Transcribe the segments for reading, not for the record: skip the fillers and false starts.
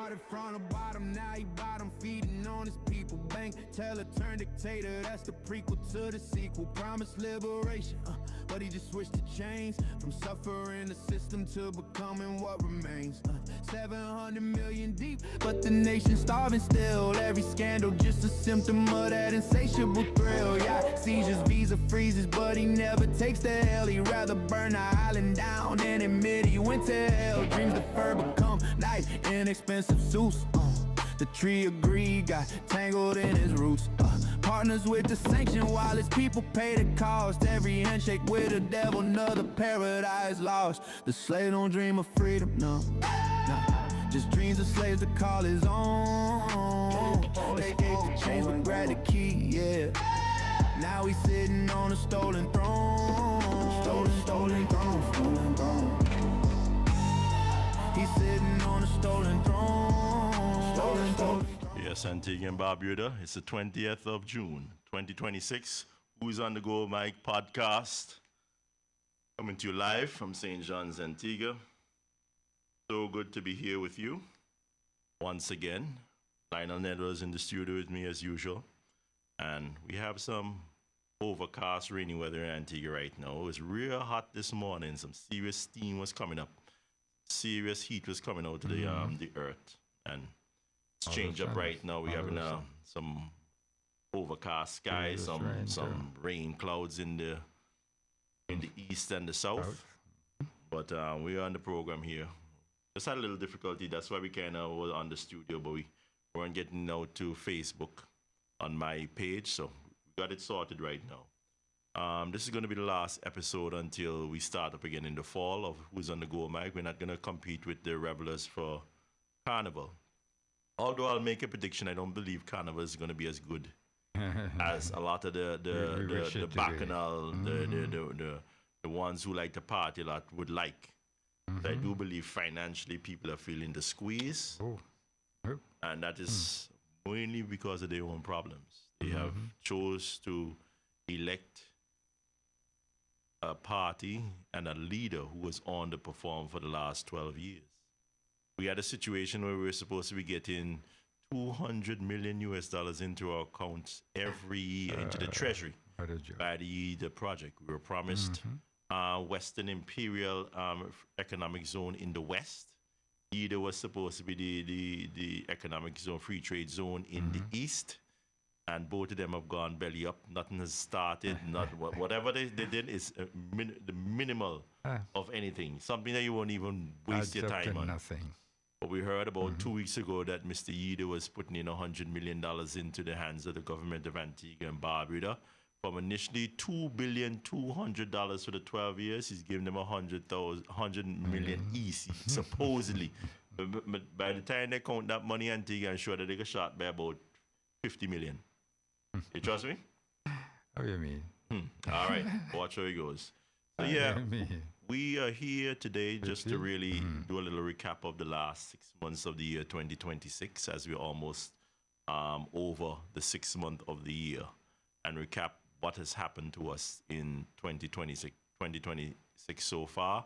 Started from the bottom, now he bottom feeding on his people. Bank teller turned dictator, that's the prequel to the sequel. Promised liberation, but he just switched the chains from suffering the system to becoming what remains. 700 million deep, but the nation's starving still. Every scandal just a symptom of that insatiable thrill. Yeah, seizures, visa freezes, but he never takes the hell. He'd rather burn the island down than admit he went to hell. Dreams deferred become nice, inexpensive suits. The tree of greed got tangled in his roots. Partners with the sanction while his people pay the cost. Every handshake with the devil, another paradise lost. The slave don't dream of freedom, no. Just dreams of slaves to call his own. Escape the chains but grab the key, yeah. Now he's sitting on a stolen throne. Stolen throne. He's sitting on a stolen throne. Yes, Antigua and Barbuda. It's the 20th of June, 2026. Who's on the Go Mike podcast? Coming to you live from St. John's, Antigua. So good to be here with you once again. Lionel Nedwell's in the studio with me as usual. And we have some overcast, rainy weather in Antigua right now. It was real hot this morning. Some serious steam was coming up. Serious heat was coming out of the earth. And it's changed up right now. We're having some overcast skies, some rain clouds in the east and the south. But we're on the program here. Just had a little difficulty. That's why we kind of were on the studio, but we weren't getting out to Facebook on my page. So we got it sorted right now. This is going to be the last episode until we start up again in the fall of Who's on the Go Mike. We're not going to compete with the Revelers for Carnival. Although I'll make a prediction, I don't believe Carnival is going to be as good as a lot of the bacchanal, the ones who like to party a lot would like. But I do believe financially people are feeling the squeeze. And that is mainly because of their own problems. They have chose to elect a party and a leader who was underperformed for the last 12 years. We had a situation where we were supposed to be getting $200 million into our accounts every year into the treasury by the project. We were promised Western Imperial Economic Zone in the West. Either was supposed to be the economic zone, free trade zone in the East. And both of them have gone belly up. Nothing has started. Whatever they did is the minimal of anything. Something that you won't even waste your time on. Nothing. But we heard about 2 weeks ago that Mr. Yeager was putting in $100 million into the hands of the government of Antigua and Barbuda. From initially $2.2 billion for the 12 years, he's giving them $100 million easy, supposedly. But by the time they count that money, Antigua, I'm sure that they got shot by about $50 million. You trust me? How you mean? All right, watch how it goes. So yeah, we are here today just to really do a little recap of the last 6 months of the year 2026, as we're almost over the 6th month of the year, and recap what has happened to us in 2026 so far.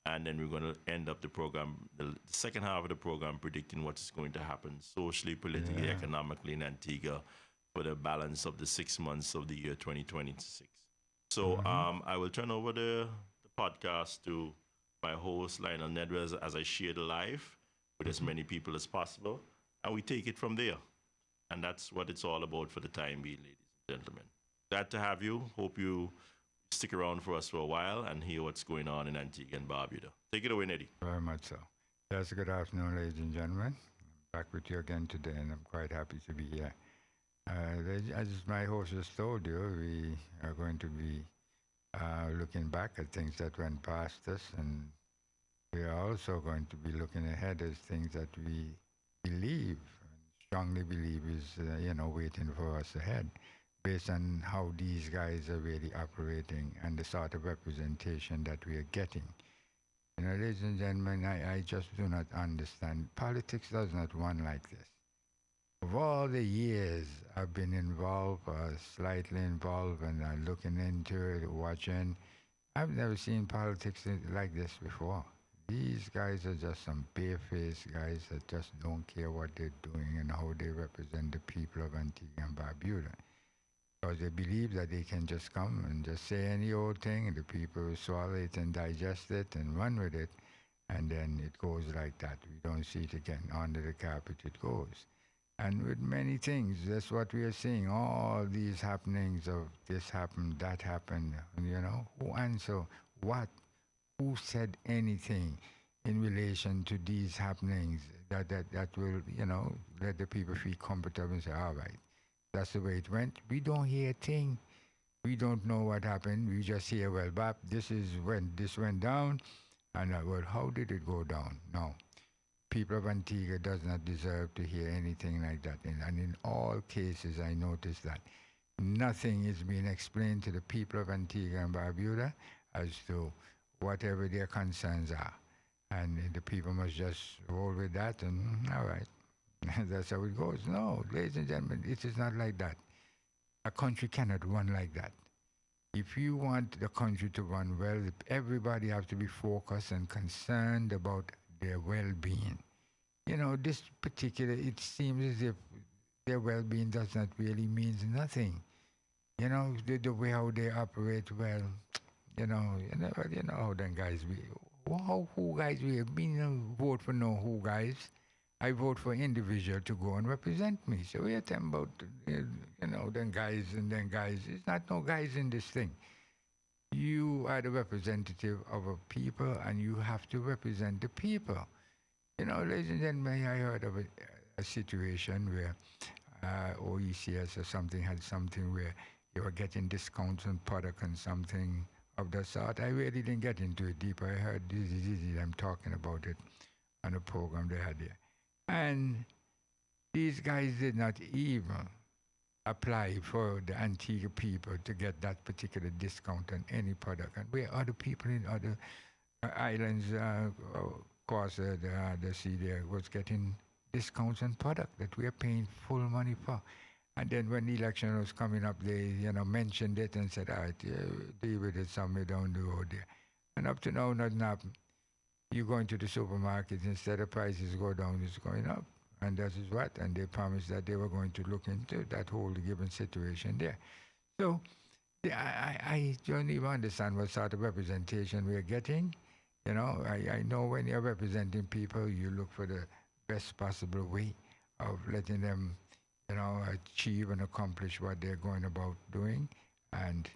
And then we're going to end up the program, the second half of the program, predicting what's going to happen socially, politically, economically in Antigua for the balance of the 6 months of the year 2026. So I will turn over the podcast to my host, Lionel Nedwell, as I share the live with as many people as possible. And we take it from there. And that's what it's all about for the time being, ladies and gentlemen. Glad to have you. Hope you stick around for us for a while and hear what's going on in Antigua and Barbuda. Take it away, Neddy. Very much so. Yes, good afternoon, ladies and gentlemen. I'm back with you again today, and I'm quite happy to be here. As my host just told you, we are going to be looking back at things that went past us, and we are also going to be looking ahead as things that we believe, strongly believe is, waiting for us ahead, based on how these guys are really operating and the sort of representation that we are getting. Ladies and gentlemen, I just do not understand. Politics does not run like this. Of all the years I've been involved, slightly involved, and looking into it, watching, I've never seen politics like this before. These guys are just some barefaced guys that just don't care what they're doing and how they represent the people of Antigua and Barbuda. Because they believe that they can just come and just say any old thing, and the people will swallow it and digest it and run with it, and then it goes like that. We don't see it again. Under the carpet it goes. And with many things, that's what we are seeing. All these happenings of this happened, that happened, who answer what? Who said anything in relation to these happenings that will, let the people feel comfortable and say, all right, that's the way it went. We don't hear a thing. We don't know what happened. We just hear, well, Bap, this is when this went down. And well, how did it go down? No. People of Antigua does not deserve to hear anything like that. And in all cases, I noticed that nothing is being explained to the people of Antigua and Barbuda as to whatever their concerns are. And the people must just roll with that and, all right, that's how it goes. No, ladies and gentlemen, it is not like that. A country cannot run like that. If you want the country to run well, everybody has to be focused and concerned about their well-being. This particular, it seems as if their well-being does not really means nothing. The way how they operate, well, how them guys be. Who guys we vote for no who guys. I vote for individual to go and represent me. So we're talking about, them guys and then guys. It's not no guys in this thing. You are the representative of a people and you have to represent the people. Ladies and gentlemen, I heard of a situation where OECS or something had something where you were getting discounts on product and something of that sort. I really didn't get into it deep. I heard this is them talking about it on a program they had there. And these guys did not even apply for the Antigua people to get that particular discount on any product. And where other people in other islands, across the sea there, was getting discounts on product that we are paying full money for. And then when the election was coming up, they mentioned it and said, all right, deal with it somewhere down the road there. And up to now, nothing happened. You go into the supermarket, instead of prices go down, it's going up. And that is what? And they promised that they were going to look into that whole given situation there. So I don't even understand what sort of representation we're getting. I know when you're representing people, you look for the best possible way of letting them, achieve and accomplish what they're going about doing. And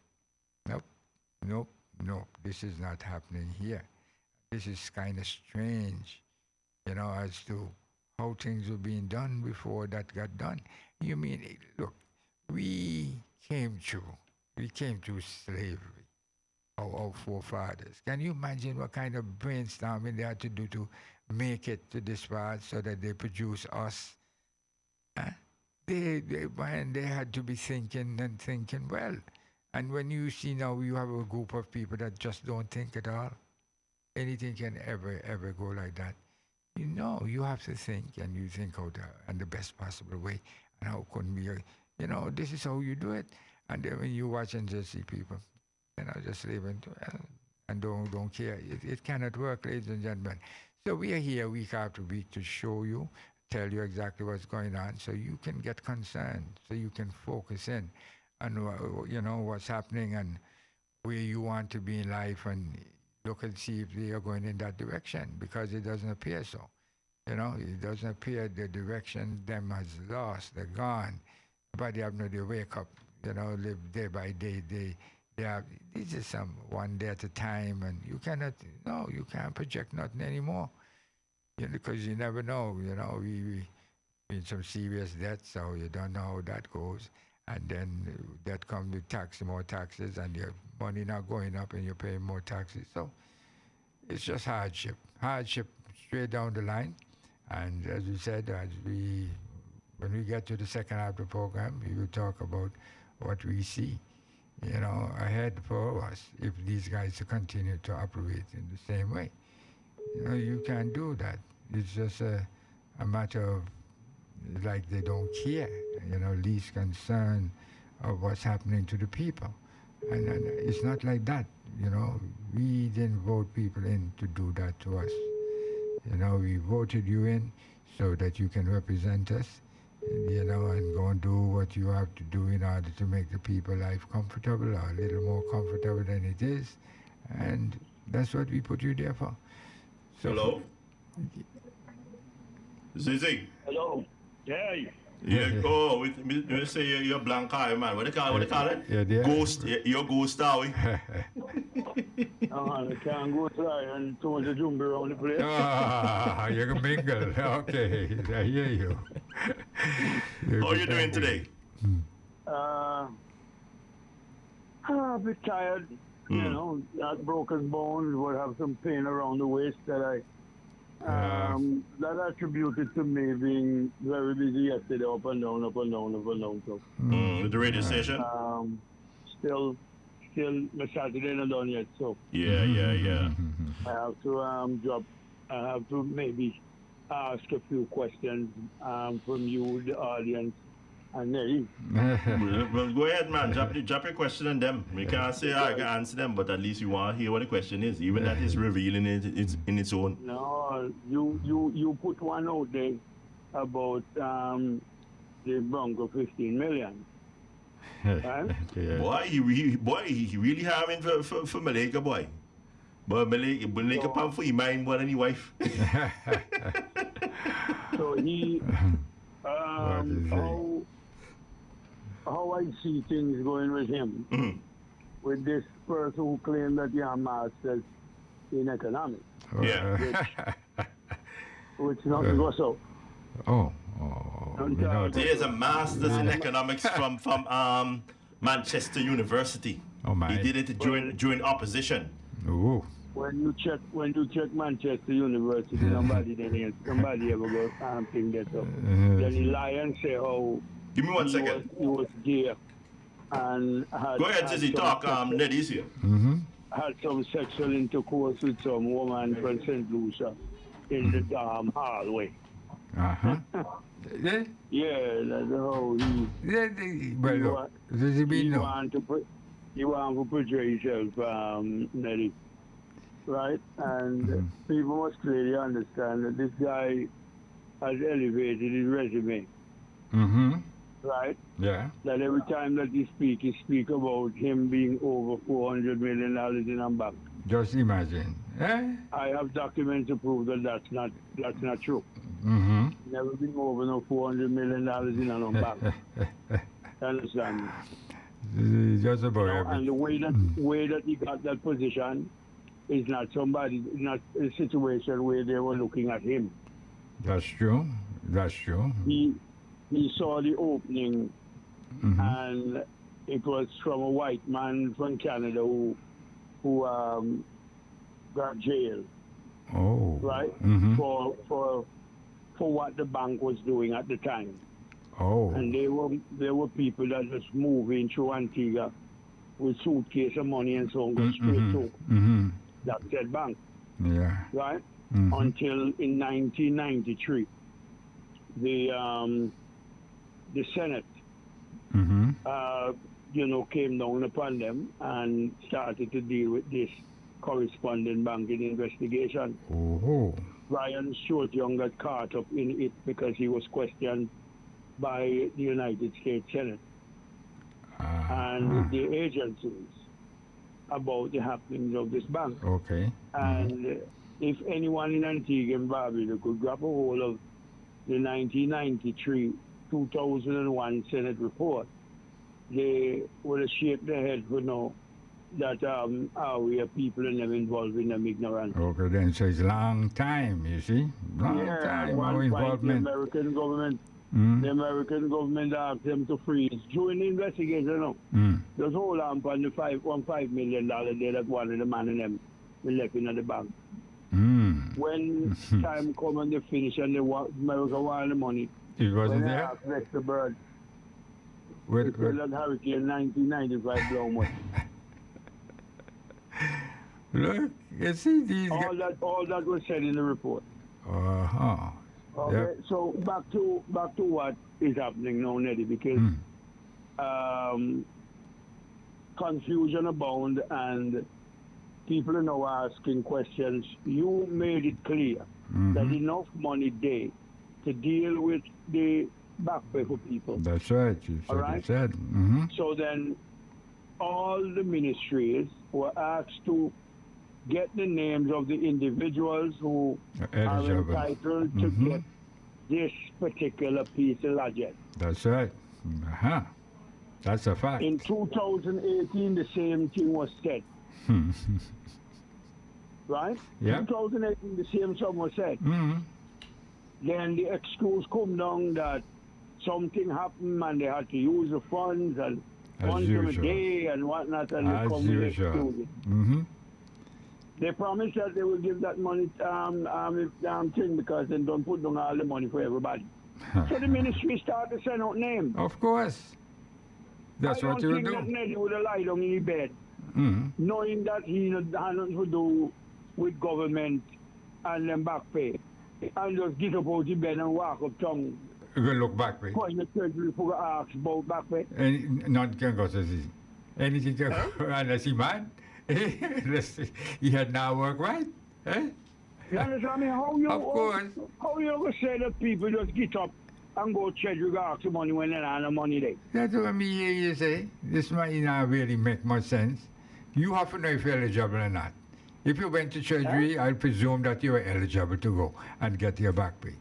nope, this is not happening here. This is kind of strange, as to how things were being done before that got done. You mean, look, we came through slavery, our forefathers. Can you imagine what kind of brainstorming they had to do to make it to this part so that they produce us? They had to be thinking well. And when you see now you have a group of people that just don't think at all, anything can ever go like that. You have to think, and you think out in the best possible way. And how can we, this is how you do it. And then when you watch and just see people, just living and don't care. It cannot work, ladies and gentlemen. So we are here week after week to show you, tell you exactly what's going on, so you can get concerned, so you can focus in on what's happening and where you want to be in life, and look and see if they are going in that direction, because it doesn't appear so. It doesn't appear the direction them has lost, they're gone. But they have no, they wake up, live day by day. They have, this is some one day at a time, and you can't project nothing anymore. Because you never know, we in some serious debt, so you don't know how that goes. And then that comes with more taxes, and your money not going up and you're paying more taxes. So it's just hardship straight down the line. And as we said, when we get to the second half of the program, we will talk about what we see, ahead for us if these guys continue to operate in the same way. You can't do that. It's just a matter of they don't care, least concern of what's happening to the people. And it's not like that, you know. We didn't vote people in to do that to us. You know, we voted you in so that you can represent us, you know, and go and do what you have to do in order to make the people life comfortable or a little more comfortable than it is. And that's what we put you there for. So Hello? Zizi? Hello. Yeah. Yeah, oh, we say you're blank eye, man. What they call it? Yeah, yeah. Ghost. You're ghost, are we? I can't go try and too much jumbo around the place. Ah, you can mingle. Okay, I hear you. How are you doing today? A bit tired. You know, that broken bones will have some pain around the waist that that attributed to me being very busy yesterday, up and down, up and down, up and down. So, With the radio station? still, my Saturday not done yet. So Yeah. I have to drop. I have to maybe ask a few questions from you, the audience, and Nelly. Well, go ahead, man. Drop your question on them. We can't say I can answer them, but at least you want to hear what the question is. Even that is revealing it in its own. No, you put one out there about the Bronco 15 million. Right? Yeah. Boy, he really having for Malika, boy. But Malika pump for his mind more than his wife. So he, What is he? how I see things going with him, with this person who claimed that he are masters in economics, Yeah. which not go so. Oh, you know, He is a master's in economics from Manchester University. Oh, my. He did it during opposition. Ooh. When you check Manchester University, somebody ever go think that up. Then he lie and say how Give me 1 second. he was gay and Go ahead, Zizzy, talk. Neddy's here. had some sexual intercourse with some woman from St. Lucia in the hallway. Uh-huh. Yeah, Yeah, that's how he. well, look, does it mean He no? want to portray himself, Nelly, right? And people must clearly understand that this guy has elevated his resume, Mm-hmm. right? Yeah. That every time that he speak about him being over $400 million in a bank. Just imagine. Eh? I have documents to prove that that's not true. Mm-hmm. Never been over no $400 million in a bank. Understand me? Just about And everything. the way that he got that position is not a situation where they were looking at him. That's true. That's true. He saw the opening, and it was from a white man from Canada who got jailed, Oh. right? Mm-hmm. For what the bank was doing at the time. Oh. And there were people that was moving through Antigua with suitcase of money and so on, go straight to Mm-hmm. that said bank, Yeah. right? Mhm. Until in 1993, the Senate, Mm-hmm. came down upon them and started to deal with this correspondent banking investigation. Oh. Brian Short Young got caught up in it because he was questioned by the United States Senate and the agencies about the happenings of this bank. Okay. And if anyone in Antigua and Barbuda could grab a hold of the 1993-2001 Senate report, they would have shaked their head for know that we are people and them involved in them ignorance. Okay, then so it's a long time, you see? Long time, no one point the involvement. American government, Mm. the American government asked them to freeze during the investigation. Just hold on for the $5 million there that one of the man in them we left in the bank. Mm. When time come and they finish and America want the money, It wasn't when they there? asked Lester Bird, What, they said that hurricane 1995 blow much. look, you see these guys. All that was said in the report. Uh-huh. Okay, Yep. so back to what is happening now, Neddy, because confusion abound and people are now asking questions. You made it clear that enough money there to deal with the back pay for people. That's right. You said All right. it said. So then all the ministries were asked to get the names of the individuals who are Eligible. entitled to get this particular piece of largesse. That's right. That's a fact. In 2018, the same thing was said. Right? Yeah. 2018, the same sum was said. Then the excuse come down that something happened and they had to use the funds and As one time a usual. day and whatnot, and they As come with usual. excuses. They promised that they will give that money thing because they don't put down all the money for everybody. So the ministry started to send out names. Of course. That's what you I don't think that do. Neddy would have lied down in his bed, knowing that he had nothing to do with government and them back pay. And just get up out of bed and walk up tongue. You can look back, right? Go in the treasury for ask about back pay. And none can go to see. Anything can go unless he man. He had now work right. Eh? You understand me? How you, Of course. How you ever say that people just get up and go treasury to ask for money when they don't have no money there? That's what me hear you say. This might not really make much sense. You have to know if you're eligible or not. If you went to Treasury, I'll presume that you were eligible to go and get your back pay.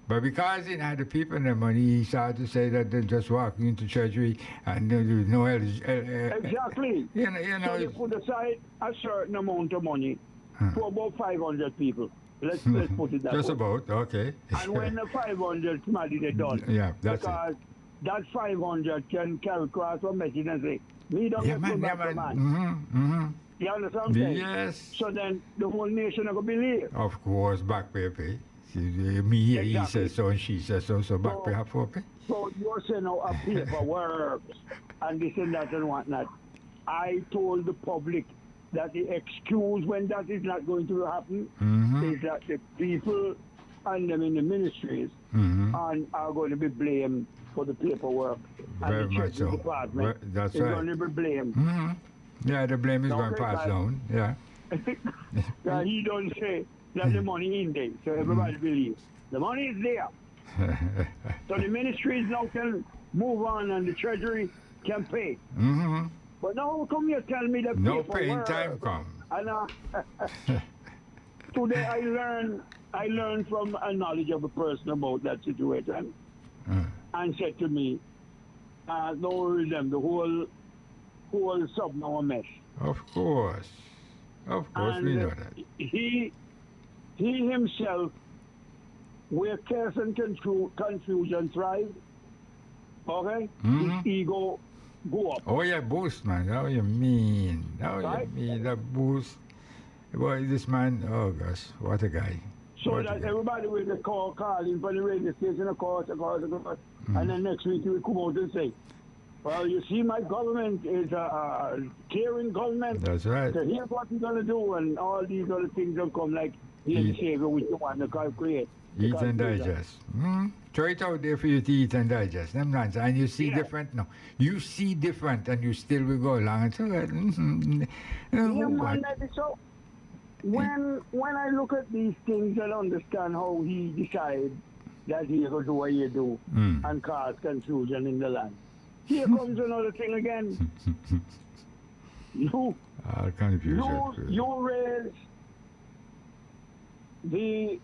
But because he had the people and the money, he started to say that they just walk into Treasury and there was no Exactly. You know, So you put aside a certain amount of money for about 500 people. Let's put it that just way. about, okay. And when the 500 money they're done, Yeah, that's because that 500 can carry across a message and say, me don't Yeah, get man, put yeah, back man. to man. You understand what I'm saying? Yes. So then the whole nation are going to believe. Of course, back pay. See, me here, he Exactly. says so and she says so back So- pay have for pay. So you're saying now a paperwork and this and that and whatnot. I told the public that the excuse when that is not going to happen is that the people and them in the ministries are going to be blamed for the paperwork. Very and the much Treasury so. Department That's is right. going to be blamed. Yeah, the blame is going Okay, passed guys. down. Yeah. Now, he don't say that the money in there, so everybody believes. The money is there. So the ministries now can move on and the treasury can pay. But now come here tell me that No paperwork. paying time come. And today I learned from a knowledgeable person about that situation and said to me, don't worry them, the whole sub now a mess. Of course. Of course, we know that. He himself, where chaos and confusion thrive, okay, his ego go up. Oh, yeah, boost, man. How you mean? How Right? you mean? The boost. Boy, this man, oh gosh, what a guy. So What a that guy. everybody will get calling from the radio station, of course, and then next week he will come out and say, well, you see, my government is a caring government. That's right. So here's what we're going to do, and all these other things will come like here's the savior which you want to create. Eat and digest. Throw it out there for you to eat and digest. Them lines. And you see Yeah. different. No, you see different, and you still will go along and say, Yeah, man, that is so. When I look at these things and understand how he decided that he will do what he do and cause confusion in the land. Here comes another thing again. You confusion. you raise the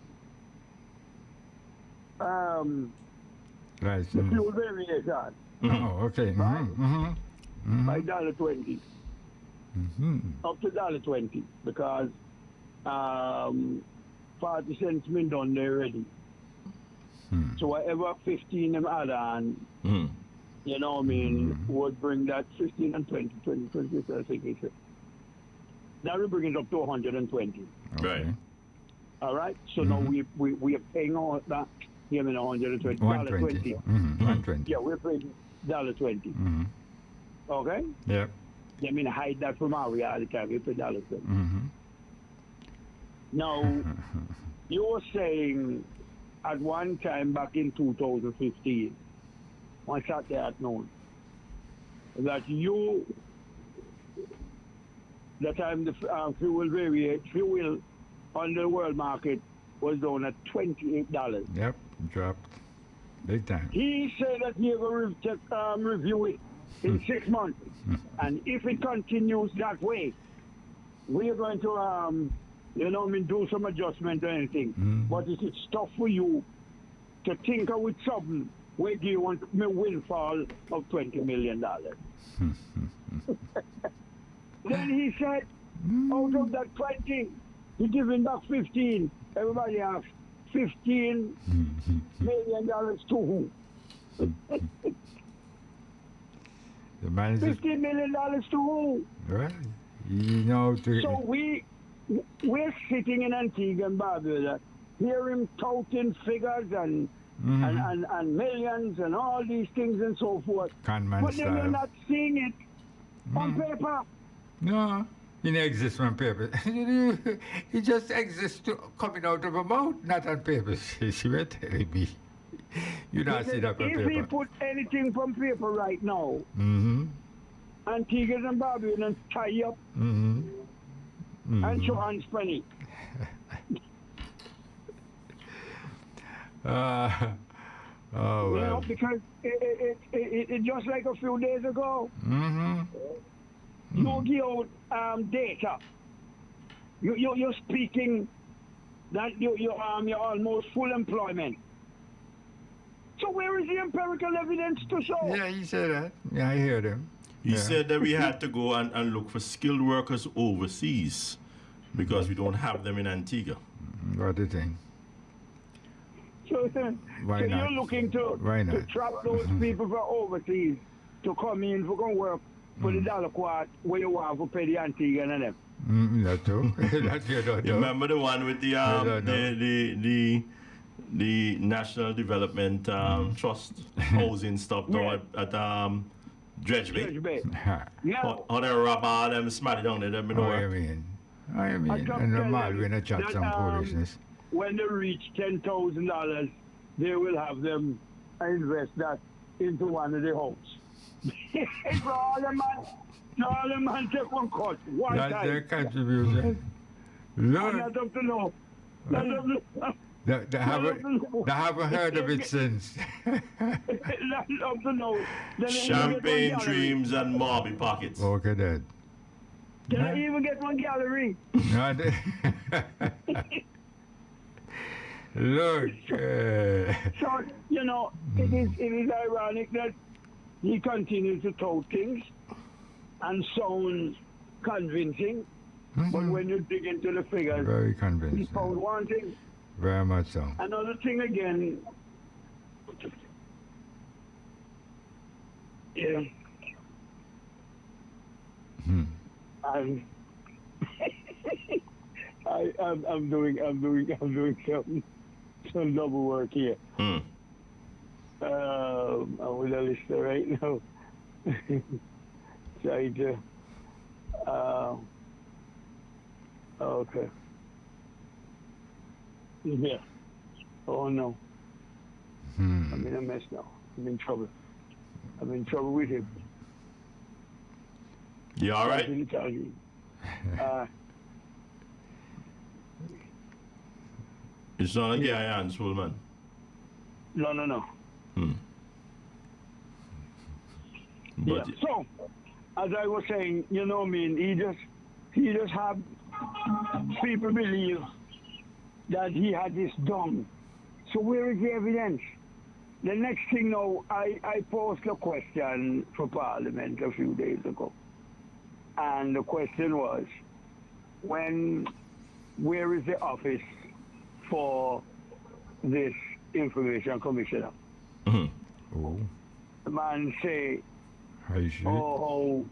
Right. the fuel variation Oh, okay. by $1.20 up to $1.20 because 40 cents been done there already. So whatever 15 them add on, you know what I mean, would bring that 15 and 20, I think it's it. That will bring it up to 120. Right. All right? So now we are paying all that, you know, 120. 120. $1.20. 120. Yeah, we're paying $1.20. Okay? Yep. I mean, hide that from our reality, we pay $1.20. Now, you were saying at one time back in 2015, on Saturday at noon, that you the time the fuel on the world market was down at $28. Yep, dropped big time. He said that he will review it in 6 months. And if it continues that way, we are going to, do some adjustment or anything. But it is tough for you to tinker with something where do you want a windfall of $20 million. Then he said, out of that 20, he's giving back 15. Everybody asks, $15 million to who? The man is just, $15 million to who? well, you know, So we're sitting in Antigua and Barbuda, hear him touting figures and millions and all these things and so forth. Conman But then we're style. not seeing it on paper. No, it exists on paper. It just exists coming out of a mouth, not on paper. You were telling me. You don't see that on If he paper. put anything from paper right now, Antiguans and Barbadians tie up and show hands funny. Oh, You know, well. because it just like a few days ago, you give out data. You're speaking that you're almost full employment. So where is the empirical evidence to show? Yeah, he said that. Yeah, I heard him. He Yeah. said that we had to go and look for skilled workers overseas because we don't have them in Antigua. What do you think? So, Why so not? you're looking to trap those people from overseas to come in for come work for the dollar quart where you want to pay the Antiguan and them. That too. That you don't You know. remember the one with the don't know. the National Development Trust housing stuff down at Dredge Bay? Judge Bay. Ha. Yeah. How they rob all them smarty down there, them in the Oh, you work. mean? Oh, you mean? just And the tell mall them when I chat that, some foolishness. When they reach $10,000, they will have them invest that into one of the homes. So all the man take one cut, one That's time. their contribution. And Lord, that's up to know. That's up to they haven't heard of it since. that's up to know. Then Champagne dreams. dreams and Marby pockets. Okay, then. Can I even get one gallery? No, Look, So, you know, it is ironic that he continues to tout things and sound convincing, but when you dig into the figures, very he convincing. found one thing. Very much so. Another thing again, yeah, I'm, I'm doing some double work here. Hmm. I'm with a listener right now. Trying to, okay. Yeah. Oh no. I'm in a mess now. I'm in trouble. I'm in trouble with him. You all right? Something to tell you. It's not like your hands full, man. No. Hmm. Yeah. But So, as I was saying, you know, I mean, he just have people believe that he had this done. So where is the evidence? The next thing now, I posed a question for Parliament a few days ago. And the question was, where is the office for this information commissioner? Oh, The man say, I see. how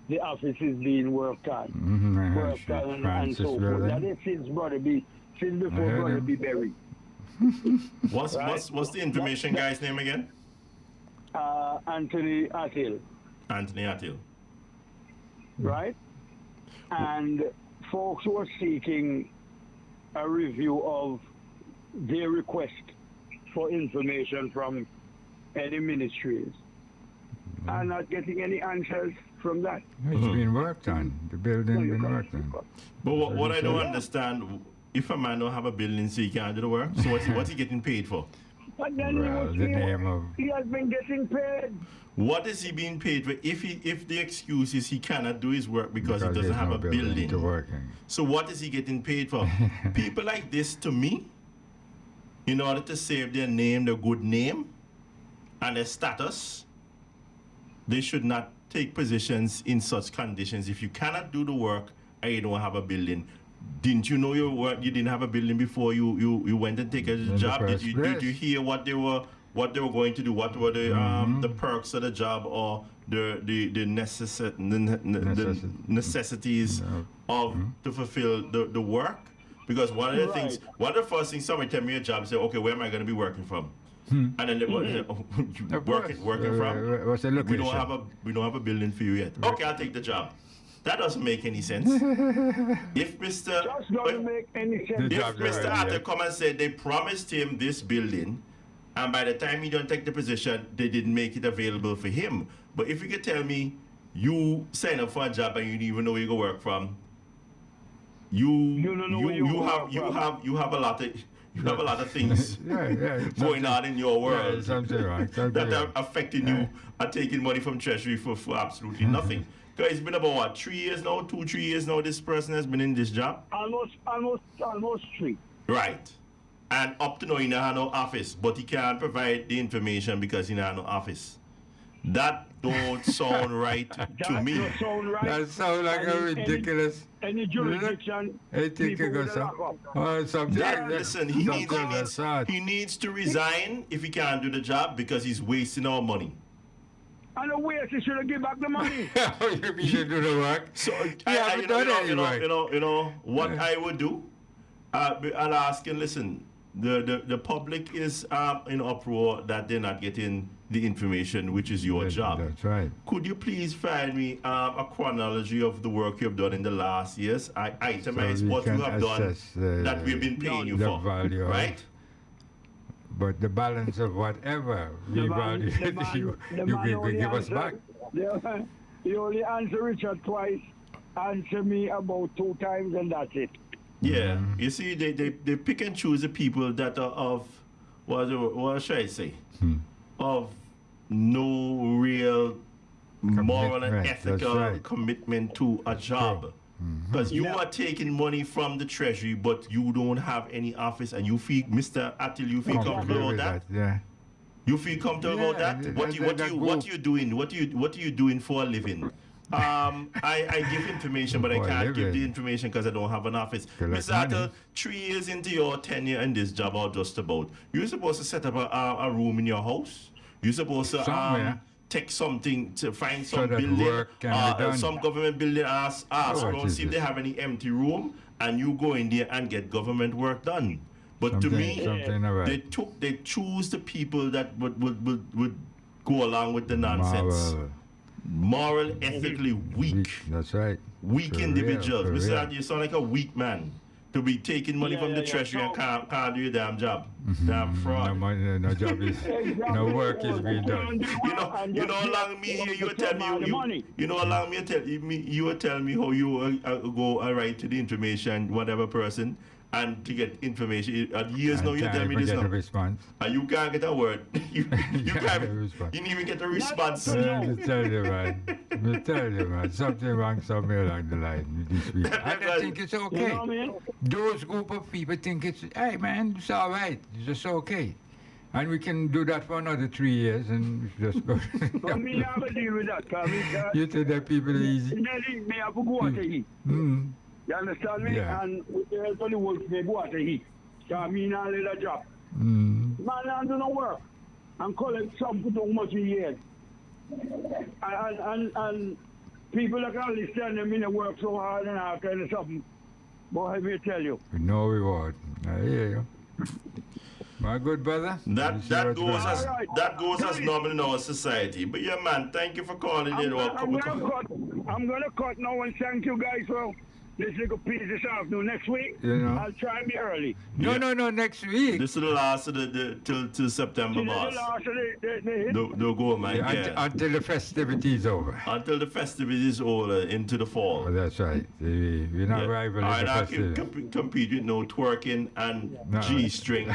the office is being worked on. Worked on and Francis so forth. That Building. is since before heard Brother him. be buried. what's Right. what's the information guy's name again? Anthony Attil, Anthony Attil. right? And folks were seeking a review of their request for information from any ministries. and not getting any answers from that. It's been worked on. The building been can't- worked on. But what I don't Yeah. understand, if a man don't have a building, so he can't do the work, so what's he getting paid for? But then Well, the name of he has been getting paid. What is he being paid for? If the excuse is he cannot do his work because he doesn't there's have no a building. to work in. So what is he getting paid for? People like this, to me, in order to save their name, their good name, and their status, they should not take positions in such conditions. If you cannot do the work and you don't have a building, didn't you know you didn't have a building before you went and take a the job? Did first you place. hear what they were going to do? What were the perks of the job or the necessities of to fulfill the work? Because one of the things, one of the first things somebody tell me a job, say, okay, where am I going to be working from? And then they Of working course. from. What's the We location? don't have a building for you yet. Okay, I'll take the job. That doesn't make any sense. If Mr. Just doesn't make any sense. The If job's Mr. already Atta there. come and said they promised him this building, and by the time he don't take the position, they didn't make it available for him. But if you could tell me you sign up for a job and you didn't even know where you go work from, you don't know where you go work from. you have a lot of things Yeah, going on in your world something wrong. that are affecting you and taking money from Treasury for absolutely nothing. Because it's been about what, 3 years now, 2-3 years now, this person has been in this job. Almost 3. Right. And up to now, he don't have no office, but he can't provide the information because he don't have no office. That don't sound right to me. That sound right. That sounds like a ridiculous. Any jurisdiction, I think you people go will so. lock up. Oh, something. Listen, he needs to resign if he can't do the job because he's wasting our money. And the waste, he should have give back the money. You mean you do the work? So haven't done any work. you know what I would do? I'll ask him, listen, the public is in uproar that they're not getting the information, which is your job. That's right. Could you please find me a chronology of the work you've done in the last years? I itemize we what you can have done assess, that we've been paying you the for, value of- right? But the balance of whatever we value, you can give us back. You only answer Richard twice, answer me about 2 times, and that's it. Yeah, you see, they pick and choose the people that are of, what should I say, of no real moral and Commitment, that's ethical right. commitment to a job. Because you are taking money from the treasury, but you don't have any office, and you feel, Mr. Attil, you feel comfortable about that? Yeah. You feel comfortable about Yeah, that? What you doing? What are you doing for a living? I give information, but I For a can't give the living. information because I don't have an office. Collect Mr. Attil, money. 3 years into your tenure in this job, or just about, you're supposed to set up a room in your house. You're supposed to Somewhere. take something to find So some that building, work can be done. some government building, ask what around, is see if they this? have any empty room, and you go in there and get government work done. But to me, something about they choose the people that would go along with the nonsense. Moral, ethically weak That's right. weak For individuals. real, for Mr. real. Adi, you sound like a weak man to be taking money from the treasury and can't do your damn job. Damn No fraud. money, no job is, no work is being done. You know, along me here, you tell me you know, along me, you will tell me how you go and write to the information, whatever person, and to get information. Years now, you Can't tell me even this get a now, response. and you can't get a word. You get a can't. response. You didn't even get a response. Let me tell you, man. Something wrong somewhere along the line with these people. I don't think it's You okay. know what I mean? Those group of people think it's, hey, man, it's all right. It's just okay. And we can do that for another 3 years and just go. But me have to deal with that, because You think that people are easy? me have to go out to eat. Mm. You understand me? Yeah. And with the help of the work, they go out to eat. Because me not let a job. Mm. Man, I do no work. And collect some for too much a year. And people that can understand them in the work so hard and all kind of something. But let me tell you. With no reward. I hear you. My good brother. That you see that what's goes going as on? Alright. that goes as normal in our society. But yeah, man, thank you for calling in. I'm gonna cut now and thank you guys for this little piece this afternoon. Next week, You know. I'll try and be early. No, Yeah. no, next week. This is the last of the till September, See, boss. the last of the hit. No go, Mike. Yeah, Yeah. until the festivities over. Until the festivities is over into the fall. Oh, that's right. We're not Yeah. rival I in the can festival. compete with no twerking and No. G-string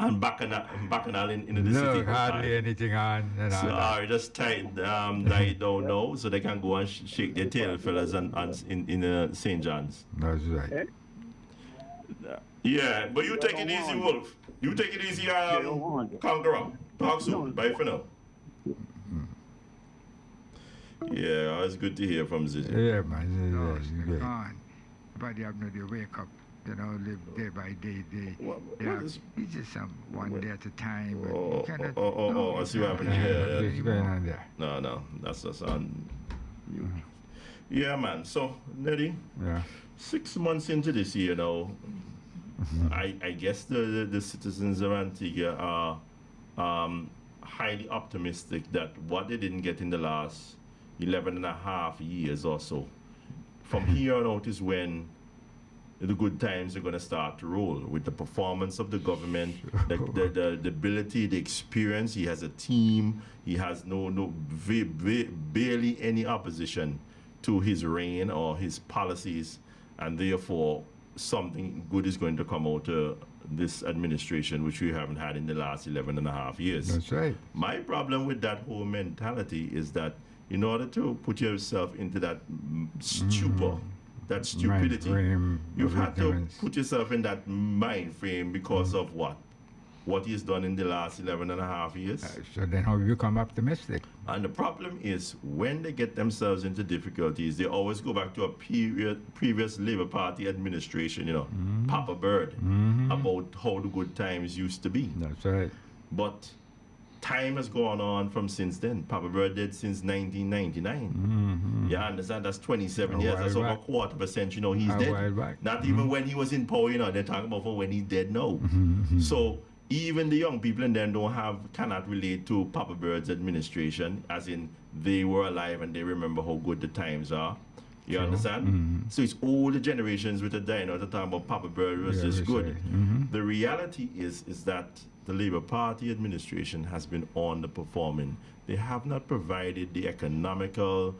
and bacchanal in the No, city. hardly anything on. And all So that. I just tie it down now so they can go and shake their tail, fellas, in St. John's. That's right. Eh? Yeah, but you take it easy, Wolf. You take it easy, Conqueror. Talk soon. Bye for now. Yeah, it's good to hear from Zizi. Yeah, man. No, It's it's great. gone. Everybody have no, they wake up, live day by day. What is- It's just one day at a time. But Oh, you cannot, I see what happened Yeah, here. what's going on there? No, that's just on mute. Yeah, man. So, Neddy, Yeah. 6 months into this year now, I guess the citizens of Antigua are highly optimistic that what they didn't get in the last 11 and a half years or so, from here on out is when the good times are going to start to roll with the performance of the government, the ability, the experience. He has a team. He has barely any opposition to his reign or his policies, and therefore something good is going to come out of this administration, which we haven't had in the last 11 and a half years. That's right. My problem with that whole mentality is that in order to put yourself into that stupor, that stupidity, frame you've of had to ignorance. put yourself in that mind frame because of what? What he's done in the last 11 and a half years. So then how you become optimistic? And the problem is when they get themselves into difficulties, they always go back to a previous Labour Party administration, Papa Bird, about how the good times used to be. That's right. But time has gone on from since then. Papa Bird did since 1999. You understand? That's 27 A years. while That's over a back. quarter of a century. He's A dead. while back. Not even when he was in power, they're talking about for when he's dead now. So even the young people in them cannot relate to Papa Bird's administration, as in they were alive and they remember how good the times are. You understand? So it's all the generations with the dino talking about Papa Bird was Yeah, just we good. say. The reality is that the Labour Party administration has been underperforming. They have not provided the economical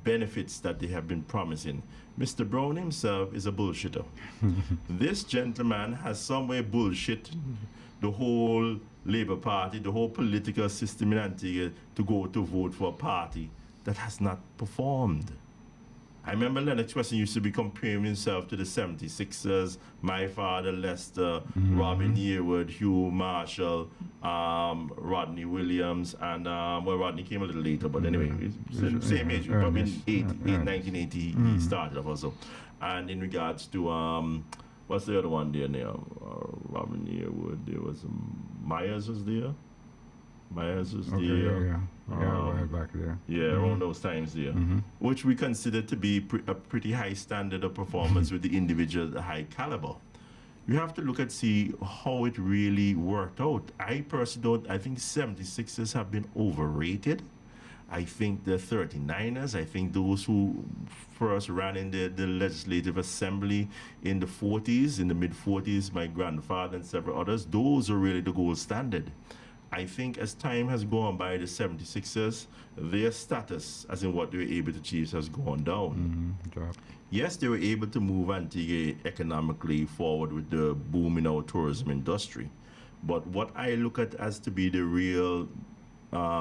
benefits that they have been promising. Mr. Brown himself is a bullshitter. This gentleman has some way bullshit the whole Labour Party, the whole political system in Antigua to go to vote for a party that has not performed. I remember Lennox Weston used to be comparing himself to the 76ers, my father, Lester, Robin Yearwood, Hugh Marshall, Rodney Williams, and well, Rodney came a little later, but anyway, it's the same age, probably in 1980 he started off also. And in regards to, what's the other one there now? Robin Yearwood, there was Myers was there. Myers was Okay, there. yeah. Right back there. Yeah, around those times there, which we consider to be a pretty high standard of performance with the individual at a high caliber. You have to look at see how it really worked out. I personally don't. I think 76ers have been overrated. I think the 39ers, I think those who first ran in the Legislative Assembly in the 40s, in the mid 40s, my grandfather and several others, those are really the gold standard. I think as time has gone by, the 76ers, their status, as in what they were able to achieve, has gone down. Drop. Yes, they were able to move Antigua economically forward with the boom in our tourism industry. But what I look at as to be the real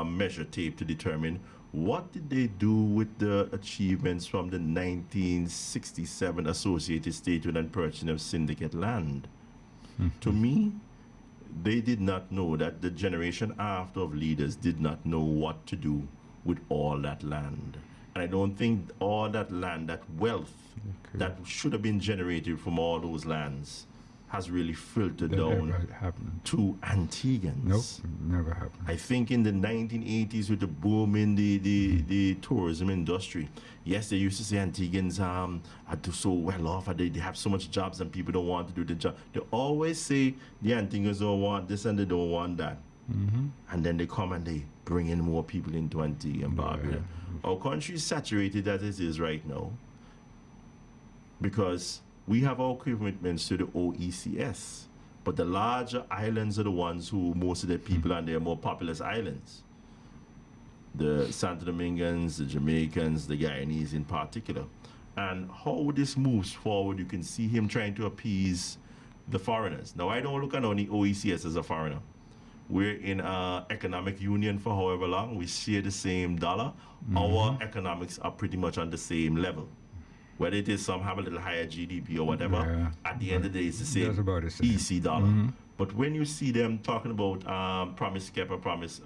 measure tape to determine what did they do with the achievements from the 1967 Associated Statehood and Purchasing of Syndicate land. To me, they did not know that the generation after of leaders did not know what to do with all that land. And I don't think all that land, that wealth that should have been generated from all those lands has really filtered That down never happened. to Antiguans. Nope, never happened. I think in the 1980s with the boom in the tourism industry, yes, they used to say Antiguans are so well off, and they have so much jobs and people don't want to do the job. They always say the Antiguans don't want this and they don't want that. And then they come and they bring in more people into Antigua and Barbuda. Our country is saturated as it is right now. because we have our commitments to the OECS, but the larger islands are the ones who most of their people are, and they're more populous islands. The Santo Domingans, the Jamaicans, the Guyanese in particular. And how this moves forward, you can see him trying to appease the foreigners. Now, I don't look at only OECS as a foreigner. We're in an economic union for however long. We share the same dollar. Our economics are pretty much on the same level. Whether it is some have a little higher GDP or whatever, at the end of the day, it's the same, That's about the same. EC dollar. But when you see them talking about promise kept or promise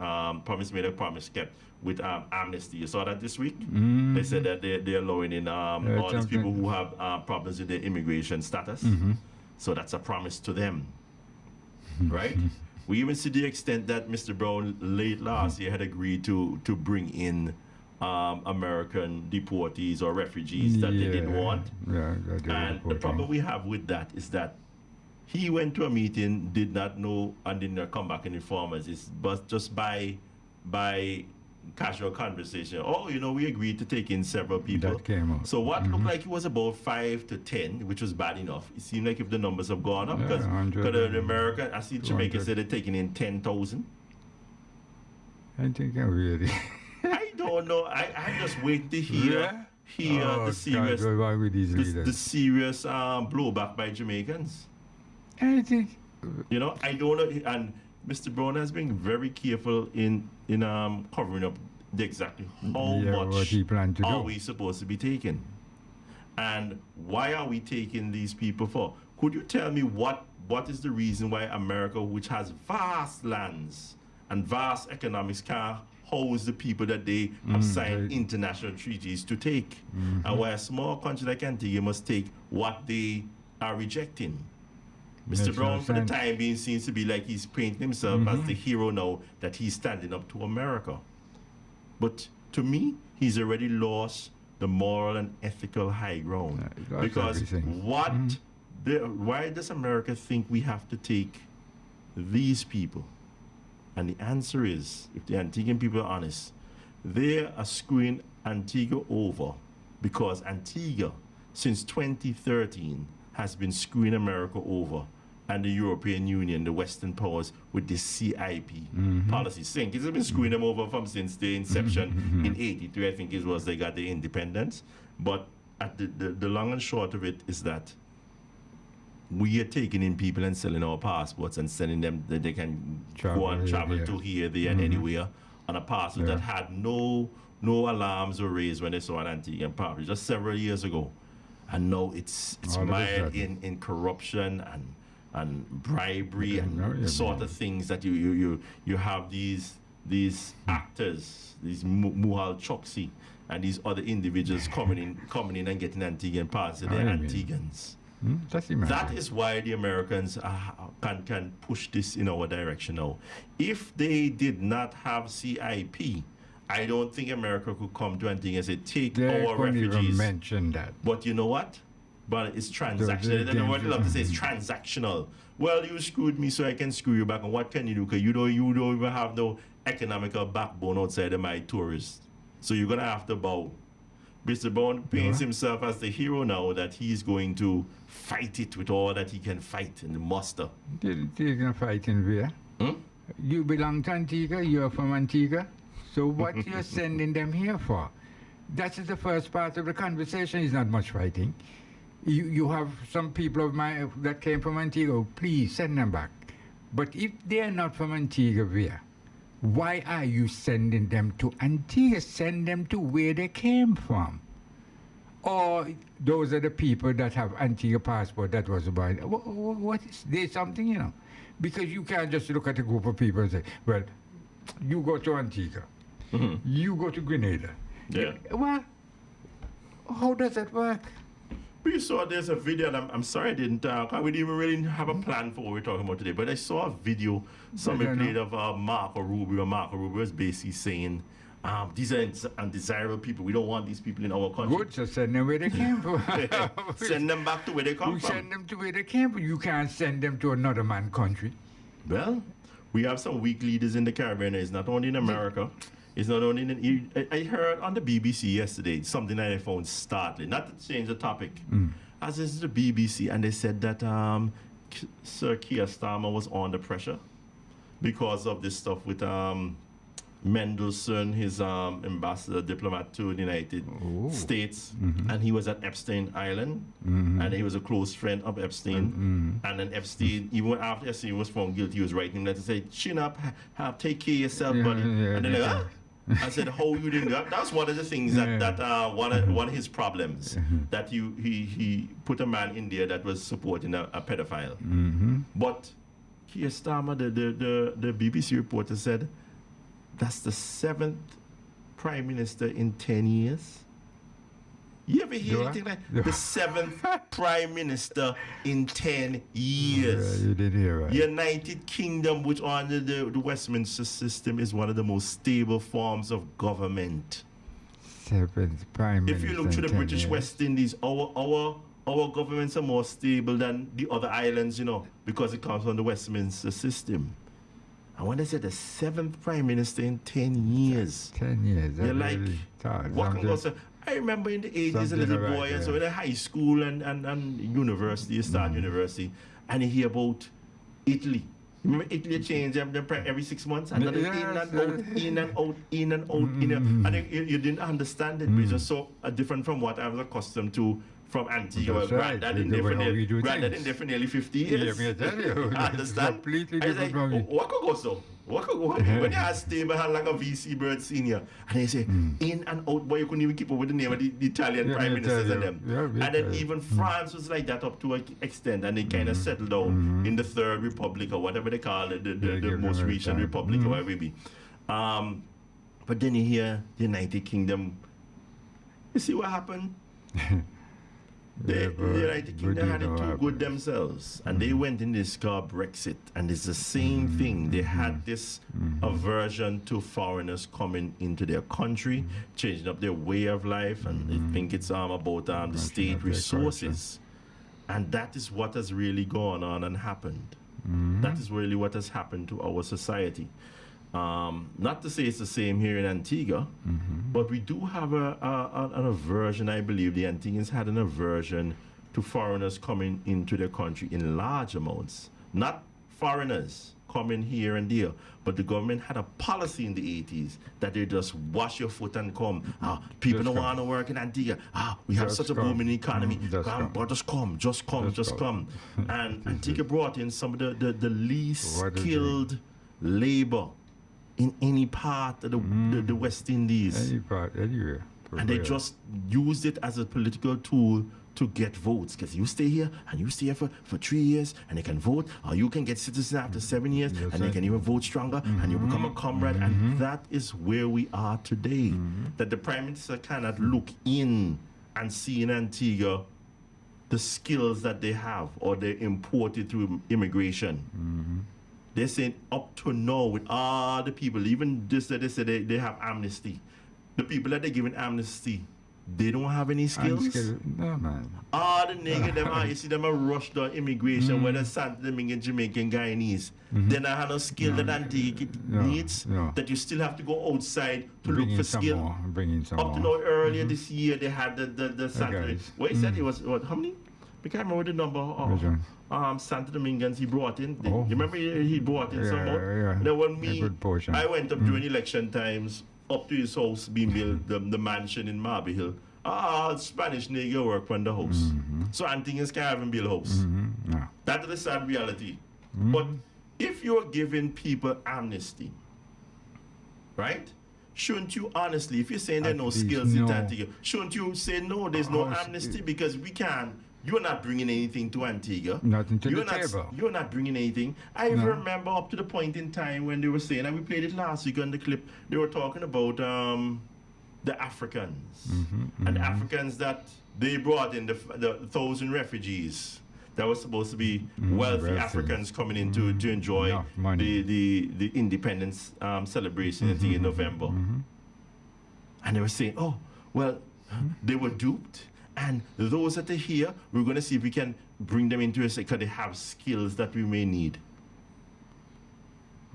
made or promise kept with amnesty, you saw that this week? They said that they're allowing in all these people who have problems with their immigration status. So that's a promise to them, right? We even see the extent that Mr. Brown late last year had agreed to bring in American deportees or refugees that they didn't want. And the problem we have with that is that he went to a meeting, did not know, and did not come back and inform us. It's but just by casual conversation. Oh, we agreed to take in several people. That came out. So what looked like it was about 5 to 10, which was bad enough. It seemed like if the numbers have gone up, because in America, I see Jamaica said they're taking in 10,000. I think I really. I don't know. I'm just waiting to hear the serious blowback by Jamaicans. I think. I don't know. And Mr. Brown has been very careful in covering up exactly how much what he planned to are do. we supposed to be taking, and why are we taking these people for? Could you tell me what is the reason why America, which has vast lands and vast economics, can't house the people that they have signed international treaties to take, and why a small country like Antigua must take what they are rejecting? Mr. Brown, for the time being, seems to be like he's painting himself as the hero now that he's standing up to America. But to me, he's already lost the moral and ethical high ground. Because why does America think we have to take these people? And the answer is, if the Antiguan people are honest, they are screwing Antigua over because Antigua, since 2013, has been screwing America over, and the European Union, the Western powers, with this CIP policy. Think it's been screwing them over since the inception in '83, I think it was, they got their independence. But at the long and short of it is that we are taking in people and selling our passports and sending them that they can go and travel to here, there, and anywhere on a passport that had no alarms were raised when they saw an Antiguan passport just several years ago. And now it's mired in corruption and bribery and sort of things that you have these actors, these Muhal Choksi and these other individuals coming in and getting Antiguan passports. They're Antigans. That is why the Americans can push this in our direction now. If they did not have CIP, I don't think America could come to Antigua and say, take our refugees. They even mention that. But you know what? But it's transactional. The word they love to say is transactional. Well, you screwed me, so I can screw you back. And what can you do? Because you don't even have no economical backbone outside of my tourists. So you're going to have to bow. Mr. Brown paints himself as the hero now, that he's going to fight it with all that he can fight and muster. You're going to fight in where? You belong to Antigua, you're from Antigua. So what you're sending them here for? That is the first part of the conversation. It's not much fighting. You have some people of mine that came from Antigua, please send them back. But if they're not from Antigua, why are you sending them to Antigua? Send them to where they came from. Or those are the people that have Antigua passport that was about. What is there something, Because you can't just look at a group of people and say, well, you go to Antigua, you go to Grenada. Yeah. Well, how does that work? We saw there's a video, and I'm sorry I didn't, we didn't even really have a plan for what we're talking about today, but I saw a video somebody played of Marco Rubio. Marco Rubio was basically saying, these are undesirable people. We don't want these people in our country. Good, so send them where they came from. Send them back to where they come from. Send them to where they came from. You can't send them to another man's country. Well, we have some weak leaders in the Caribbean. It's not only in America. It's not only in... I heard on the BBC yesterday something that I found startling. Not to change the topic. I was listening to the BBC, and they said that Sir Keir Starmer was under pressure because of this stuff with Mendelssohn, his ambassador, diplomat to the United States, and he was at Epstein Island, and he was a close friend of Epstein. And then Epstein, even after Epstein was found guilty, he was writing letters saying, "Chin up, take care of yourself, buddy." And then like, I said, "How you doing that?" That's one of the things that one of his problems, that he put a man in there that was supporting a pedophile. But Keir Starmer, the BBC reporter said, that's the 7th prime minister in 10 years. You ever hear anything like the 7th prime minister in 10 years? Yeah, you did hear right. United Kingdom, which under the Westminster system is one of the most stable forms of government. 7th prime minister. If you look to the British West Indies, our governments are more stable than the other islands, you know, because it comes from the Westminster system. And when they said the 7th prime minister in 10 years, 10 years. you're like, what can go say? I remember in the 80s, a little boy, and so in high school and university, you start university, and you hear about Italy. Remember Italy changed every 6 months, and then in and out. And you didn't understand it, because it's so different from what I was accustomed to from Antigua. Granddad in there for nearly 50 years. Yeah, I tell you. I understand. Completely I was different like, from me. what could go so? What could go? When you have stay behind like a VC Bird Senior, and they say, in and out, boy, you couldn't even keep up with the name of the Italian prime ministers and them. And then even France was like that up to an extent, and they kind of settled down in the Third Republic, or whatever they call it, the most recent republic, or whatever it be. But then you hear the United Kingdom. You see what happened? The United Kingdom had it too good themselves, and they went in this called Brexit, and it's the same thing. They had this aversion to foreigners coming into their country, changing up their way of life, and they think it's about the state resources. And that is what has really gone on and happened. That is really what has happened to our society. Not to say it's the same here in Antigua, but we do have an aversion. I believe the Antiguans had an aversion to foreigners coming into their country in large amounts. Not foreigners coming here and there, but the government had a policy in the 80s that they just wash your foot and come. People don't want to work in Antigua. We have such a booming economy. Just come. And Antigua brought in some of the least skilled labor in any part of the West Indies. Any part, anywhere. And they just used it as a political tool to get votes. Because you stay here, and you stay here for 3 years, and they can vote, or you can get citizen after 7 years, and they can even vote stronger, and you become a comrade. And that is where we are today. That the Prime Minister cannot look in and see in Antigua the skills that they have, or they imported through immigration. They're saying up to now with all the people, even this that they say they have amnesty. The people that they're giving amnesty, they don't have any skills. No, man. All the niggas, them, you see them rush the immigration, whether Santo Domingan, Jamaican, Guyanese. They don't have no skill that Antigua needs, that you still have to go outside to look for skill. Up to now, earlier this year, they had the Santo. What he said, it was, how many? I can't remember the number of Santo Domingans he brought in. You remember he brought in some more? Then when I went up during election times, up to his house being built, the mansion in Marby Hill. Spanish nigga work on the house. So Antiguans can't even build a house. That is the sad reality. But if you're giving people amnesty, right? Shouldn't you honestly, if you're saying there are no skills in Antigua, shouldn't you say no, there's no amnesty, because we can't. You're not bringing anything to Antigua. Nothing to the table. You're not bringing anything. I remember up to the point in time when they were saying, and we played it last week on the clip, they were talking about the Africans. And the Africans that they brought in, the 1,000 refugees that was supposed to be wealthy Africans coming in to enjoy the independence celebration in November. And they were saying, they were duped. And those that are here, we're going to see if we can bring them into a sector. They have skills that we may need.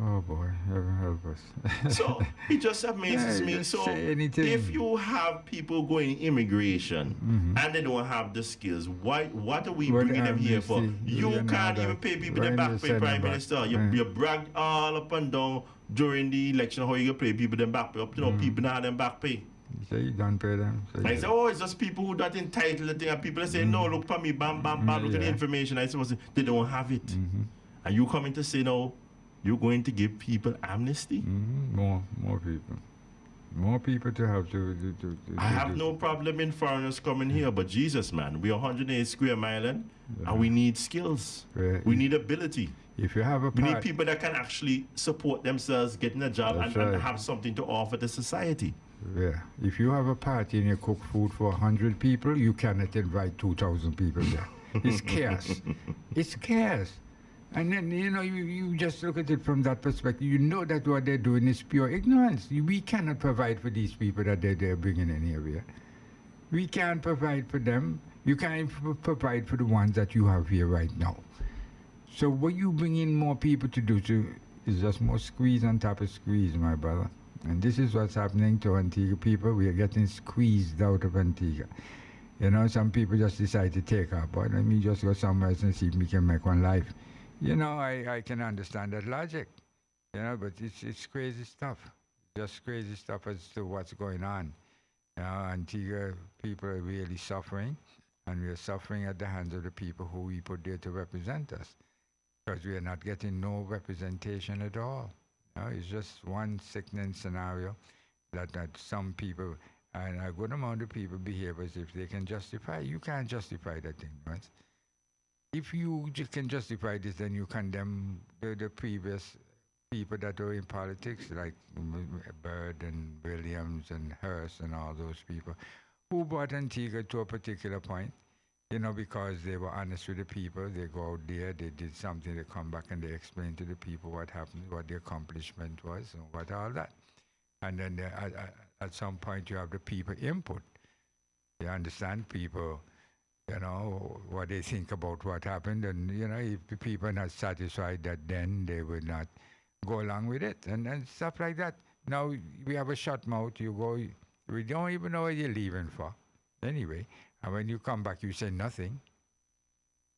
Oh boy, heaven help us. So it just amazes Yeah, me. just So say anything. if you have people going immigration and they don't have the skills, what are we What bringing them here for? amnesty? You You know can't even that. pay people Why the you back pay, send them Prime back? Minister. You, Mm. you bragged all up and down during the election how you pay people them back pay. Up to now, people now them back pay. So you don't pay them. So I you- say, oh, it's just people who not entitled to thing. And people say, no, look for me, bam, bam, bam, look at the Yeah. information. I suppose they don't have it. And you coming to say, no, you're going to give people amnesty? More people to help to I have no problem in foreigners coming here, but Jesus, man, we're 108 square mile and we need skills. Yeah. We need ability. If you have a We need part, people that can actually support themselves, getting a job, That's and right. have something to offer the society. yeah. If you have a party and you cook food for 100 people, you cannot invite 2,000 people there. It's chaos. It's chaos. And then, you just look at it from that perspective. You know that what they're doing is pure ignorance. We cannot provide for these people that they're bringing in here. We can't provide for them. You can't provide for the ones that you have here right now. So what you bring in more people to do is just more squeeze on top of squeeze, my brother. And this is what's happening to Antigua people. We are getting squeezed out of Antigua. Some people just decide to take up. But let me just go somewhere else and see if we can make one life. I can understand that logic. But it's crazy stuff. Just crazy stuff as to what's going on. Antigua people are really suffering. And we are suffering at the hands of the people who we put there to represent us. Because we are not getting no representation at all. It's just one sickening scenario that some people, and a good amount of people behave as if they can justify. You can't justify that thing, right? If you can justify this, then you condemn the previous people that were in politics, like Byrd and Williams and Hearst and all those people, who brought Antigua to a particular point. Because they were honest with the people. They go out there, they did something, they come back and they explain to the people what happened, what the accomplishment was, and what all that. And then at some point you have the people input. You understand people, what they think about what happened. And, if the people are not satisfied, that then they will not go along with it and stuff like that. Now we have a shut mouth. You go, we don't even know what you're leaving for. Anyway. And when you come back, you say nothing.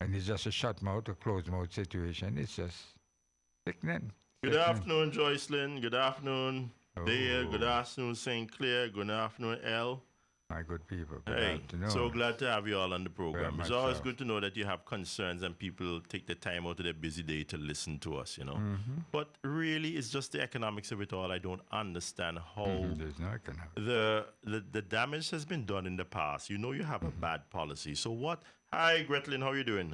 And it's just a shut mouth, a closed mouth situation. It's just sickening. Good afternoon, Joycelyn. Good afternoon, Dale. Good Oh. afternoon, St. Clair. Good afternoon, El. My good people. Good Hey, afternoon. so glad to have you all on the program. Very It's much always so. good to know that you have concerns and people take the time out of their busy day to listen to us, But really, it's just the economics of it all. I don't understand how There's no economic. the damage has been done in the past. You have a bad policy. So what? Hi, Gretlin, how you doing?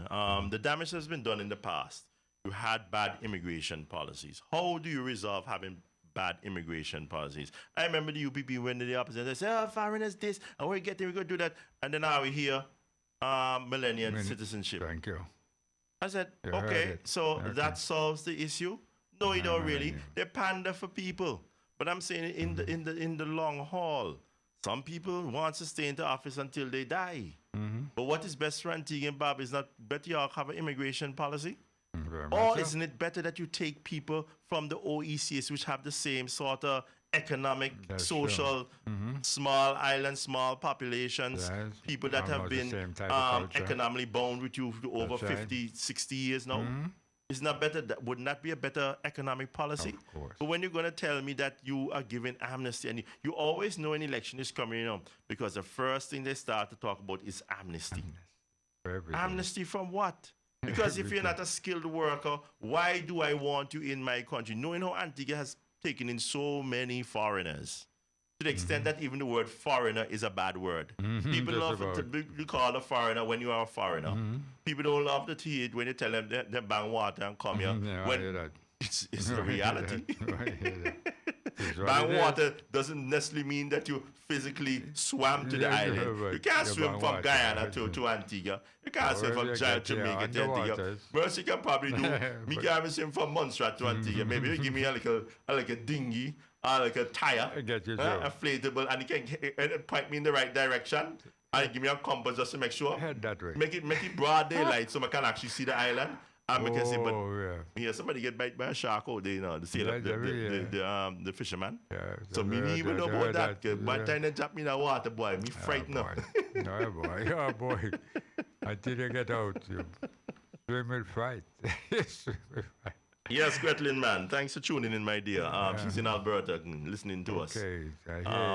The damage has been done in the past. You had bad immigration policies. How do you resolve having bad immigration policies? I remember the UPP when the opposition they say, "Oh, foreigners this, and we're going to do that," and then now we hear millennial citizenship. Thank you. I said, You heard okay, it. so Okay. that solves the issue. No, it don't really. yeah. They pander for people. But I'm saying in the long haul, some people want to stay in the office until they die. But what is best for Antigua and Barbuda is not better you all have an immigration policy? Very much Or so. isn't it better that you take people from the OECS, which have the same sort of economic, That's social, small island, small populations, Yes, people that have almost the been same type of culture. economically bound with you for over That's right. 50, 60 years now? Isn't that better? That would not be a better economic policy? Of course. But when you're going to tell me that you are giving amnesty, and you always know an election is coming up, because the first thing they start to talk about is amnesty. For everything. Amnesty from what? Because if you're not a skilled worker, why do I want you in my country? Knowing how Antigua has taken in so many foreigners, to the extent that even the word foreigner is a bad word. People just love to be called a foreigner when you are a foreigner. People don't love to hear it when you tell them they bang water and come here. Yeah, I when hear that. it's the reality. I hear that. It's what Bang it is. water doesn't necessarily mean that you physically swam to the Yeah, island. right. You can't Yeah, swim bang from water, Guyana right. to Antigua. You can't swim from you Jamaica get to there Antigua. underwaters. Mercy can probably do. Me But- can't swim from Montserrat to Antigua. Maybe you give me a dinghy or like a tire, I get you, a inflatable, and you can point me in the right direction. And give me a compass just to make sure. Head that way. Make it broad daylight so I can actually see the island. And I can say, but Oh, yeah. somebody get bite by a shark out there, the sailor, the fisherman. Yeah, So me even know about that. 'Cause by the time they drop me in the water, boy, me frightened up. No, boy. Oh, boy. Until you get out, you swim with fright. Swim with fright. Yes, Gretlin, man. Thanks for tuning in, my dear. She's in Alberta listening to us. Okay, I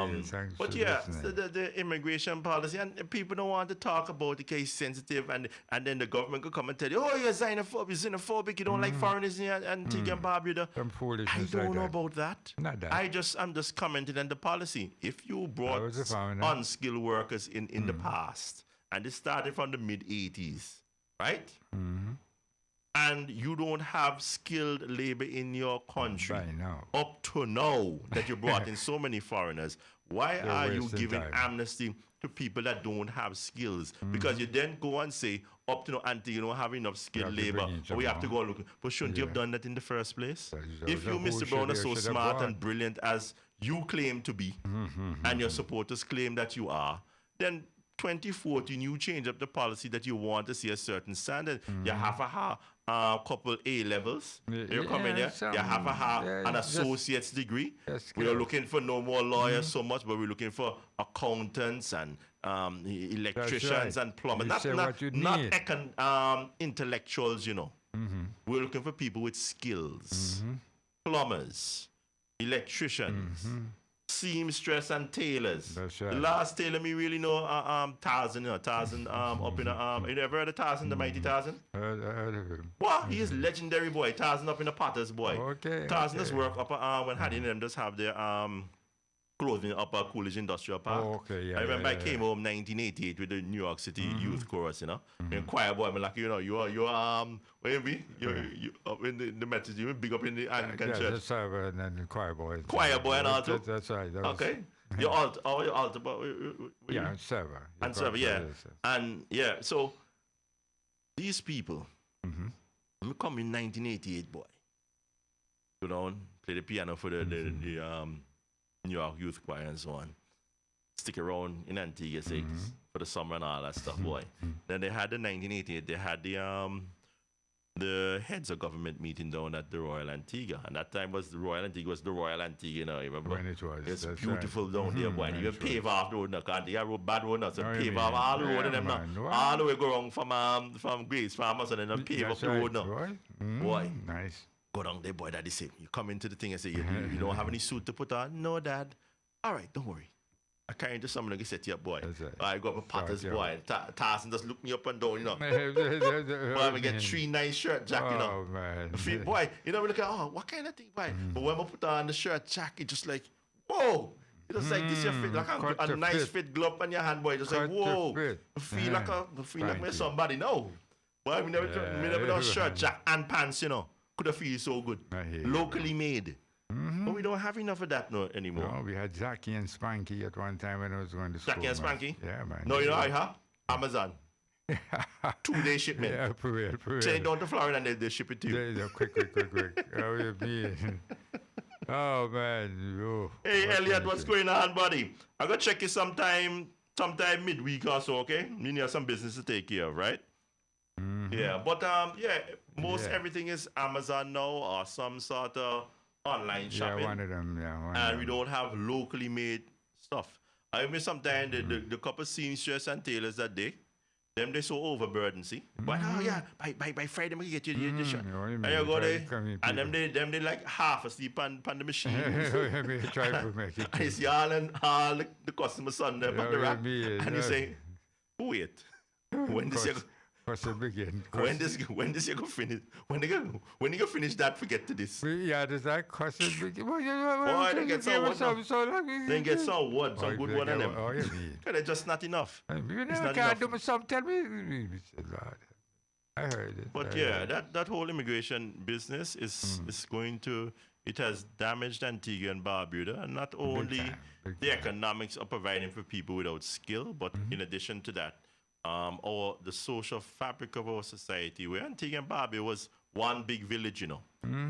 hear you. Thanks But for yeah, listening. the immigration policy, and people don't want to talk about the case sensitive, and then the government could come and tell you, oh, you're xenophobic, you don't like foreigners in Antigua and Barbuda. Some I foolishness don't like know that. about that. Not that. I'm just commenting on the policy. If you brought was a foreigner. unskilled workers in the past, and it started from the mid-80s, right? And you don't have skilled labor in your country By now. up to now that you brought in so many foreigners, why They're are you wasting giving time. amnesty to people that don't have skills? Because you then go and say, up to now until you don't have enough skilled have to labor, bring in or we have to someone. go look. But shouldn't you have done that in the first place? So If you, who Mr. should Brown, are you- so should have smart brought? and brilliant as you claim to be, and your supporters claim that you are, then 2014 you change up the policy that you want to see a certain standard. You have a couple A levels. You come in Yeah, there. You have an just- associate's degree. just We are skills. looking for no more lawyers so much, but we're looking for accountants and electricians right. and plumbers. You say what you Not need. intellectuals, We're looking for people with skills. Plumbers, electricians, seamstress and tailors. That's right. The last tailor me really know, Tarzan, Tarzan up in you ever heard of Tarzan, the mighty Tarzan? Heard of him. What? He is legendary boy. Tarzan up in the Potter's boy. Okay, Tarzan okay. does work up when Hattie and them just have their clothing up at Coolidge Industrial Park. Oh, okay, yeah, I remember yeah, I came home 1988 with the New York City Youth Chorus, And choir boy, I'm like, you're where you be? You up in the Methodist, you big up in the Anglican Yeah, church. the server and then the choir boy. Choir boy and alto? That's right. That was- Okay. Your altar, your altar, but Yeah, and server. and server, yeah. And yeah, so these people, we come in 1988, boy. Go down, play the piano for the New York Youth Choir and so on. Stick around in Antigua Cities for the summer and all that stuff, boy. Then they had the 1988, they had the heads of government meeting down at the Royal Antigua. And that time was the Royal Antigua, you know, remember? When it was, It's that's beautiful right. down there, boy. And Nice even pave off the road, because they have road, bad road now, so Oh, you pave mean- off all the road yeah, and them now. man, wow. All the way go wrong from Grace Farmers and then pave up That's the right, road now. boy. Boy. Nice. Go down there, boy, that is it. You come into the thing and say, you don't have any suit to put on? No, Dad. All right, don't worry. I carry into someone and set you up, boy. That's right. I go up with Potter's, Right, boy. And Tarzan just look me up and down, Boy, Boy, I get 3 nice shirt jack, Oh, man. Boy, we look at, what kind of thing, boy? But when I put on the shirt jacket, just like, whoa. It just like this, your fit, like cut a to nice fit. fit glove on your hand, boy. Just Cut like, to whoa. fit. I feel like Thank me you. somebody, no. Boy, we never done shirt jack and pants, Could have feel so good. I hear you. Locally made. But we don't have enough of that no anymore. No, we had Zacky and Spanky at one time when I was going to school. Zacky and man. Spanky? Yeah, man. No, you know I have Amazon. 2-day shipment. Yeah, for real. Send it down to Florida and they ship it to you. Yeah, quick. How you mean? Oh, man. Oh, Hey, what Elliot, can I what's say? going on, buddy? I'm going to check you sometime midweek or so, okay? You have some business to take care of, right? Yeah, but most Yeah. everything is Amazon now or some sort of online shopping. Yeah, one of them. Yeah, one And of we them. don't have locally made stuff. I mean, sometimes the couple seamstress and tailors that they so overburdened, see? But by Friday we get you the shirt. what do you And mean? you go Friday there, coming and them they like half asleep on the machine. Let me try to make it. And you see all the customer son there on the Yeah, rack, me, and you yeah. say, wait, when this year, What's the begin? when this year go finish? When they go finish that? Forget to this. Yeah, does that cost us begin? Boy, they get some wood now. Then get some wood, some good wood on them. Oh, you mean? They're just not enough. You It's never not can't do enough. something. Tell me. Lord, I heard it. But I yeah, heard it. that whole immigration business is going to, it has damaged Antigua and Barbuda, and not only big the time. economics of providing for people without skill, but in addition to that, the social fabric of our society, where Antigua and Barbuda was one big village,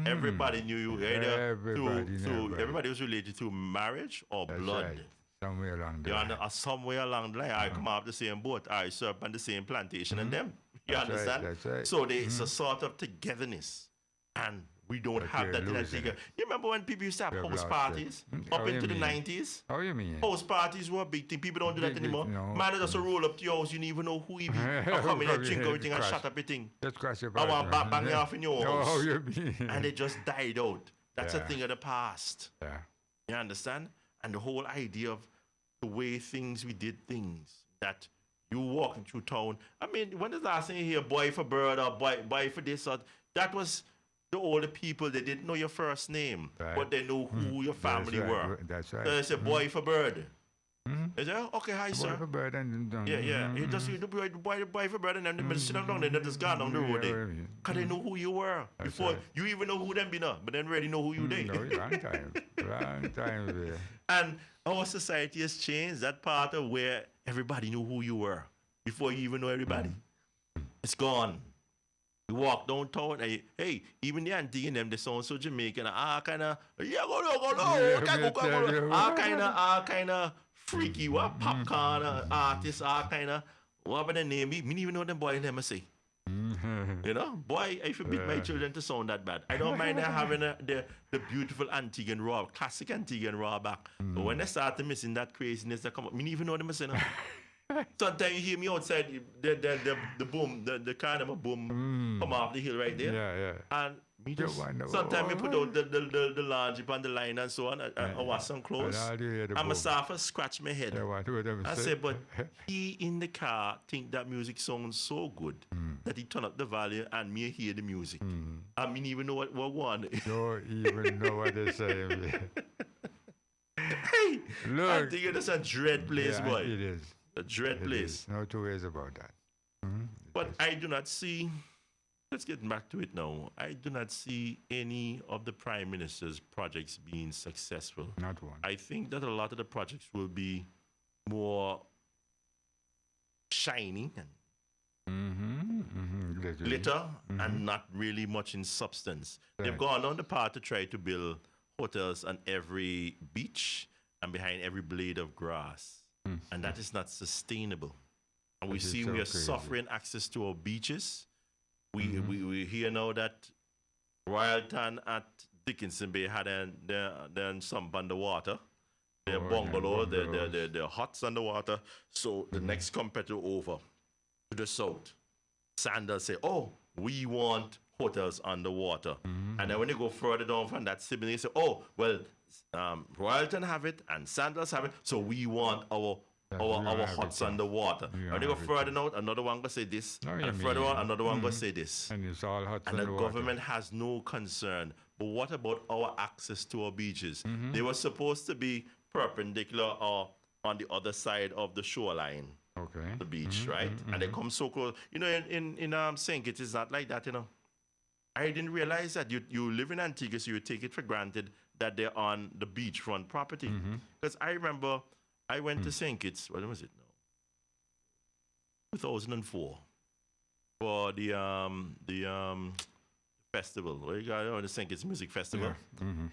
Everybody knew you either Everybody knew through everybody. everybody was related through marriage or That's blood. right. Somewhere along the You're line. somewhere along the line, I come off the same boat, I serve on the same plantation, and them. You That's right, understand? that's right. So it's a sort of togetherness. And we don't But have you're that in losing Antigua. it. You remember when people used to have You've house lost parties it. up How you into the mean? 90s? How you mean? House parties were a big thing. People don't do that Big, anymore. no. Man, just roll up to your house. You don't even know who he be. Or come in and drink everything and Crash. shut up your thing. Just cross your I want path, bang man. you off in your Oh, house. how you mean? And it just died out. That's a Yeah. thing of the past. Yeah. You understand? And the whole idea of the way we did things, that you walking through town. I mean, when the last thing you hear, boy for bird or boy for this, or that was the older people. They didn't know your first name, Right. but they knew who your family That's right. were. That's right. So they say, boy for bird. Mhm. They say, "Oh, okay, hi, Boy sir. for bird and Yeah. You just you the boy for bird, and then they sit down, then they just gone down the road. Because they know who you were. That's Before right. you even know who them be now, but then already know who you they. No, long time. Long time there. And our society has changed. That part of where everybody knew who you were before you even know everybody. It's gone. You walk downtown, and hey, even the auntie and them, they sound so Jamaican. Kind of, Yeah, me tell you. kind of freaky. What popcorn artists are kind of. What about the name? Me didn't even know them boy name I say. You know, boy, I forbid my children to sound that bad. I don't mind them having the beautiful Antiguan raw, classic Antiguan raw back. But when they start missing that craziness, they come up. Me didn't even know them saying. Sometimes you hear me outside, the boom, the kind of a boom come off the hill right there. Yeah. And me just, wonder, sometimes we put out the laundry on the line and so on. I wash some clothes. And all you hear the I'm a boom. start to scratch my head. Yeah, what do them I say? say, but he in the car think that music sounds so good that he turn up the volume and me hear the music. I mean, even know what one. Don't even know what they're saying. Hey, I Look. think it's a dread place, Yeah, boy. it is. A dread It place. is. No two ways about that. But I do not see, let's get back to it now. I do not see any of the Prime Minister's projects being successful. Not one. I think that a lot of the projects will be more shiny and glitter and not really much in substance. They've Right. gone on the path to try to build hotels on every beach and behind every blade of grass. And that is not sustainable. And we That is see so we are crazy. suffering access to our beaches. We hear now that Royalton at Dickinson Bay had then some underwater. Their Oh, yeah, bungalow, bungalows. their huts underwater. So the next competitor over to the south, Sanders say, "Oh, we want hotels underwater." And then when they go further down from that sibling, they say, "Oh, well, Royalton have it and Sanders have it, so we want our have huts it, underwater." we And they go have it, further out, another one go say this, No, and you further mean- on, another one go say this. And it's all hot And in the water. government has no concern. But what about our access to our beaches? They were supposed to be perpendicular or on the other side of the shoreline, Okay. the beach, right? And they come so close. You know, in St. Kitts, it's not like that, you know. I didn't realize that you live in Antigua, so you take it for granted that they're on the beachfront property. Because I remember I went to St. Kitts, when was it now? 2004 for the festival. What you got, the St. Kitts Music Festival.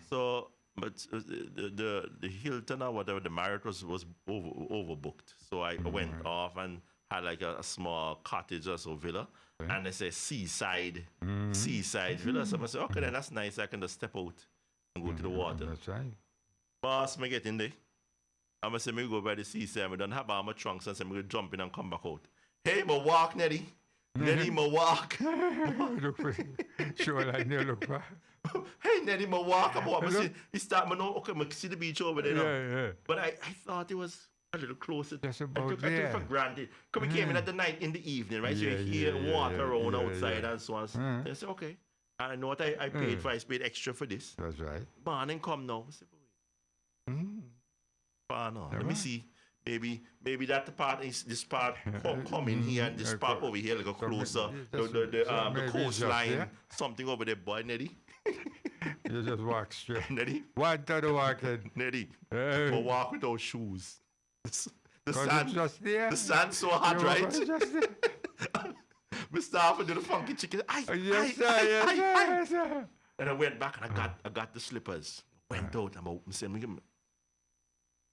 So, but the Hilton or whatever, the Marriott was overbooked. So I went off and had like a small cottage or so villa. And they say seaside villa. So I said, okay, then that's nice. I can just step out and go to the water. That's right. Boss, me get in there. I'm going to say, me go by the seaside. I don't have all my trunks and say, me go jump in and come back out. Hey, me walk, Neddy. Neddy, me walk. Look for shoreline there, look for. Hey, Neddy, me walk. I'm walking. See, he start, me know, okay, me see the beach over there now. Yeah. But I thought it was a little closer. Just I about took it there. for granted. Because we came in at the night, in the evening, right? So Yeah, you hear yeah, water yeah, around yeah, outside yeah. and so on. I said, okay. I know what I paid for. I paid extra for this. That's right. Morning come now. I said, no. Let me right. see. Maybe that part is this part come in here and this part over here like a closer. The maybe it's coastline, just there. something over there, boy, Neddy. You just walk straight. Neddy, One to the walking. Neddy. Hey. But walk without shoes. The 'Cause sand, it's just there. the sand's so hot, You walk right? just there. Mr. Alfred do the funky chicken. Yes, sir. Yes, sir. And I went back and I got the slippers. Went out. I'm saying,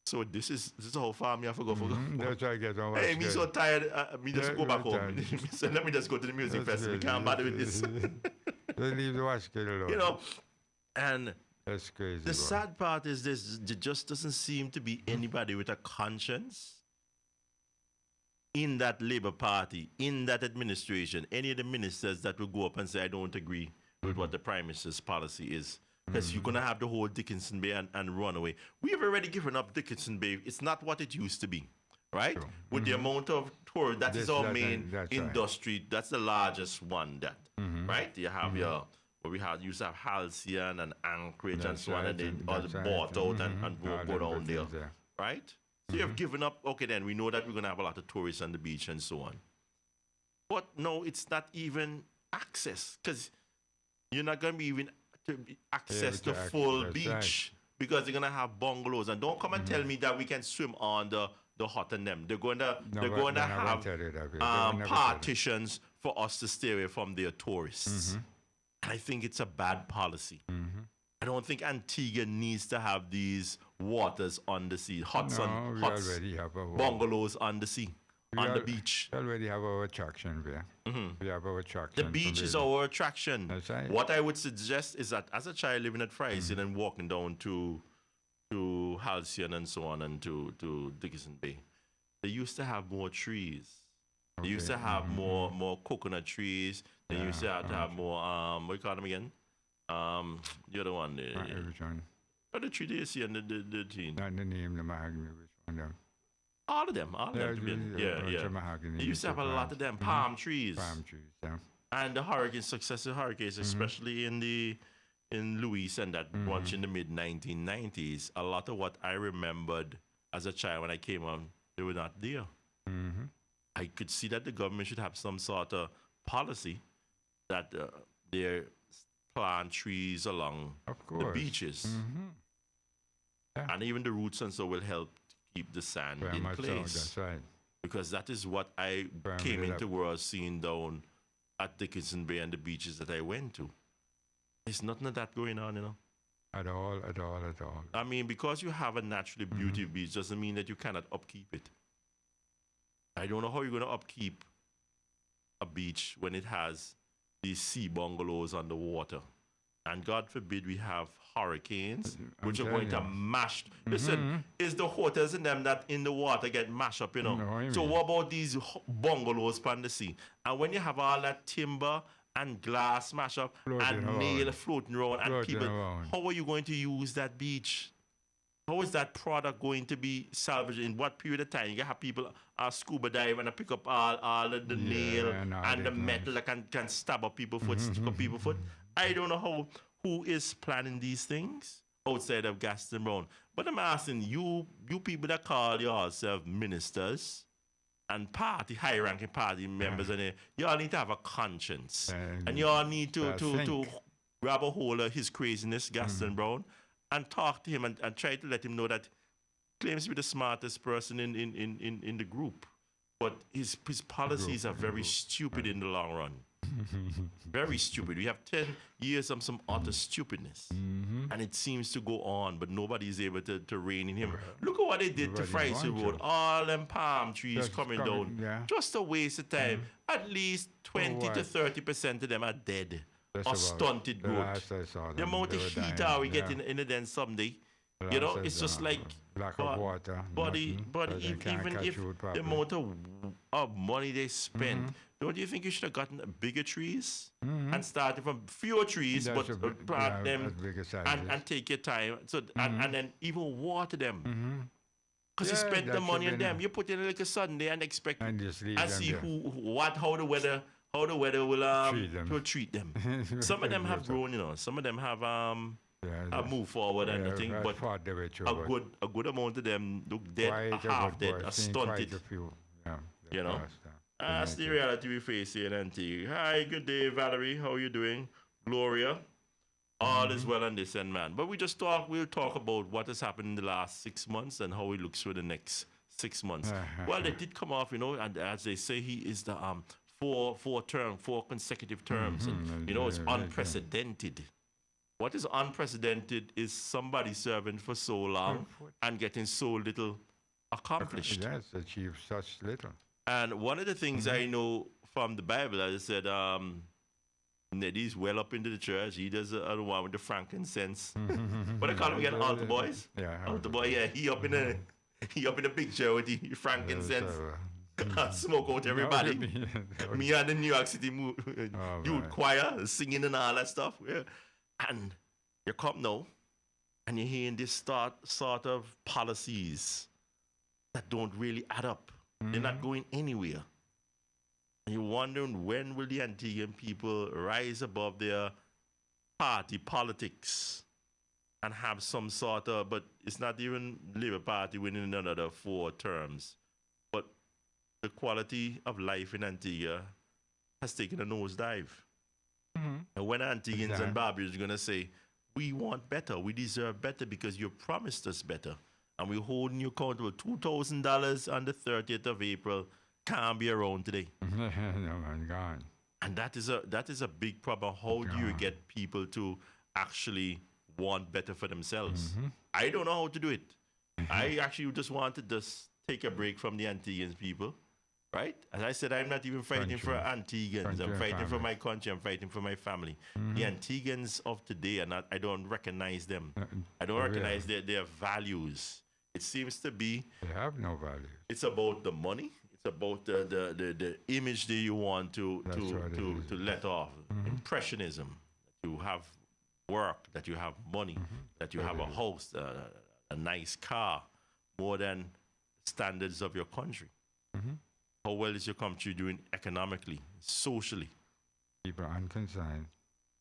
So this is how far me have to go for. That's why I get on. Hey, me so tired. Me just Yeah, go back right home. time. So let me just go to the music festival. crazy. Can't bother with this. Don't leave the watch kid alone. You know, and That's crazy. the boy. sad part is this: there just doesn't seem to be anybody with a conscience in that Labour Party, in that administration, any of the ministers that will go up and say, I don't agree with what the Prime Minister's policy is. Because you're going to have the whole Dickinson Bay and run away. We have already given up Dickinson Bay. It's not what it used to be, right? True. With the amount of tourists, that is This, our that, main that's right. industry. That's the largest one, that, right? You have your, where we had, used to have Halcyon and Anchorage and That's so on, right, and they and all that's bought right. out and All go them down good there, things there. right? So you have given up, okay, then we know that we're going to have a lot of tourists on the beach and so on. But no, it's not even access, because you're not going to be even to access the full that's beach right. because they're going to have bungalows. And don't come and tell me that we can swim on the hut and them. They're going to, No, they're but going to they're not have tell you that, babe. They will never tell you. partitions for us to stay away from their tourists. And I think it's a bad policy. I don't think Antigua needs to have these waters on the sea, huts, No, we huts already have our bungalows on the sea, We on the al- beach. We already have our attraction there. We have our attraction. The from beach is Baby. our attraction. That's right. What I would suggest is that as a child living at Friesen and walking down to Halcyon and so on and to Dickinson Bay, they used to have more trees. They used to have more coconut trees. They used to have more what do you call them again? The other one, Which one? the tree they see and the teen. Not the name, the mahogany. Which one? Them? All of them, to be honest. Yeah. Mahogany. They used to have a lot of them palm trees. Palm trees. Yeah. And the hurricane, successive hurricanes, especially in Louis and that bunch in the mid 1990s, a lot of what I remembered as a child when I came on, they were not there. I could see that the government should have some sort of policy that they plant trees along Of the course. beaches. Yeah. And even the roots and so will help keep the sand Very in much so. place. That's right. Because that is what I Firm came it into up. world seeing down at Dickinson Bay and the beaches that I went to. There's nothing of that going on, you know. At all. I mean, because you have a naturally beautiful beach doesn't mean that you cannot upkeep it. I don't know how you're going to upkeep a beach when it has these sea bungalows on the water. And God forbid we have hurricanes, which are telling going to you. mash. Listen, it's the hotels in them that in the water get mashed up, you know. No, I So mean- what about these bungalows on the sea? And when you have all that timber and glass smash up Floating and around. nail floating around and Floating people, around. how are you going to use that beach? How is that product going to be salvaged? In what period of time? You have people scuba dive and pick up all the nail and all and the that metal that can stab up people's foot, stick up people's foot. I don't know who is planning these things outside of Gaston Brown. But I'm asking you people that call yourself ministers and high-ranking party members, and you all need to have a conscience. And you all need to grab a hold of his craziness, Gaston Brown, and talk to him and try to let him know that he claims to be the smartest person in the group. But his policies are very stupid in the long run. Very stupid. We have 10 years of some utter stupidness. And it seems to go on, but nobody is able to rein in him. Look at what they did to Nobody Friesen want Road. to. All them palm trees Just coming coming, down. yeah. Just a waste of time. At least 20 to what? 30% of them are dead. That's Or about stunted the growth. last I saw The them, amount they of were heat dying, are we yeah. getting in the den someday? The You know, last I it's just saw, like lack of water. Buddy, nothing, but so they can't even catch if food the properly. amount of money they spend, don't you think you should have gotten bigger trees and started from fewer trees, That's but a bit- plant yeah, them as big as and sizes. take your time. So and then even water them. Because Yeah, you spent the that money should on be them. enough. You put in like a Sunday and expect And just leave and them see there. how the weather Treat them. will treat them. Some of them have grown, you know. Some of them have moved forward and nothing, but a good amount of them look dead, half dead, stunted. You know? That's the reality we face here in Antigua. Hi, good day, Valerie. How are you doing? Gloria. All is well on this end, man. But we'll talk about what has happened in the last 6 months and how it looks for the next 6 months. Well, they did come off, you know, and as they say, he is the four consecutive terms. And, you know, it's unprecedented. What is unprecedented is somebody serving for so long and getting so little accomplished. Yes, achieve such little. And one of the things I know from the Bible, as I said, Neddy's well up into the church. He does the other one with the frankincense. What I call him again? Altar boys. Yeah, Altar boy. Yeah, he up in the big chair with the frankincense. Smoke out everybody. Me and the New York City youth choir singing and all that stuff. Yeah. And you come now, and you're hearing this sort of policies that don't really add up. They're not going anywhere. And you're wondering, when will the Antiguan people rise above their party politics and have some sort of, but it's not even Labour Party winning another 4 terms, but the quality of life in Antigua has taken a nosedive. And when Antiguans and Barbarians are going to say, we want better, we deserve better because you promised us better, and we're holding you accountable. $2,000 on the 30th of April can't be around today. No, man, gone. And that is a big problem. How do you get people to actually want better for themselves? I don't know how to do it. I actually just want to just take a break from the Antiguans people, right? As I said, I'm not even fighting for Antiguans. I'm fighting for my country. I'm fighting for my family. The Antiguans of today are not. I don't recognize them. I don't recognize their values. It seems to be they have no value. It's about the money. It's about the image that you want to let off. Impressionism. That you have work, that you have money, that you have a house, a nice car, more than standards of your country. How well is your country doing economically, socially? People are unconcerned.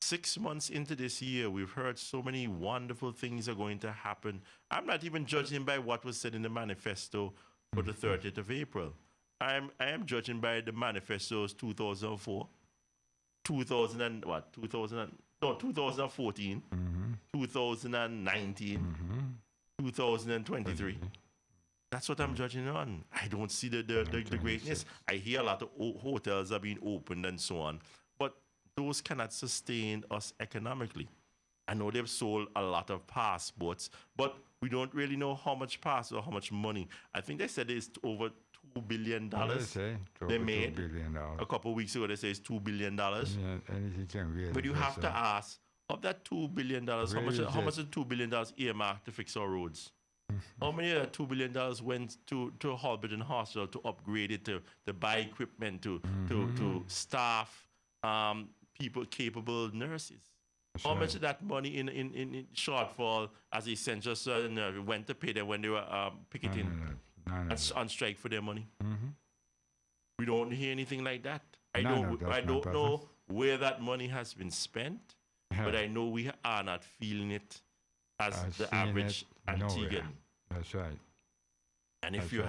6 months into this year, we've heard so many wonderful things are going to happen. I'm not even judging by what was said in the manifesto for the 30th of April. I am judging by the manifestos 2004, 2014, 2019, 2023. That's what I'm judging on. I don't see the greatness. I hear a lot of hotels are being opened and so on, but those cannot sustain us economically. I know they've sold a lot of passports, but we don't really know how much passport or how much money. I think they said it's over $2 billion. They made $2 billion. A couple of weeks ago. They say it's $2 billion. But you have to ask, of that $2 billion, how much is $2 billion earmarked to fix our roads? How many of that $2 billion went to Halberton Hospital to upgrade it, to buy equipment, to staff people, capable nurses? How much of that money in shortfall as essential went to pay them when they were picketing on strike for their money? We don't hear anything like that. I don't know where that money has been spent, but I know we are not feeling it as the average Antiguan. That's right. And if you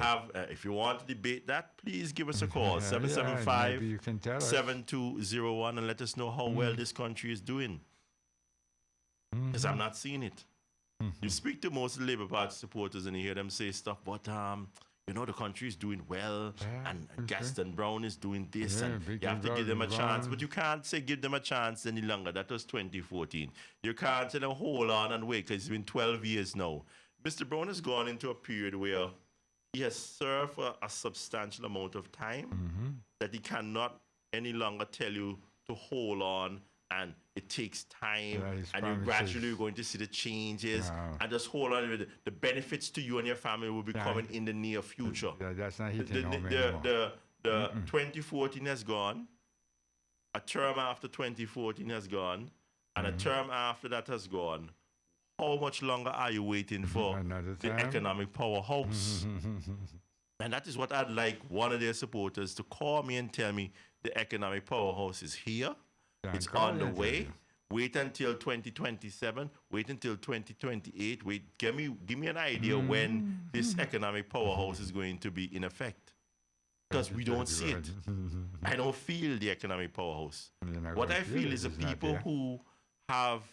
want to debate that, please give us a call, 775-7201, and let us know how well this country is doing. Because I'm not seeing it. You speak to most Labour Party supporters and you hear them say stuff, but the country is doing well, and Gaston Brown is doing this, and you have to give them a chance. But you can't say give them a chance any longer. That was 2014. You can't tell them hold on and wait, because it's been 12 years now. Mr. Brown has gone into a period where he has served for a substantial amount of time that he cannot any longer tell you to hold on, and it takes time, and you're gradually going to see the changes, and just hold on. The benefits to you and your family will be coming in the near future. That's not hitting home anymore. The 2014 has gone, a term after 2014 has gone, and a term after that has gone. How much longer are you waiting for the economic powerhouse? And that is what I'd like one of their supporters to call me and tell me the economic powerhouse is here. It's on the way. Wait until 2027. Wait until 2028. Give me an idea when this economic powerhouse is going to be in effect. Because we don't see it. I don't feel the economic powerhouse. What I feel is the people who have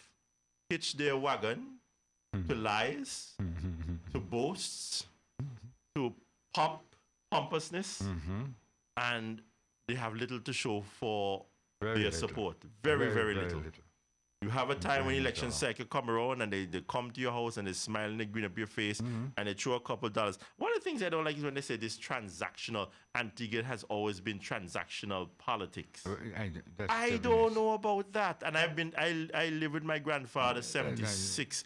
hitched their wagon to lies, to boasts, to pompousness, and they have little to show for their support. Very little. You have a time when election cycle come around and they come to your house and they smile and they grin up your face and they throw a couple dollars. One of the things I don't like is when they say this transactional. Antigua has always been transactional politics. I don't know about that. And I live with my grandfather 76.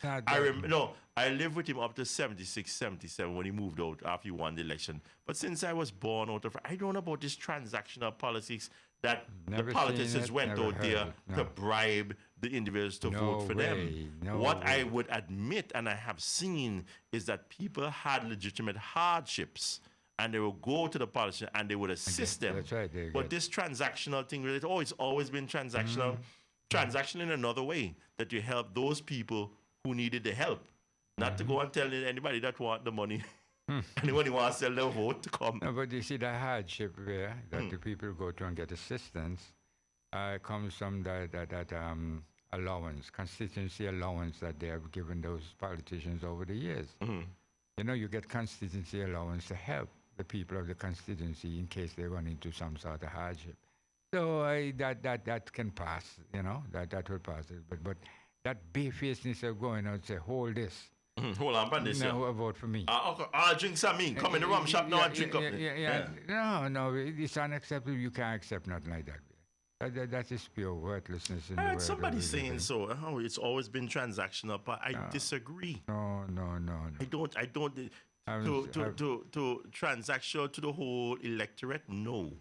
I lived with him up to 76, 77 when he moved out after he won the election. But since I was born out of, I don't know about this transactional politics that the politicians went out there to bribe the individuals to vote for them. What I would admit and I have seen is that people had legitimate hardships and they will go to the politician and they would assist them. That's right. But this transactional thing, it's always been transactional. Transactional in another way, that you help those people who needed the help. Not to go and tell anybody that want the money. Anyone who wants to sell their vote to come. No, but you see the hardship there that the people go to and get assistance comes from that allowance, constituency allowance that they have given those politicians over the years. You know, you get constituency allowance to help the people of the constituency in case they run into some sort of hardship. So that can pass, you know, that will pass. But that barefacedness of going out and say, hold this. Hold on, Bandit. No, vote for me. Okay. I'll drink some mean. Come in the rum shop now and drink up. No, it's unacceptable. You can't accept nothing like that. That is pure worthlessness. Somebody's saying so. Oh, it's always been transactional, but I disagree. No. I don't. To transactional to the whole electorate, no.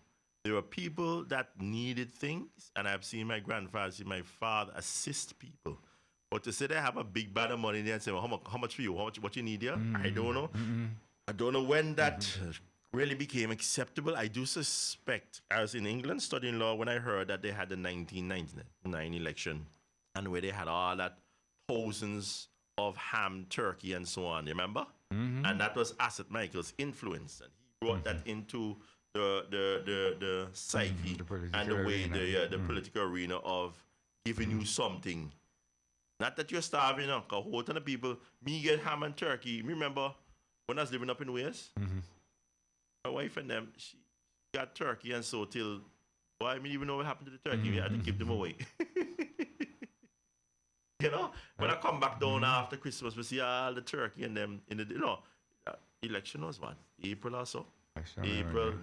There are people that needed things, and I've seen my grandfather, my father assist people. But to say they have a big bag of money there and say, well, how much for you? What you need here? I don't know. I don't know when that really became acceptable. I do suspect, I was in England studying law when I heard that they had the 1999 election and where they had all that thousands of ham, turkey, and so on. You remember? And that was Asset Michael's influence. And he brought that into the psyche and the way the political arena of giving you something. Not that you're starving, because a whole ton of people, me get ham and turkey. Remember when I was living up in Wales? My wife and them, she got turkey and so till, boy, I didn't even know what happened to the turkey. We had to give them away. You know, when I come back down after Christmas, we see all the turkey and them in the, election was what? April or so? April,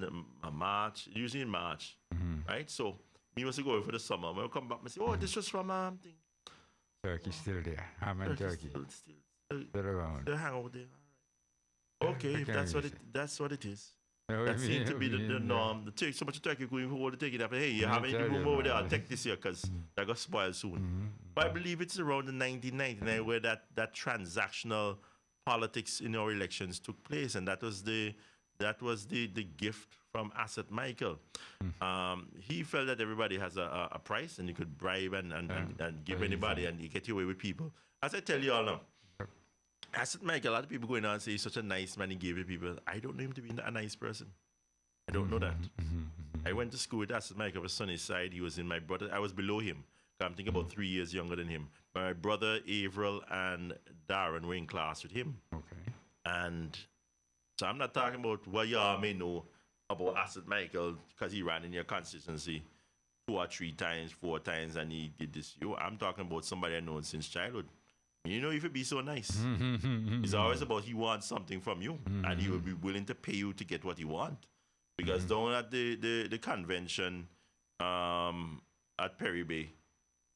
March, usually in March, right? So, me must go for the summer. When I come back, I say, this was from thing. Turkey still there. Ham and turkey. Still around. Still hang out there. Okay, if that's what it is. That seems to be the norm. The turkey, so much turkey going for all the taking up. Hey, you have any room over there? I'll take this here because that got spoiled soon. But I believe it's around the 1999 where that transactional politics in our elections took place, and that was the gift from Asset Michael. He felt that everybody has a price, and you could bribe and give anybody, and you get away with people. As I tell you all now, Asset Michael, a lot of people going on and say he's such a nice man, he gave it people. I don't know him to be a nice person. I don't know that. I went to school with Asset Michael was Sunnyside. He was in my brother. I was below him. I'm thinking about 3 years younger than him. My brother, Averill, and Darren were in class with him. Okay. And so I'm not talking about what y'all may know about Asset Michael because he ran in your constituency 2 or 3 times, 4 times, and he did this. I'm talking about somebody I know since childhood. You know, if it be so nice, it's always about he wants something from you, and he will be willing to pay you to get what he wants. Because down at the convention at Perry Bay,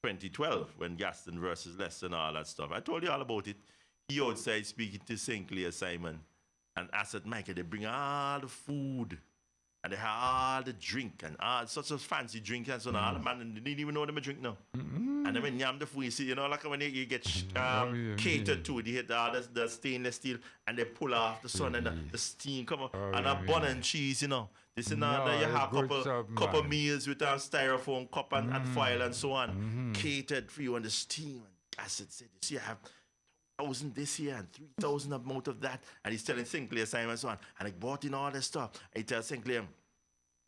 2012, when Gaston versus Lester and all that stuff, I told you all about it. He outside speaking to St. Clair Simon and Asset Michael. They bring all the food and they have all the drink and all such a fancy drink and so on. All the man they didn't even know them a drink now. And then when you have the food, you see, like when you get catered to, they hit all the stainless steel and they pull off the sun and the steam come up and a bun and cheese, This and that you have couple meals with a styrofoam cup and foil and so on. Catered for you and the steam. And Asset said, you see, I have 1,000 this year and 3,000 amount of that. And he's telling St. Clair Simon and so on. And I bought in all that stuff. And he tells St. Clair,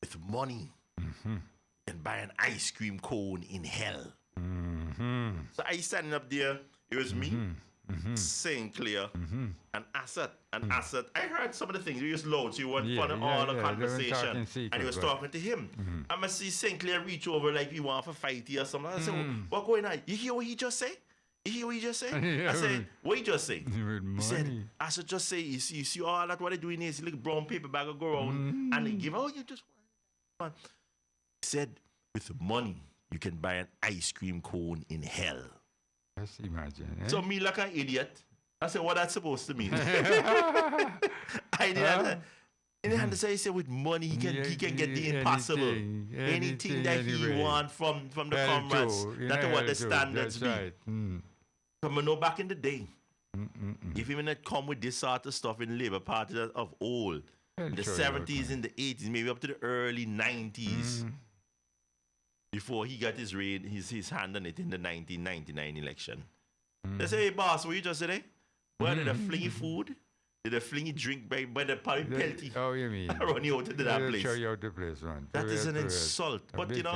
with money, you can buy an ice cream cone in hell. So I standing up there. It was me, St. Clair, and asset. An asset. I heard some of the things. He was loud, so you weren't Yeah, fun of yeah, all the yeah, they were conversation. talking secret, And he was but- talking to him. I must see St. Clair reach over like we want for fight here or something. I said, what going on? You hear what he just say? You hear what he just say? Yeah. I said, what he just say? With He said, money. I should just say, you see all that what they doing is, look, brown paper bag will go around and they give, oh, you just want. He said, with money, you can buy an ice cream cone in hell. Just imagine. Eh? So me like an idiot, I said, what that's supposed to mean? I didn't. In the hand, he said, with money, he can get the impossible. Anything that he want from the comrades. That's what the standards be. Right. From know back in the day, if even not come with this sort of stuff in Labour Party of old, in the 70s and the 80s, maybe up to the early 90s, before he got his hand on it in the 1999 election. They say, hey, boss, what you just said, eh? Where did they flingy food? Did they flingy drink by the probably pelty? Oh, you mean? Run you out into that They'll place. show you out the place, man. That is an Correct. insult. A But big you know,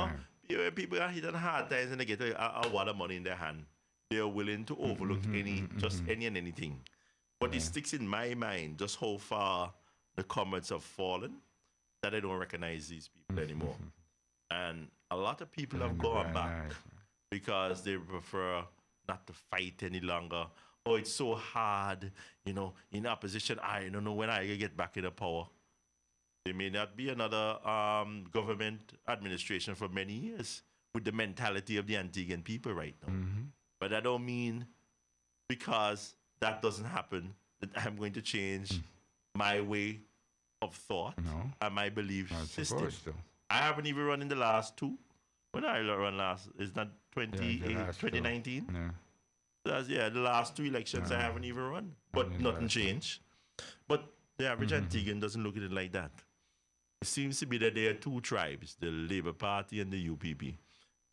time. people are hitting hard times and they get a wad of money in their hand. They are willing to overlook any and anything. But it sticks in my mind just how far the comrades have fallen that I don't recognize these people anymore. And a lot of people have gone back because they prefer not to fight any longer. Oh, it's so hard, in opposition. I don't know when I get back in the power. There may not be another government administration for many years with the mentality of the Antiguan people right now. But I don't mean because that doesn't happen that I'm going to change my way of thought and my belief Not system. supposed to. I haven't even run in the last two. When I run last, is that Yeah, the last two. 2019? Yeah. That's, the last two elections I haven't even run. But Yeah, nothing last two. changed. But the average Antiguan doesn't look at it like that. It seems to be that there are two tribes, the Labour Party and the UPP.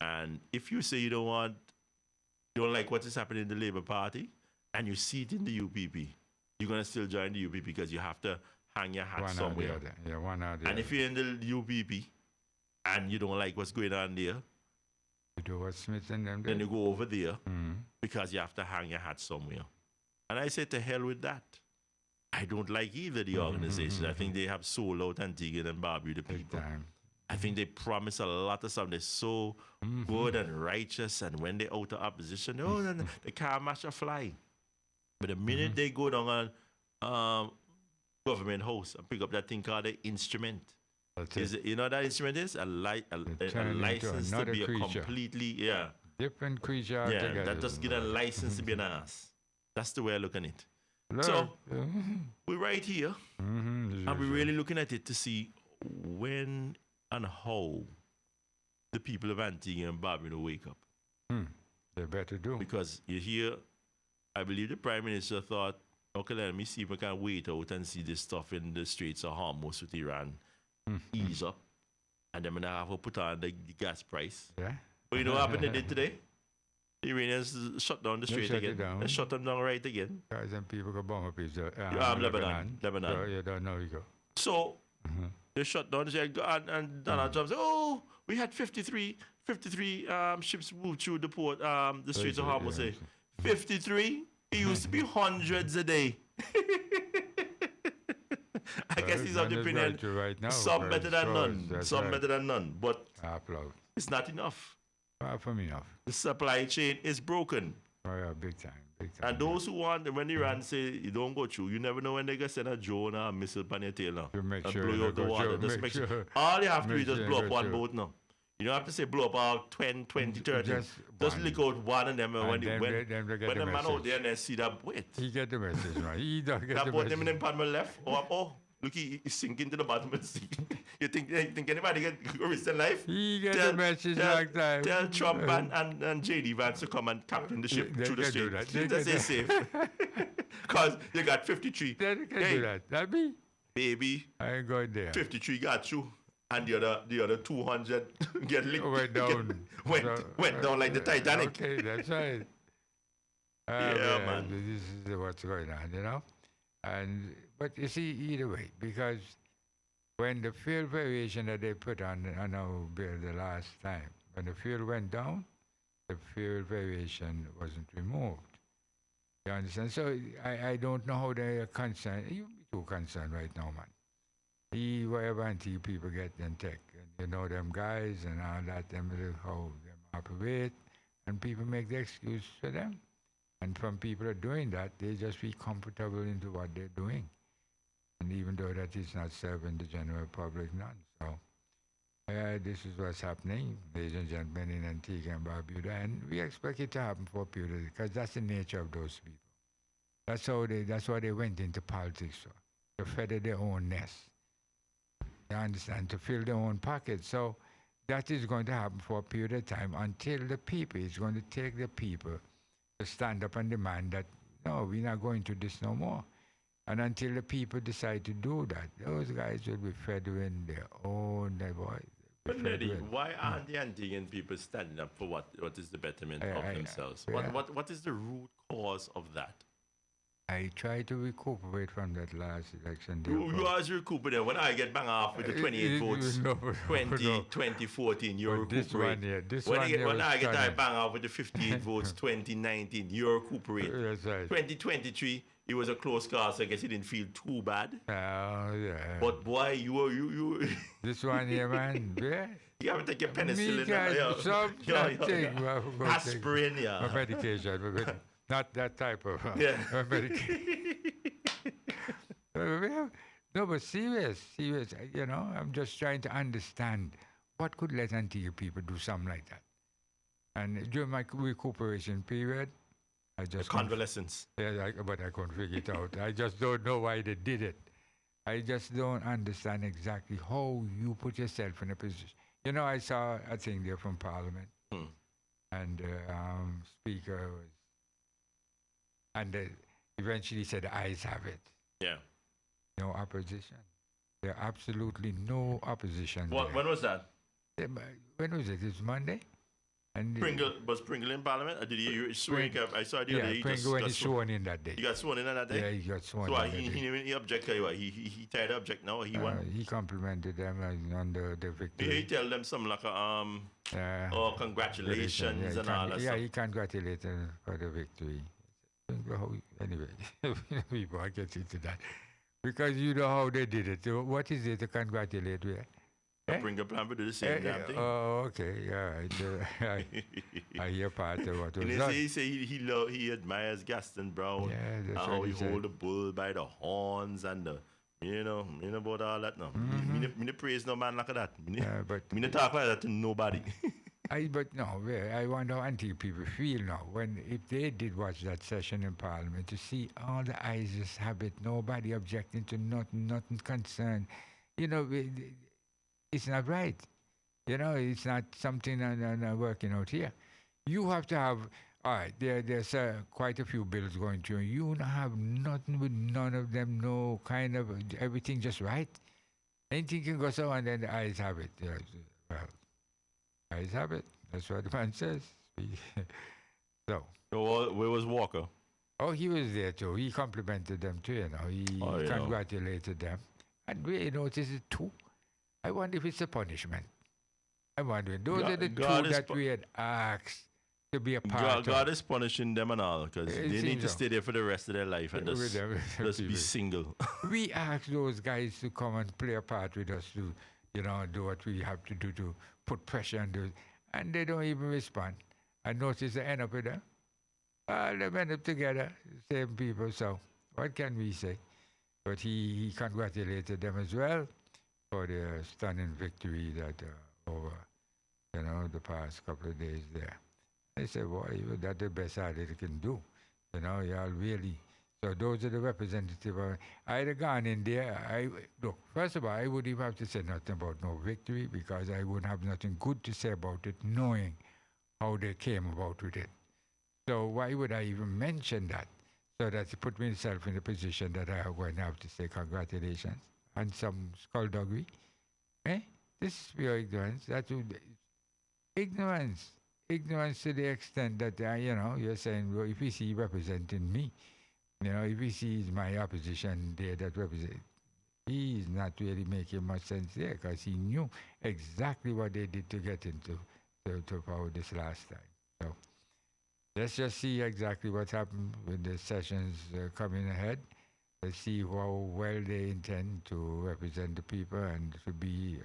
And if you say you don't like what is happening in the Labour Party, and you see it in the UPP, you're going to still join the UPP because you have to hang your hat One or the somewhere. other. Yeah, one or the And other. if you're in the UPP and you don't like what's going on there, You do what Smith and them then did. you go over there because you have to hang your hat somewhere. And I say, to hell with that. I don't like either the organizations. I think they have sold out Antigua and Barbuda Big people. time. I think they promise a lot of stuff. They're so good and righteous, and when they're out of opposition, they can't match a fly. But the minute they go down on government house and pick up that thing called an instrument, That's is it. it, you know what that instrument is? A turn into license to another be a creature. completely, Different creature yeah, altogether. that just get a license to be an ass. That's the way I look at it. Learn. So, we're right here, Mhm, and we're really looking at it to see when and how the people of Antigua and Barbuda wake up. They better do. Because you hear, I believe the Prime Minister thought, okay, let me see if I can wait out and see this stuff in the Straits of Hormuz with Iran ease up. And then I'm going to have to put on the gas price. Yeah. But you know what happened they did today? The Iranians shut down the They Strait shut it again. down. They shut them down right again. Guys and people go bomb up is Lebanon. So you don't know you go. So they shut down the Strait, and Donald Trump said, oh, we had 53 ships move through the port, the Straits of Hormuz. Yeah. 53? It used to be hundreds a day. I guess he's of the opinion, right now. some better than none. That's Some right. better than none. But Upload. it's not enough. Far from enough. The supply chain is broken. Oh, yeah, big time. Big time. And those who want, when Iran say you don't go through, you never know when they can send a drone or a missile on your tail now. To make and sure blow you you out the go water. through, Just make make sure. sure- All you have to do make is just sure blow you up go one through. boat now. You don't have to say blow up out 20, 30. Just Just one. lick out one and then And when, then when, they get when the the man out message. there and they see that, wait, He get the message, man. He don't get that the boat them in message. the Palmer left, look, he's sinking to the bottom of the sea. you think anybody can risk their life? He get the message like that. Tell Trump and JD Vance to come and captain the ship They through the can do strait. that. They Just can say safe. Because you got 53. They can Hey, do that. That me? baby, I ain't going there. 53 got you. And the other 200 get licked. Went down. Went down like the Titanic. Okay, that's right. Yeah, man. This is what's going on, you know? But you see, either way, because when the fuel variation that they put on our bill the last time, when the fuel went down, the fuel variation wasn't removed. You understand? So I don't know how they are concerned. You be too concerned right now, man. Whatever anti people get them tech. And you know them guys and all that, them how them operate. And people make the excuse for them. And from people are doing that, they just be comfortable into what they're doing. And even though that is not serving the general public, none. So this is what's happening, ladies and gentlemen, in Antigua and Barbuda. And we expect it to happen for a period because that's the nature of those people. That's why they went into politics for. To feather their own nest. You understand? To fill their own pockets. So that is going to happen for a period of time until the people, it's going to take the people to stand up and demand that, no, we're not going to this no more. And until the people decide to do that, those guys will be feathering their own voice. But Neddy, why aren't the Antiguan people standing up for what is the betterment of themselves? What is the root cause of that? I try to recuperate from that last election. You always recuperate. When I get bang off with the 28 votes, 2014, you recuperate. When I get bang off with the 58 votes, 2019, you recuperate. That's right. 2023, it was a close call, so I guess it didn't feel too bad. Oh, yeah. But boy, you. This one here, man. Yeah. You have to take your penicillin. Aspirin, yeah. Medication. Not that type of medication. No, but serious. You know, I'm just trying to understand what could let Antigua people do something like that. And during my recuperation period, I just... Convalescence. But I couldn't figure it out. I just don't know why they did it. I just don't understand exactly how you put yourself in a position. You know, I saw a thing there from Parliament. And the speaker was... And eventually said, the ayes have it. Yeah. No opposition. There absolutely no opposition. When was that? When was it? It's Monday? And was Pringle in Parliament? Or did he swear? I saw the other day. Pringle when he sworn in that day. He got sworn in on that day? Yeah, he got sworn in. So he objected. He tried to object now. He won. He complimented them on the victory. He tell them something like congratulations and all that. Yeah, he congratulated them for the victory. Anyway, people I get into that because you know how they did it. So what is it to congratulate with? Bring a plan to do the same damn thing. Oh, okay, yeah. I hear part of what was done. He say he admires Gaston Brown. Yeah, that's and how he hold the bull by the horns and the you know about all that now. Me praise no man like that. Me not talk like that to nobody. But I wonder how Antigua people feel now if they did watch that session in Parliament to see all the eyes just have it, nobody objecting to nothing concerned. You know, it's not right. You know, it's not something working out here. You have to have, all right, there's quite a few bills going through. You don't have nothing with none of them, no kind of, everything just right. Anything can go so and then the eyes have it. Well, eyes have it. That's what the man says. So where was Walker? Oh, he was there too. He complimented them too, you know. He congratulated them. And we noticed it too. I wonder if it's a punishment. I wonder. Those are the two that we had asked to be a part of. God is punishing them and all because they need to stay there for the rest of their life and just be single. We asked those guys to come and play a part with us to, you know, do what we have to do to put pressure on those. And they don't even respond. I noticed they end up with them. All them end up together, same people. So what can we say? But he congratulated them as well for their stunning victory that over, you know, the past couple of days there. I said, boy, that's the best idea they can do. You know, y'all really. So those are the representatives. I'd have gone in there. Look, first of all, I wouldn't even have to say nothing about no victory because I wouldn't have nothing good to say about it, knowing how they came about with it. So why would I even mention that? So that it put myself in a position that I would have to say congratulations and some skullduggery. This is pure ignorance. Ignorance to the extent that, you know, you're saying, well, if he see representing me, you know, if he sees my opposition there that represent, he's not really making much sense there because he knew exactly what they did to get into to power this last time. So let's just see exactly what happened with the sessions coming ahead. Let's see how well they intend to represent the people and to be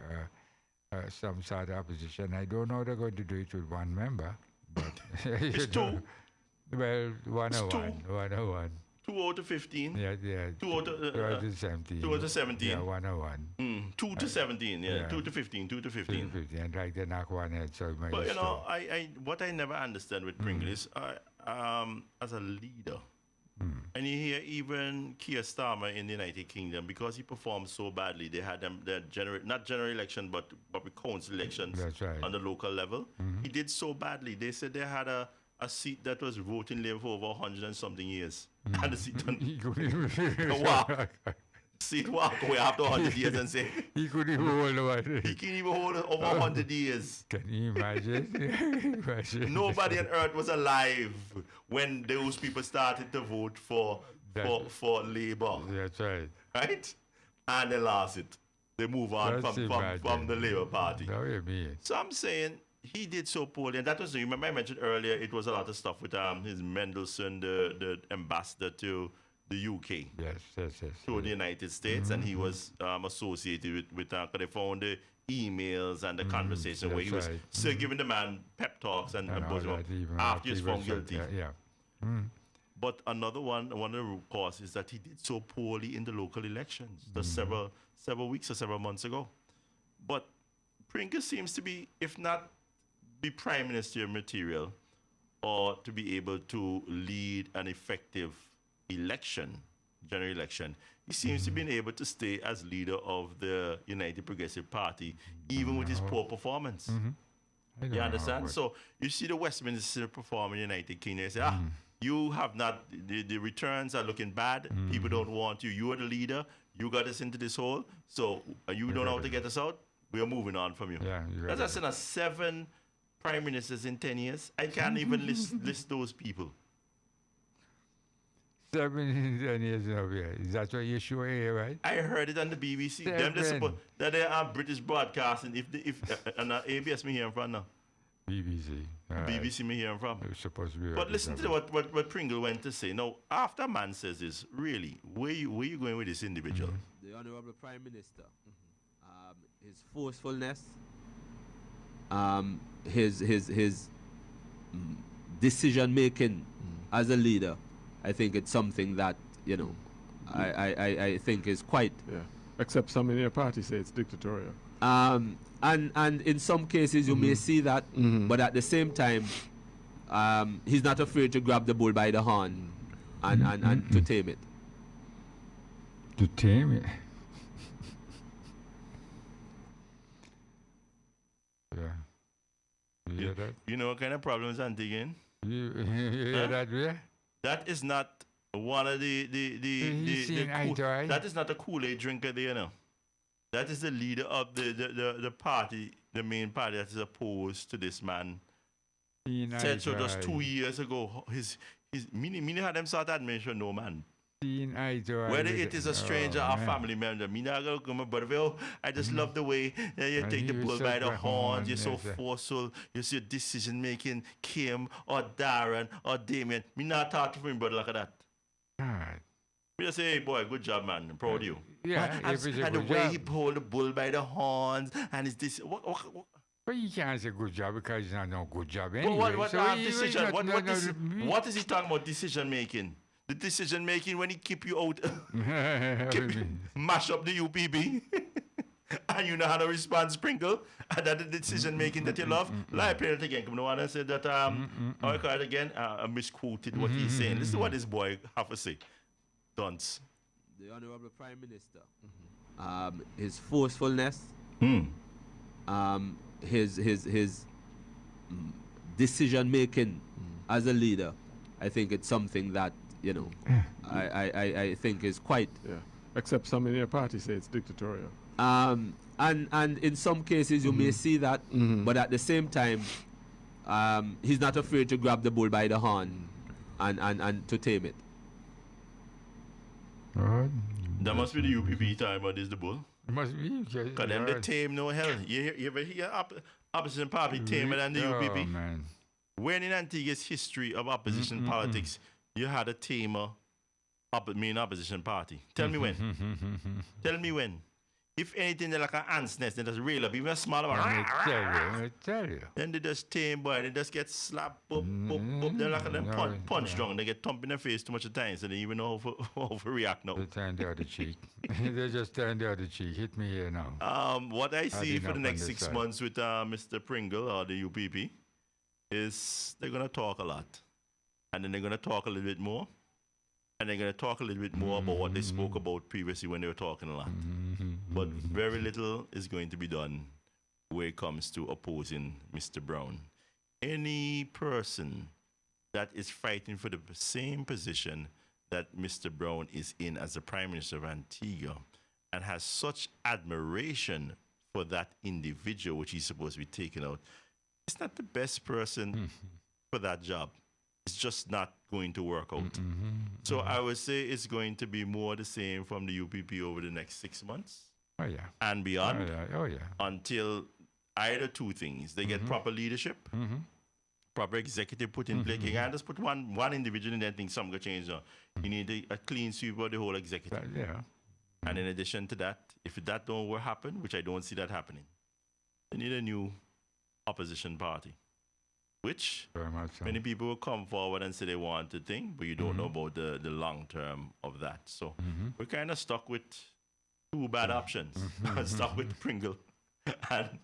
some sort of opposition. I don't know how they're going to do it with one member, but It's two. Well, It's two. 101. 2 out of 15. Yeah. 2 out of 17. 2 out of 17. Yeah, 101. 2 to 17. Yeah. yeah. 2 to 15. 2 to 15. 50, and like they knock one head, so it might But be you know, strong. what I never understand with Pringle is, as a leader, and you hear even Keir Starmer in the United Kingdom, because he performed so badly, they had them not general election, but with council elections That's right. on the local level. He did so badly. They said they had a seat that was voting Labour for over 100 and something years, and the seat He couldn't even walk away after 100 years and say He couldn't even hold the one. he can't even hold it over 100 years. Can you imagine? Imagine. Nobody on earth was alive when those people started to vote for Labour, That's right. right? And they lost it. They move on Just from imagine. the Labour Party. Now you mean. So I'm saying he did so poorly, and that was, you remember I mentioned earlier, it was a lot of stuff with his Mendelssohn, the ambassador to the UK, Yes. to the United States, and he was associated with because they found the emails and the conversation where he that's was right. still giving the man pep talks and And all buzzing up that, even after he was he found guilty. Yeah. But another one of the root cause is that he did so poorly in the local elections just several weeks or several months ago. But Pringle seems to be, if not be prime minister material, or to be able to lead an effective general election, he seems to be able to stay as leader of the United Progressive Party, even with his poor performance. I don't You know, understand? but- So you see the Westminster perform in the United Kingdom. They say, you have not, the returns are looking bad. People don't want you. You are the leader. You got us into this hole. So you don't know how to get us out. We are moving on from you. Yeah, you That's got us in 7 prime ministers in 10 years. I can't even list those people. 7 years now, yeah. Is that what you're sure here, right? I heard it on the BBC. Them they 7. that they are British broadcasting. If and ABS me hearing from now. BBC. All right. BBC me hearing from. It's supposed to be. But listen to what Pringle went to say. Now, after man says this, really, where you going with this individual? The Honorable Prime Minister, his forcefulness, his decision making as a leader, I think it's something that I think is quite. Yeah. Except some in your party say it's dictatorial. And in some cases you may see that, but at the same time, he's not afraid to grab the bull by the horn and to tame it. To tame it. Yeah. You hear that? You know what kind of problems Antigone? You hear Huh? that, yeah? That is not one of He's seen eye to eye. that is not a Kool-Aid drinker there, you know. That is the leader of the party, the main party that is opposed to this man. Seen eye Said so to just eye. 2 years ago. His meaning had them start administration, no man. Seen eye to eye. Whether with it is a stranger or man. family member, me not gonna come, but well, I just love the way you And take the you bull said by the the horns. horn, You're so yes, sir. forceful. You see your decision making, Kim or Darren or Damien. Me not talk to him, brother, like that. God. Me just say, hey boy, good job, man. I'm proud of you. Yeah, and, if it's a and the good way job. he pulled the bull by the horns and his this. What, But you can't say good job because it's not no good job but anyway. what So he- decision? not- What, no, what, no, is, what is he talking about? Decision making. The decision making when he keep you out, mash up the UPB, and you know how to respond, Sprinkle, and that the decision making that you love. Like play it again. Come on and say that how I call it again. I misquoted what he's saying. Listen to what this boy have to say. Dunce. The Honorable Prime Minister, his forcefulness, his decision making as a leader, I think it's something that I think is quite. Yeah. Except some in your party say it's dictatorial. And in some cases you may see that, but at the same time, he's not afraid to grab the bull by the horn and to tame it. What? That must be the UPB time, but this the bull. It must be. Because them they tame no hell. You ever hear opposition party tamer than the Oh, UPP? man. When in Antigua's history of opposition politics, you had a tamer main opposition party? Tell me when. Tell me when. If anything, they're like an ant's nest, they just rail up, even a small one. I tell you. Then they just tame, boy, they just get slapped up. They're like them punch drunk. They get thumped in the face too much of time, so they even know how to react now. They turn the other cheek. They just turn the other cheek. Hit me here now. What I see for the next 6 side. months with Mr. Pringle or the UPP is they're going to talk a lot. And then they're going to talk a little bit more. And they're going to talk a little bit more about what they spoke about previously when they were talking a lot. But very little is going to be done when it comes to opposing Mr. Brown. Any person that is fighting for the same position that Mr. Brown is in as the Prime Minister of Antigua and has such admiration for that individual which he's supposed to be taking out, is not the best person for that job. It's just not going to work out. So I would say it's going to be more the same from the UPP over the next 6 months Oh, yeah. and beyond Oh, yeah. until either two things. They get proper leadership, proper executive put in place. You can't just put one individual in there and think something going to change. No. You need a clean sweep of the whole executive. Yeah. And in addition to that, if that don't happen, which I don't see that happening, they need a new opposition party, which Very much so. many people will come forward and say they want to think, but you don't know about the long term of that. So we're kind of stuck with two bad options. Stuck with Pringle and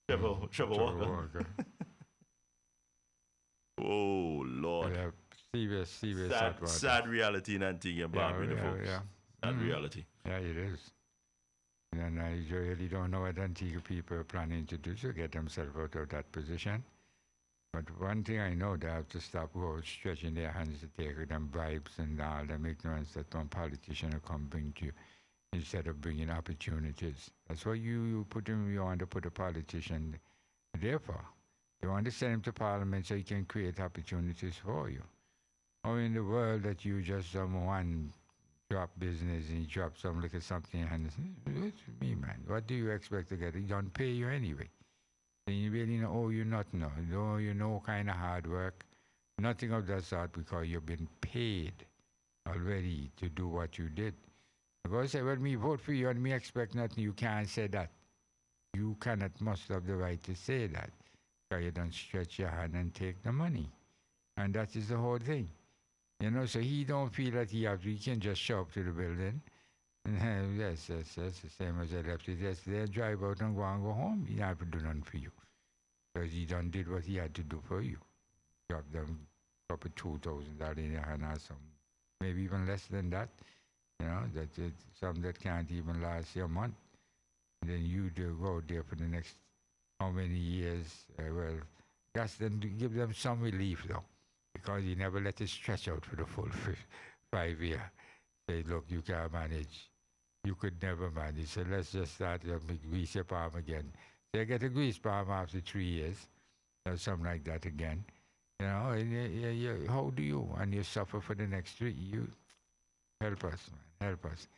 Trevor Walker. Oh Lord. Yeah, serious Sad reality in Antigua and Barbuda, folks. Yeah. Sad reality. Yeah, it is. And I really don't know what Antigua people are planning to do to get themselves out of that position. But one thing I know, they have to stop stretching their hands to take them bribes and all them ignorance that one politician will come bring to you instead of bringing opportunities. That's what you want to put a politician there for. You want to send him to parliament so he can create opportunities for you. Or in the world that you just one drop business and you drop some look at something and what's me, man? What do you expect to get? He don't pay you anyway. And you really don't owe you nothing. You owe you no kind of hard work, nothing of that sort, because you've been paid already to do what you did. Because say, well, me vote for you and me expect nothing, you can't say that. You must have the right to say that. Because you don't stretch your hand and take the money. And that is the whole thing. So he don't feel that he can just show up to the building. And yes, the same as I left it yesterday, drive out and go home. He not to do nothing for you. Because he done did what he had to do for you. Drop them couple $2,000 in your hand or some, maybe even less than that. That it's some that can't even last you a month. And then you do go there for the next how many years? That's then to give them some relief though. Because he never let it stretch out for the full 5 years. Say, look, you can't manage. You could never manage. So let's just start to grease your palm again. So you get a grease palm after 3 years, or something like that again. And how do you? And you suffer for the next 3 years. Help us, man. Help us.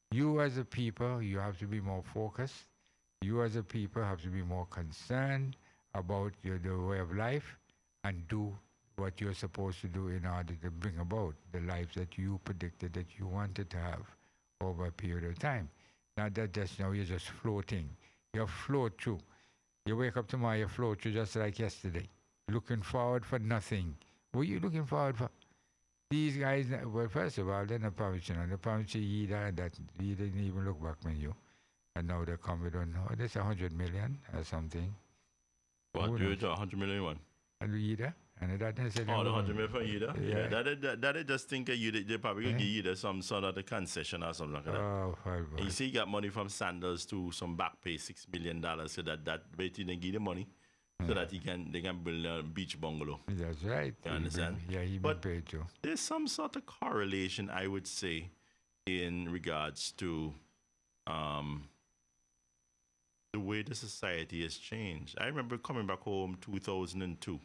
You as a people, you have to be more focused. You as a people have to be more concerned about the way of life and do what you're supposed to do in order to bring about the life that you predicted that you wanted to have over a period of time. Not that just now you're just floating. You float through. You wake up tomorrow, you float through just like yesterday. Looking forward for nothing. What are you looking forward for? These guys, well, first of all, they're not promising. They promised you that you didn't even look back when you. And now they're coming on, that's 100 million or something. What, you 100 million one? And Ida? And that said, the 100 million for Ida? Yeah. That I just think they probably going to give Ida some sort of the concession or something like that. Oh, well, You see, he got money from Sanders to some back pay $6 million so that bet he didn't give the money so that they can build a beach bungalow. That's right. You understand? He been paid too. There's some sort of correlation, I would say, in regards to the way the society has changed. I remember coming back home 2002,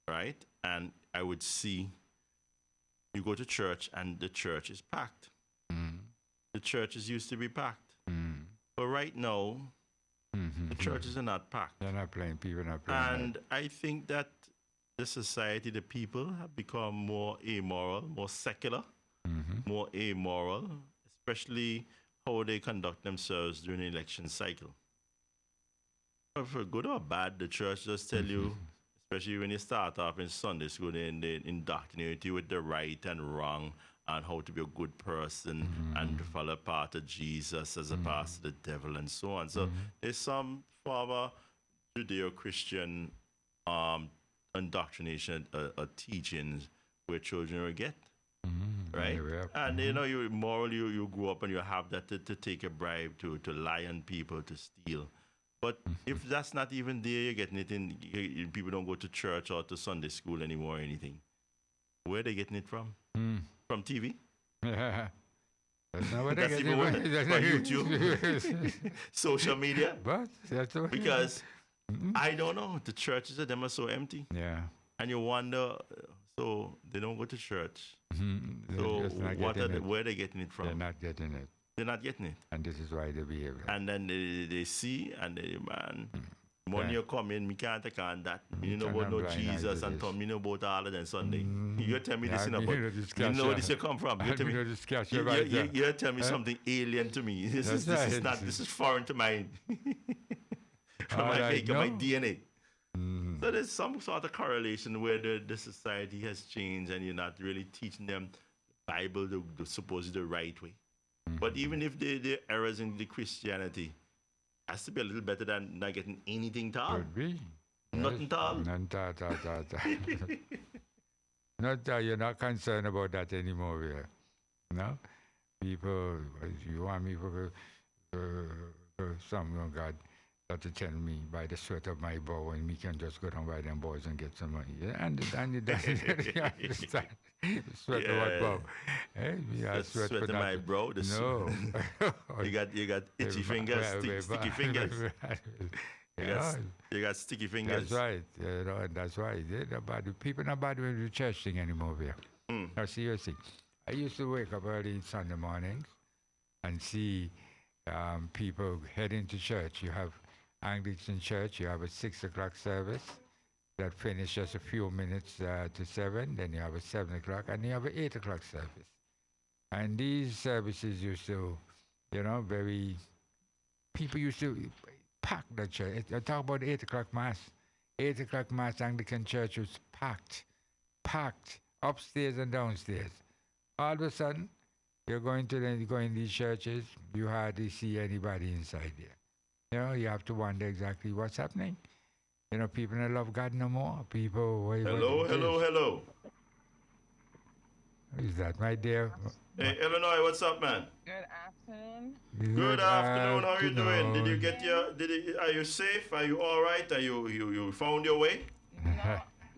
right? And I would see you go to church and the church is packed. The churches used to be packed. But right now, The churches are not packed. They're not playing. People are not playing. And I think that the society, the people have become more amoral, more secular, more amoral, especially how they conduct themselves during the election cycle. But for good or bad, the church just tell you, especially when you start off in Sunday school, they indoctrinate you with the right and wrong and how to be a good person and to follow a part of Jesus as opposed to the devil and so on. So there's some form of Judeo-Christian indoctrination teachings where children will get. Right? And you know, you morally you grow up and you have that to take a bribe, to lie on people, to steal. But if that's not even there, you're getting it in. People don't go to church or to Sunday school anymore or anything. Where are they getting it from? From TV? Yeah. That's not what That's they even get. worse. From YouTube, social media. But that's what Because I don't know, the churches of them are so empty, yeah. and you wonder. So they don't go to church. They're So just not what are getting they, it. where are they getting it from? They're not getting it. They're not getting it. And this is why they behave like And then they see and they, man, money Yeah. you come in, me can't take on that. Me You know about cannot no blind eye Jesus to and this. Tom, me know about all of them Sunday. You tell me this Yeah, in a you but know this you know cash where this you come from. You tell me, you tell me something alien to me. This is right. not, this is foreign to my, from All my right, makeup, my no. DNA. So there's some sort of correlation where the society has changed and you're not really teaching them the Bible the supposedly the right way. But even if the errors in the Christianity has to be a little better than not getting anything at all. Could be. Nothing at all. Nothing at all. Not that you're not concerned about that anymore, here. No? People, you want me some God that to tell me by the sweat of my brow and me can just go down by them boys and get some money. You understand? You understand? Sweat of what Yeah. brow? Eh? Yeah, The sweat sweat for in my nothing. brow. No. You got itchy fingers, sticky fingers. You got sticky fingers. That's right. You know, and that's why people not bad with the church thing anymore here. Now, seriously, I used to wake up early Sunday mornings and see people heading to church. You have Anglican church. You have a 6 o'clock service that finishes a few minutes to 7. Then you have a 7 o'clock, and you have an 8 o'clock service. And these services used to, people used to pack the church. I talk about 8 o'clock mass. 8 o'clock mass, Anglican church was packed, upstairs and downstairs. All of a sudden, you're going in these churches, you hardly see anybody inside there. You have to wonder exactly what's happening. People don't love God no more. People, Hello. Is that my dear? Hey, Illinois, what's up, man? Good afternoon. Good afternoon. How are you doing? Did you get are you safe? Are you all right? Are you found your way?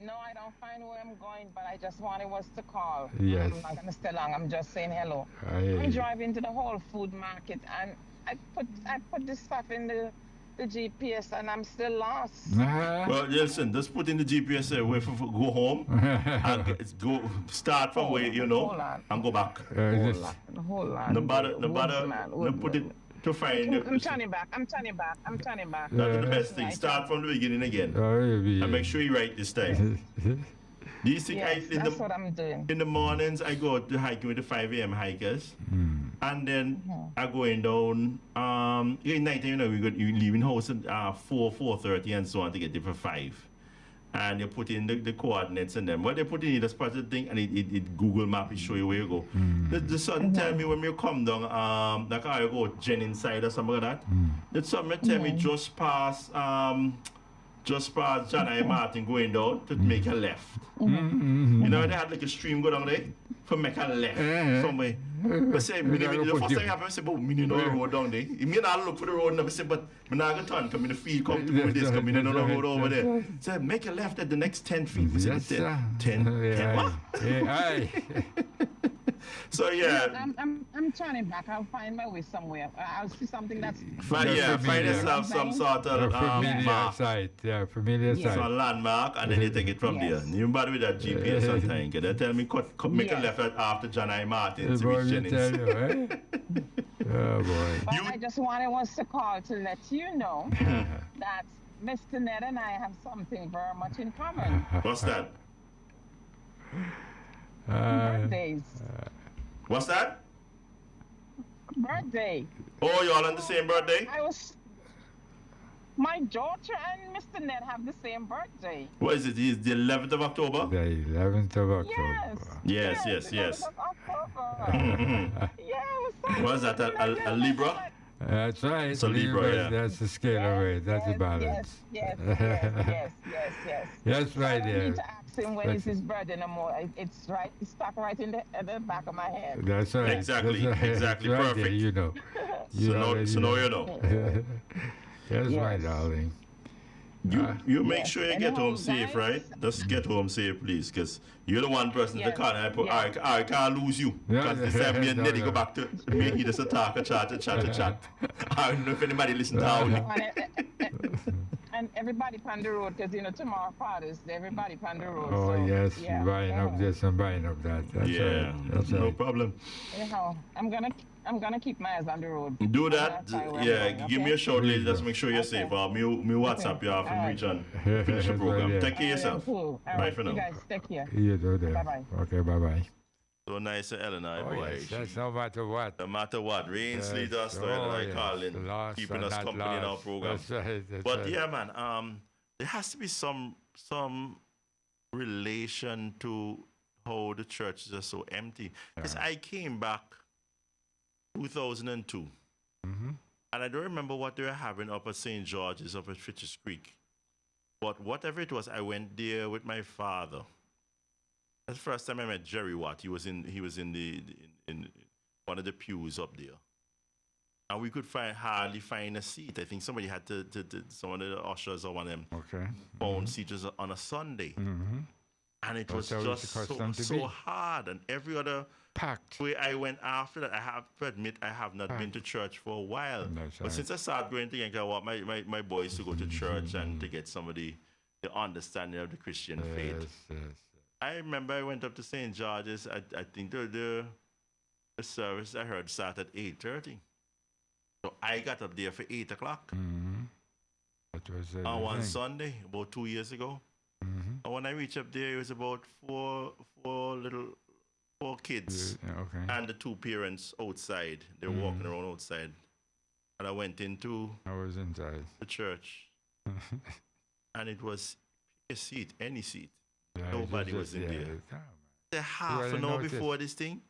No, I don't find where I'm going, but I just wanted was to call. Yes. I'm not going to stay long. I'm just saying hello. I hear I'm you. driving to the Whole Food Market, and I put this stuff in the GPS, and I'm still lost. Well, listen, just put in the GPS there, wait for go home, and go start from where Hold on. and go back. Hold on. No put it to find I'm it. turning back. That's the best thing. Start from the beginning again. And make sure you write this time. These things, Yes, that's what I'm doing. in the mornings, I go to hiking with the 5 a.m. hikers. And then I going down, in night, you leaving house at 4:30 and so on to get there for 5. And you put in the coordinates and then what they put in the spot the thing and it Google Map will show you where you go. The sun tell me when you come down, like how you go Jennings side or something like that. The sun may tell me just past John I. Martin going down to make a left. You know they had like a stream go down there for make a left somewhere. But say the first thing I say, but me know the road down there. Me not look for the road now. Say, but me not gonna turn. Come in the field, come to with this, come in the road over there. Say make a left at the next 10 feet. We say 10 what? So yeah. I'm turning back. I'll find my way somewhere. I'll see something that's Find yourself some sort of familiar mark. site. Yeah, familiar Yeah. site. Some landmark and then you take it from Yes. there. You bad with that GPS sometimes. They tell me make a Yes. left after John I. Martin to Boy, reach me tell Jennings. you, eh? Oh boy. But You- I just wanted us to call to let you know that Mr. Ned and I have something very much in common. What's that? Birthdays. What's that? Birthday. Oh, you all on the same birthday? My daughter and Mr. Ned have the same birthday. What is it? It's the 11th of October? The 11th of October. Yes, yes, yes. 11th of October. Yes. What is that? A Libra? That's right. It's a Libra, Libra, yeah. That's the scalar rate. That's the balance. Yes. That's right, I don't yeah. need to ask him when it's his birthday no more. It's right. It's stuck right in the back of my head. That's right. Exactly, That's right. exactly, That's right perfect. there, you know. So now you know. That's my Yes. darling. You make Yes. sure you get Anyhow, home safe, guys- right? Just get home safe, please, because you're the one person that Yes, can't. yes. I can't lose you. Yeah. Because this time me and No, Neddy no. go back to me and he just chat. I don't know if anybody listen to how And everybody on the road, because tomorrow Father's Day, everybody on the road. Oh, so, yes. yeah. Buying up this and buying up that. That's Yeah, right. That's no right. problem. Anyhow, I'm gonna keep my eyes on the road. Do I'm that. gonna try where I'm Yeah, going, give me okay? a shout later. Just make sure you're Okay. safe. Me WhatsApp you after Alright. reach and finish the program. Yeah. Take care of Alright, yourself. cool. All Bye right, for you now. guys take care. You do that. Bye-bye. Okay, bye-bye. So nice, Eleanor, Oh, boy. yes. That's no matter what. No matter what, rain, sleet, or Yes. storm, Eleanor yes. calling, Lost keeping or us not company in our lost. program. That's right. That's But right. yeah, man, there has to be some relation to how the churches are so empty. Because I came back 2002, Mm-hmm. and I don't remember what they were having up at St. George's up at Fitch's Creek. But whatever it was, I went there with my father. That's the first time I met Jerry Watt. He was in in one of the pews up there. And we could hardly find a seat. I think somebody had to some of the ushers or one of them Okay. found seats on a Sunday. Mm-hmm. And it was That's how it's just accustomed to so be. hard. And every other Packed. way I went after that, I have to admit I have not been to church for a while. That's But right. since I started going to I want my boys to go to church and to get some of the understanding of the Christian faith. Yes, yes. I remember I went up to St. George's. I think the service I heard started at 8:30. So I got up there for 8 o'clock Mm-hmm. That was the on one thing. Sunday about 2 years ago. Mm-hmm. And when I reached up there, it was about four kids Okay. and the two parents outside. They were walking around outside. And I went into I was inside. the church, and it was a seat, any seat. Yeah, Nobody was in there. The half Well, I an hour noticed. before this thing.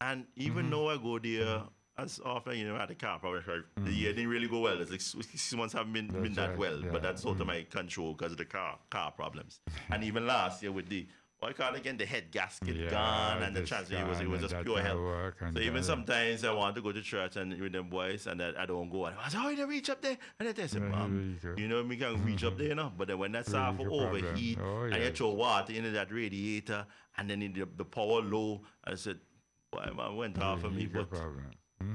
And even though I go there as often, at the car, probably the year didn't really go well. It's like 6 months haven't been That's that right, well, yeah. but that's out of my control because of the car problems. And even last year with the what I call it again, the head gasket Yeah, gone and the this transfer, it was gone just and pure that hell. work and So even that. sometimes I want to go to church and with them boys and I don't go. And I say, oh, you reach up there. And I say, Yeah, Mom, you reach up. you know, me can reach up there, But then when that start to Really a problem. overheat Oh, and you yes. throw water into that radiator and then the power low, I said, boy, man, went off of me. Huge But problem.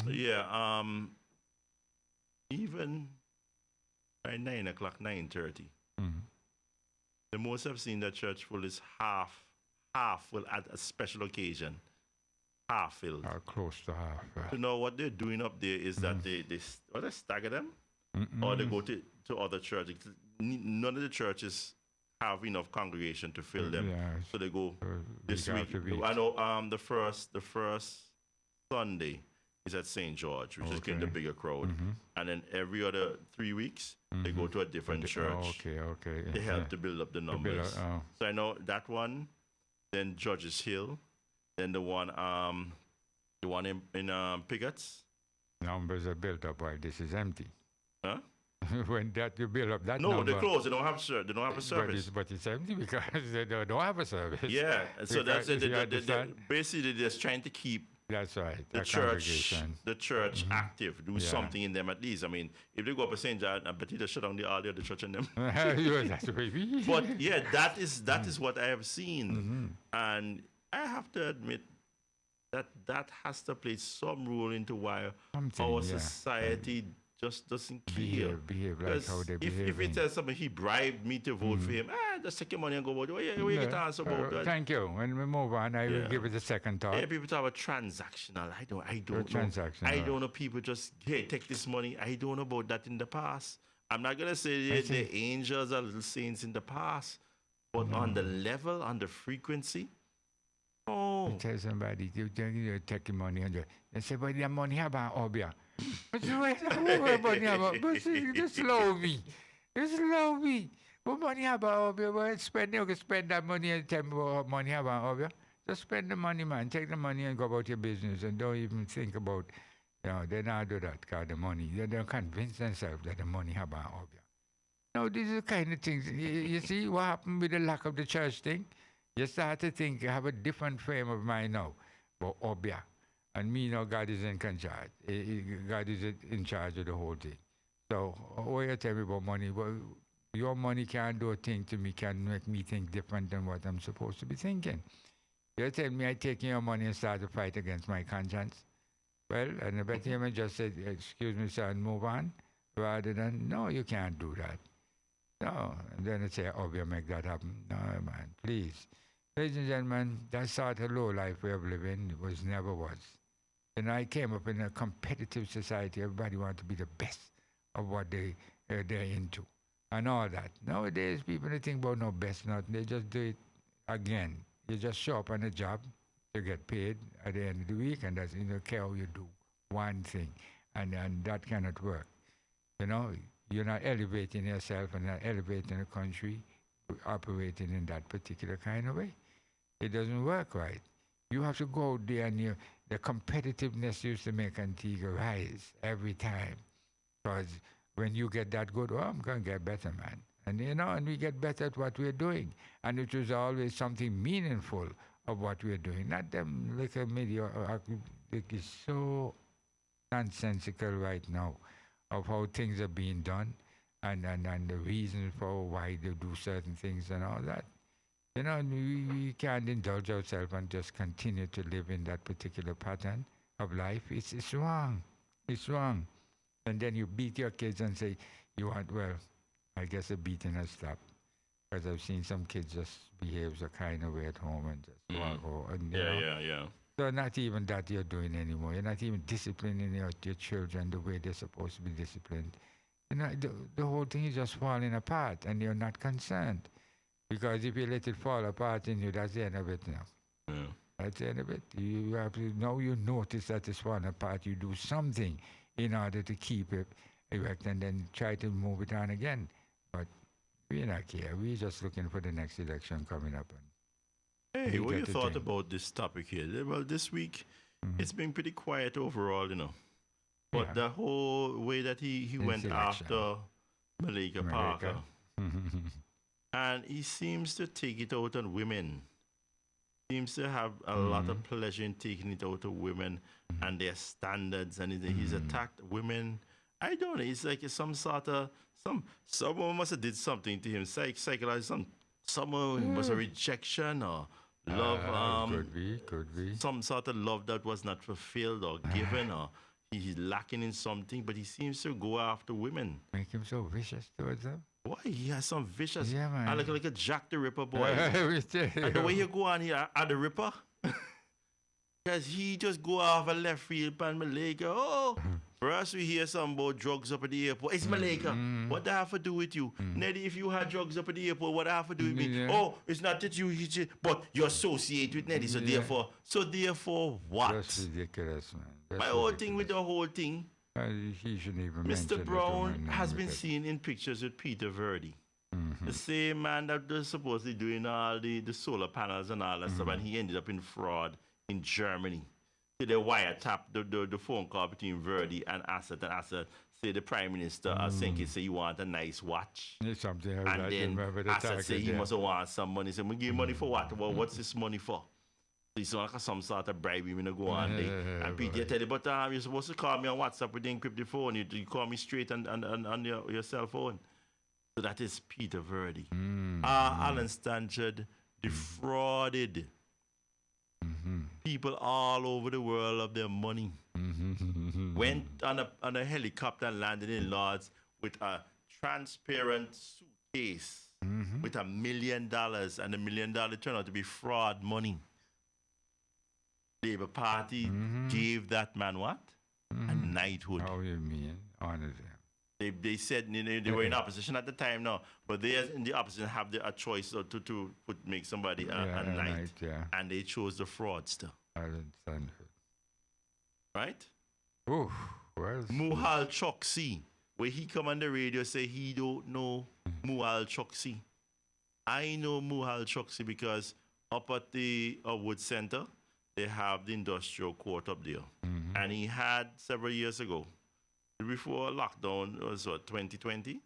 yeah, even by 9 o'clock, 9:30, Mm-hmm. the most I've seen that church full is half full at a special occasion, half filled. Close to half. You know what they're doing up there is that they stagger them or they go to other churches. None of the churches have enough congregation to fill them, Yeah, so they go this week week. after week. I know the first Sunday is at St. George, which is getting the Okay. bigger crowd, and then every other 3 weeks they go to a different church. Okay. They yeah. help to build up the numbers. oh. So I know that one, then Judges Hill, then the one in Pigot's. Numbers are built up while this is empty. Huh? When that you build up that No, number. they're closed. They don't have they don't have a But service. it's empty because they don't have a service. Yeah, and so that's it. Because you understand? Basically they're just trying to keep That's right. the that church, congregation. the church active, do Yeah. something in them at least. I mean, if they go up to St. John, I bet you they shut down all the other church in them. That's what we- But yeah, that is what I have seen, and I have to admit that has to play some role into why Something, our yeah. society just doesn't care. Behave like how they behave. If he tells somebody he bribed me to vote for him, just take your money and go vote. Where you get answer about that? Thank you. When we move on, I will give it a second thought. Yeah, people talk about transactional. I don't know. Transactional. I don't know. People just take this money. I don't know about that in the past. I'm not gonna say the angels are little saints in the past, but on the level, on the frequency, You tell somebody you take your money and they say, "But your money about Obia." But just slow me. Just slow me. What money about Obia? Well, you can spend that money and tell me what money about Obia. Just spend the money, man. Take the money and go about your business and don't even think about, they not do that because the money. They don't convince themselves that the money about Obia. No, these are the kind of things. You see what happened with the lack of the church thing? You start to think, you have a different frame of mind now. But Obia. And me, God is in charge. God is in charge of the whole thing. So, what you tell me about money? Well, your money can't do a thing to me, can make me think different than what I'm supposed to be thinking. You tell me I take your money and start to fight against my conscience. Well, and I bet him just said, excuse me, sir, and move on. Rather than, no, you can't do that. No. And then I say, Obia, make that happen. No, man, please. Ladies and gentlemen, that sort of low life way of living never was. And I came up in a competitive society. Everybody wants to be the best of what they're into and all that. Nowadays, people don't think about no best, nothing. They just do it again. You just show up on a job, you get paid at the end of the week, and that's, you don't care how you do one thing. And that cannot work. You're not elevating yourself and not elevating the country, operating in that particular kind of way. It doesn't work right. You have to go out there and the competitiveness used to make Antigua rise every time. Because when you get that good, I'm going to get better, man. And and we get better at what we're doing. And it was always something meaningful of what we're doing. Not them little media. It's so nonsensical right now of how things are being done and the reasons for why they do certain things and all that. We can't indulge ourselves and just continue to live in that particular pattern of life. It's wrong. It's wrong. And then you beat your kids and say, I guess the beating has stopped. Because I've seen some kids just behave a kind of way at home and just walk over. And, Yeah. So not even that you're doing anymore. You're not even disciplining your children the way they're supposed to be disciplined. The whole thing is just falling apart and you're not concerned. Because if you let it fall apart in you, that's the end of it now. Yeah. That's the end of it. You have to, now you notice that it's falling apart, you do something in order to keep it erect and then try to move it on again. But we not care. We're just looking for the next election coming up. Hey, what you thought about this topic here? Well, this week, it's been pretty quiet overall, But the whole way that he went after Malika Parker, and he seems to take it out on women. Seems to have a lot of pleasure in taking it out on women and their standards, and he's attacked women. I don't know. It's like some sort of someone must have did something to him, psychological. Someone was a rejection or love. Could be. Some sort of love that was not fulfilled or given, or he's lacking in something. But he seems to go after women. Make him so vicious towards them. Why? He has some vicious. Yeah, man. I look like a Jack the Ripper boy. And the way you go on here at the Ripper, because he just go off a left field and Malika. For us, we hear something about drugs up at the airport. It's Malika. What that have to do with you? Neddy, if you had drugs up at the airport, what that have to do with me? Yeah. Oh, it's not that you, but you associate with Neddy. So therefore, what? That's ridiculous, man. That's My whole thing with the whole thing, he shouldn't even mention Mr. Brown has been seen in pictures with Peter Verdi. The same man that was supposedly doing all the solar panels and all that stuff, and he ended up in fraud in Germany. So they wiretap the phone call between Verdi and Assad say the Prime Minister Senki say you want a nice watch. It's something And like then Assad say he must want some money. Say, we give money for what? Well, what's this money for? So it's like some sort of bribe you go on there. And Peter tell you, but you're supposed to call me on WhatsApp with the encrypted phone. You call me straight on your cell phone. So that is Peter Verdi. Alan Stanchard defrauded people all over the world of their money. went on a helicopter and landed in Lords with a transparent suitcase with $1 million, and $1 million turned out to be fraud money. Labour Party gave that man what? A knighthood. How you mean? Honored him. They said they were in opposition at the time now, but they in the opposition have a choice to make somebody a knight, and they chose the fraudster. Alan Sanford. Right? Oh, well. Muhal Choksi, where he come on the radio say he don't know Muhal Choksi. I know Muhal Choksi because up at the Wood Center, they have the industrial court up there. And he had several years ago, before lockdown, it was what, 2020?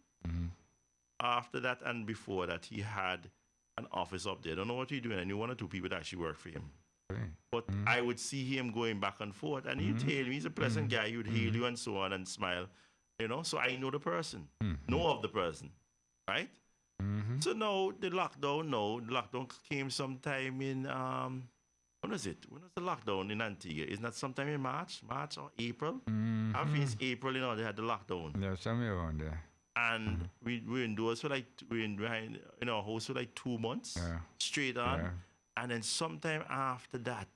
After that and before that, he had an office up there. I don't know what he's doing. I knew one or two people that actually work for him. But I would see him going back and forth, and he'd hail me. He's a pleasant guy. He would hail you and so on and smile, you know. So I know the person, know of the person, right? So now the lockdown came sometime in when was it? When was the lockdown in Antigua? Isn't that sometime in March or April? I think it's April. You know, they had the lockdown. Yeah, somewhere around there. And we were indoors for like we were in our house for like 2 months straight on. Yeah. And then sometime after that,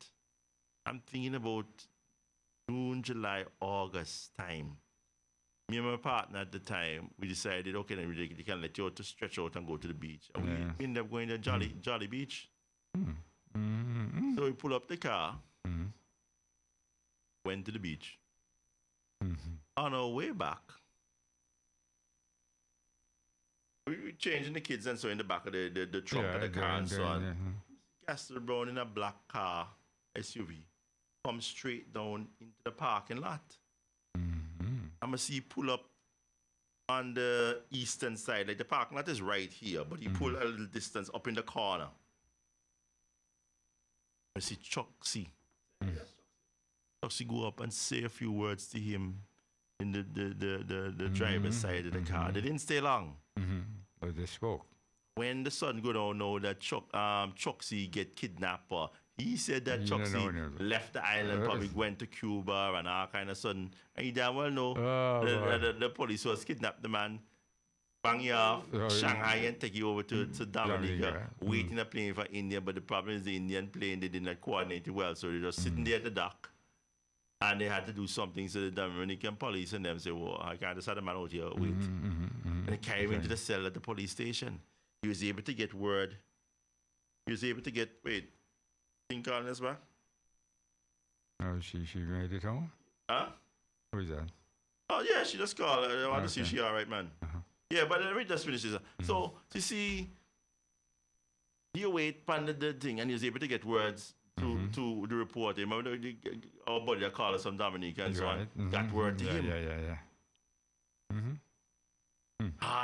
I'm thinking about June, July, August time. Me and my partner at the time, we decided, okay, then we can let you out to stretch out and go to the beach. And we ended up going to Jolly Beach. So we pull up the car, went to the beach. On our way back, we were changing the kids and so in the back of the trunk of the car and so on. Gaston Brown in a black car, SUV, come straight down into the parking lot. I'm going to see pull up on the eastern side. Like the parking lot is right here, but he pulled a little distance up in the corner. I see Choksi. Choksi go up and say a few words to him in the driver's side of the car. They didn't stay long. But they spoke. When the sun go down now that Choksi get kidnapped, he said that Choksi left the island, probably went to Cuba and all kind of sudden. And he damn well know the police was kidnapped the man, bang you off, Shanghai and take you over to Dominica, waiting a plane for India. But the problem is the Indian plane, they did not coordinate it well. So they're just sitting there at the dock. And they had to do something. So the Dominican police and them say, well, I can't just have the man out here, wait. And they carry him into the cell at the police station. He was able to get word. He was able to get, wait, think on this back? Oh, she made it home? Huh? Who is that? Oh, yeah, she just called. I want to see if she all right, man. Yeah, but let me just finish this. So, you see, he wait, panded the thing, and he was able to get words to the reporter. Remember our buddy that called us from Dominica and so on? Got word to him.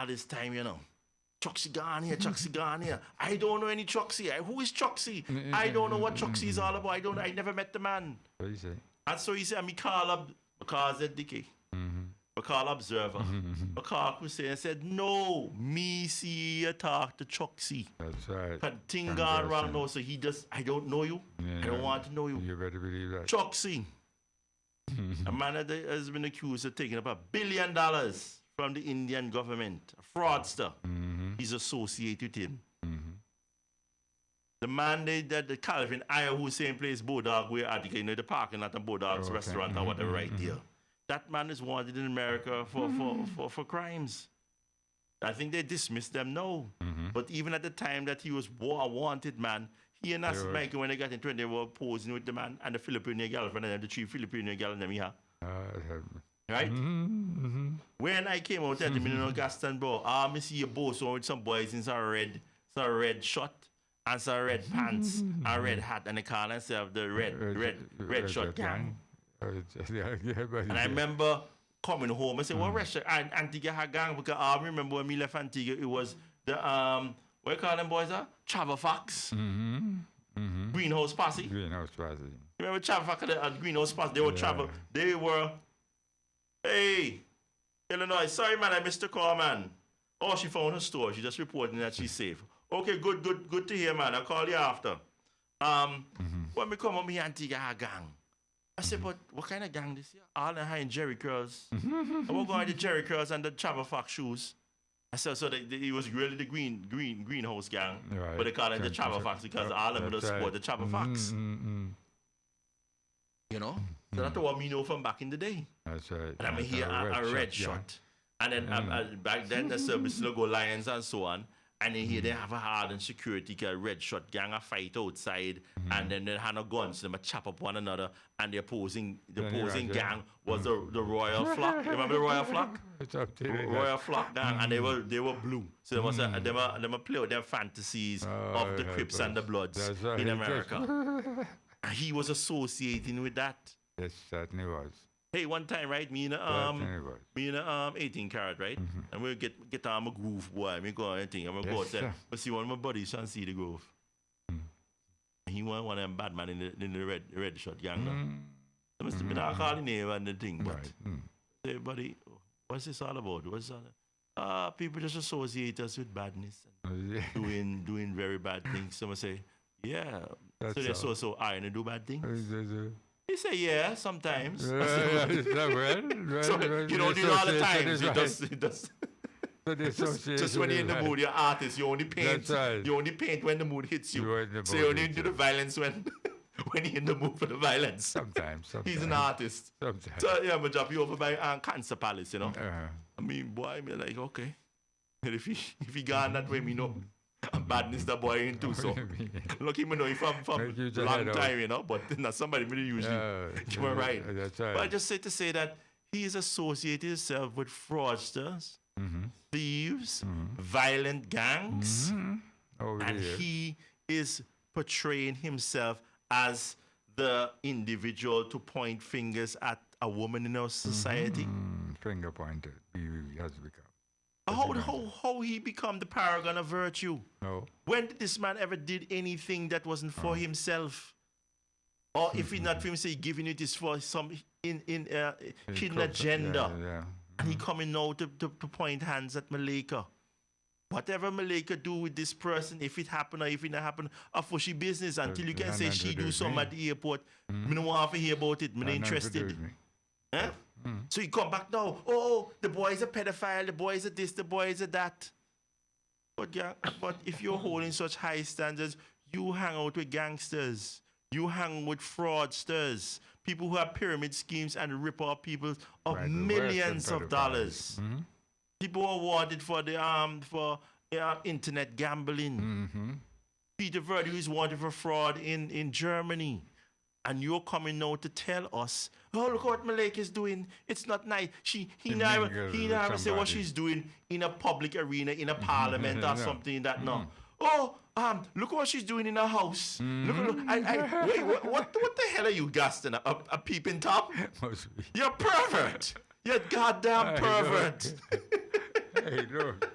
This time, you know. Choksi gone here. I don't know any Choksi. Who is Choksi? I don't know what Choksi is all about. I never met the man. What do you say? And so he said, I call up because of Dickie. I call Observer. I call Hussein and said, no, me see you talk to Choksi. That's right. But thing gone wrong now, so he just, I don't know you. I don't want to know you. You better believe that. Choksi. A man that has been accused of taking up $1 billion from the Indian government, a fraudster. He's associated with him. The man that the Calvin Aya Hussein plays Bodog, where you know the parking lot and Bodog's restaurant or whatever right there. That man is wanted in America for crimes. I think they dismissed them now. But even at the time that he was a wanted man, he and us, Mike, when they got into it, they were posing with the man and the Filipino girlfriend and the 3 Filipino girls and them here. Right? When I came out at the Minino Gaston, bro, I see a boss with some boys in some red shirt and some red pants and red hat, and they call themselves the red shirt gang. And I remember coming home and say, what restaurant? And Antigua had gang, because I remember when we left Antigua, it was the what you call them boys? Travel Fox. Greenhouse Posse. Greenhouse Posse. Remember Travel Fox at Greenhouse Posse? They were travel. They were. Hey, Illinois, sorry man, I missed the call, man. Oh, she found her store. She just reporting that she's safe. Okay, good to hear, man. I'll call you after. When we come up here, Antigua gang, I said, but what kind of gang this here? All the high Jerry curls. I was going to Jerry curls and the Travel Fox shoes. I said, so it was really the greenhouse gang, Right. but they call it the Travel Fox because all of them That's support right. the Travel Fox. You know? So that's what me know from back in the day. That's right. And I mean, here a red shot. And then back then, the service logo Lions and so on. And then here they have a hardened security, a red shot gang, a fight outside. And then they had no guns, they chop up one another. And the opposing gang was the Royal Flock. You remember the Royal Flock? It's up to you. Royal Flock gang, and they were blue. So they must they play with their fantasies of the Crips and the Bloods That's right. in America. And he was associating with that. Yes, certainly was. Hey, one time, right? Me in Certainly was. a 18 carat, right? And we get on my groove, boy. Me go and thing. I'm gonna go Yes, outside. sir. But see one of my buddies trying to see the groove. And he was one of them bad man in the red shot gang. I must have been calling name and the thing, but Right. hey, buddy, what's this all about? What's all? People just associate us with badness and doing very bad things. Someone say, yeah. That's so they're all. so iron to do bad things. Well, He say, yeah, sometimes. So well, you don't do it all the time. is You right. just So the association just when you're in is the right. mood, you're artist. You only paint. That's right. You only paint when the mood hits you. You're in the So you mood only hits do the violence when when you're in the mood for the violence. Sometimes. He's an artist. Sometimes. So yeah, I'm gonna drop you over by Cancer Palace, you know. Uh-huh. I mean, boy, me like okay. And if he gone that way, me know. I'm badness the boy into so. Lucky me know him from Make you just long head out. time, you know. But not somebody me usually you were right. That's right. But I just say to say that he is associated himself with fraudsters, thieves, violent gangs, Oh, and yeah. he is portraying himself as the individual to point fingers at a woman in our society. Finger pointed. He has become. How he become the paragon of virtue? No. When did this man ever did anything that wasn't for himself? Or if it's not for himself, he giving it is for some hidden agenda. Yeah. And he coming now to point hands at Malika. Whatever Malika do with this person, if it happen or if it not happen, for she business until you can Nothing say to she do do with something me. at the airport. Me don't want to hear about it. Me not Nothing to do interested. with me. Eh? So you come back now. Oh, the boy is a pedophile. The boy is a this. The boy is a that. But yeah, but if you're holding such high standards, you hang out with gangsters. You hang with fraudsters. People who have pyramid schemes and rip off people of Right, the millions worst of dollars. People are wanted for the internet gambling. Peter Verdi is wanted for fraud in Germany. And you're coming now to tell us, oh, look what Malika is doing. It's not nice. He never say what somebody. she's doing in a public arena, in a parliament or No. something that no. Oh, look what she's doing in her house. Look. Wait, what the hell are you gassing? A peeping top? Must be. You're a pervert. You're a goddamn I know. pervert. Hey, look.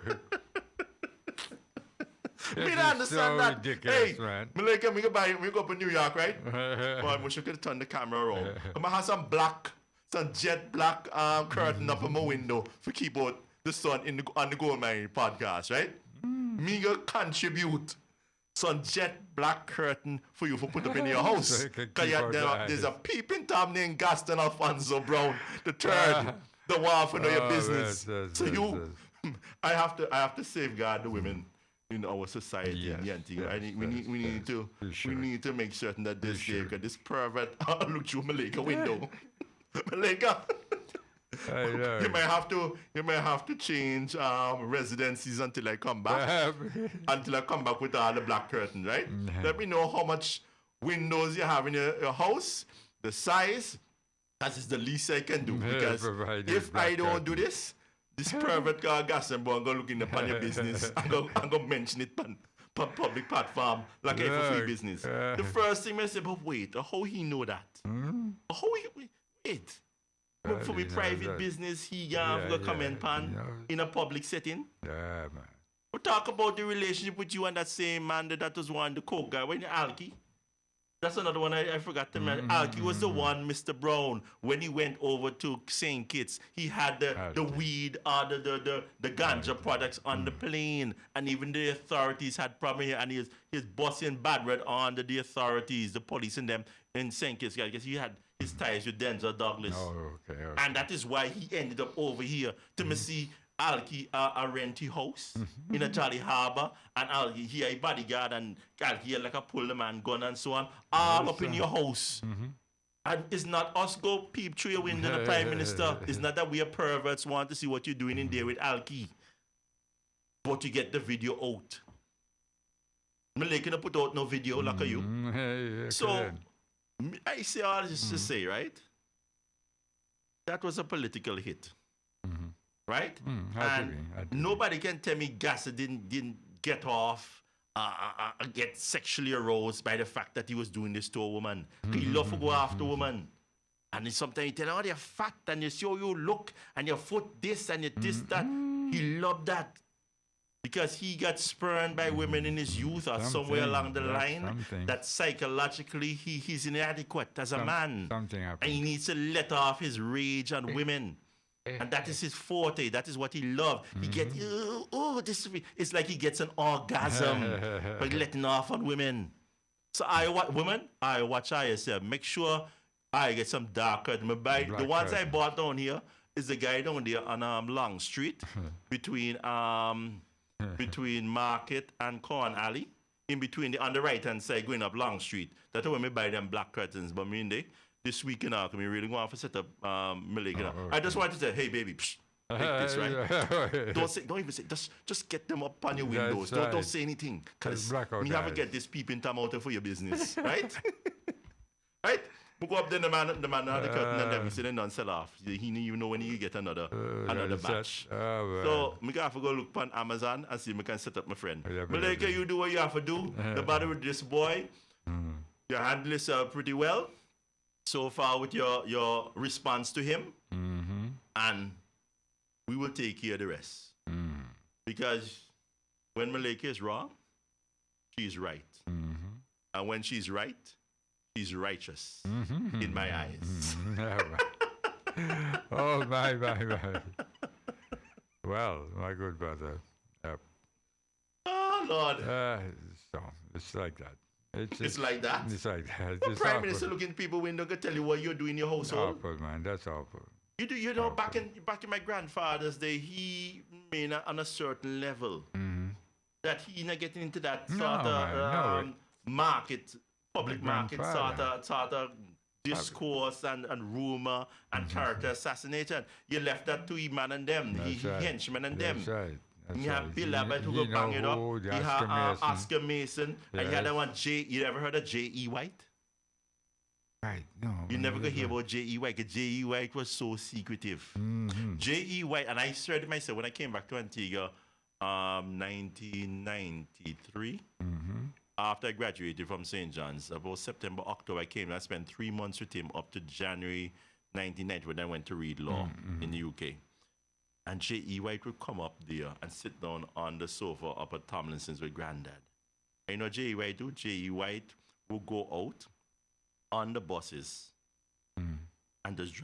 Me This don't is understand so that. ridiculous, Hey, man. Malika, we go up in New York, right? Boy, I wish I could turn the camera around. I'm gonna have some jet black curtain up on my window for keep out the sun on the Gold Mine podcast, right? Me gonna contribute some jet black curtain for you for put up in your house. So you can Cause keep out the there's a eyes. peeping Tom named Gaston Alfonso Brown, the third, the one for know your Oh, business. yes, So yes, you, I have to safeguard the women in our society. Yes, in Yantigo. yes, we need to sure. we need to make certain that this sure. this pervert look through Malika window. Malika, I know. you might have to change residencies until I come back. Until I come back with all the black curtains, right? Let me know how much windows you have in your house, the size. That is the least I can do. Because provide you if black I don't do curtains. this pervert gas and boy, I'm going to look in upon your business. I'm going to mention it on public platform like I for free Look, business. The first thing I say, but wait, how he know that? How he, wait. But for me he knows private that. business, he Yeah, go comment yeah, pan he knows. in a public setting. Yeah, man. We talk about the relationship with you and that same man that was one, the coke guy, when you Alki. That's another one I forgot to mention. Alki was the one, Mr. Brown, when he went over to St. Kitts, he had the weed or the ganja products on the plane. And even the authorities had problem here. And he was busting bad red on the authorities, the police and them in St. Kitts. Because he his ties with Denzel Douglas. Oh, okay. And that is why he ended up over here to me see Alki a renty house in a Jolly Harbour, and Alki here a bodyguard, and Alki here like a pull the man gun and so on, all up in your house. And it's not us go peep through your window, the Prime Minister. It's not that we are perverts want to see what you're doing in there with Alki. But you get the video out. Malay can put out no video like you. So, I say all this to say, right? That was a political hit. Right? And nobody can tell me Gasser didn't get off, get sexually aroused by the fact that he was doing this to a woman. He love to go after a woman. And sometimes you tell him, you're fat, and you see how you look, and your foot this, and your this, that. He loved that. Because he got spurned by women in his youth or somewhere along the line that psychologically he's inadequate as a man. Something happened. And he needs to let off his rage on women. And that is his forte. That is what he loved. He gets, it's like he gets an orgasm by letting off on women. So I watch ISF. Make sure I get some dark curtain. The ones I bought down here is the guy down there on Long Street between Market and Corn Alley, in between on the right hand side going up Long Street. That's when me buy them black curtains. But me in there, this weekend now, we really going to set up Malaysia. I just wanted to say, hey baby, take this, right? Don't even say, just get them up on your windows. Don't say anything, because we have to get this peeping Tom out for your business, right? Right? We go up there, the man had the curtain and then we say they don't sell off. He didn't even know when he get another batch. So we have to go look on Amazon and see if we can set up my friend. Malika, you do what you have to do. The body with this boy, you handle yourself pretty well so far with your response to him. And we will take care of the rest. Because when Malika is wrong, she's right. And when she's right, she's righteous in my eyes. Oh, my. Well, my good brother. Oh, Lord. So, it's like that. It's like that? It's like that. The Prime Minister looking people window can tell you what you're doing in your household. Awful, man. That's awful. You know, back in my grandfather's day, he made on a certain level that he not getting into that sort of market, public market sort of discourse and rumor and character assassination. You left that to him and them, henchmen and them. That's right. You have Bill Abbott who go bang it up. You have Oscar Mason. And you had that one you ever heard of J.E. White? Right, no. You never could hear about J.E. White, because J.E. White was so secretive. J.E. White, and I started myself when I came back to Antigua 1993. After I graduated from St. John's, about September, October, I came and I spent 3 months with him up to January 1990 when I went to read law in the UK. And J.E. White would come up there and sit down on the sofa up at Tomlinson's with Granddad. And you know J.E. White do? J.E. White would go out on the buses and just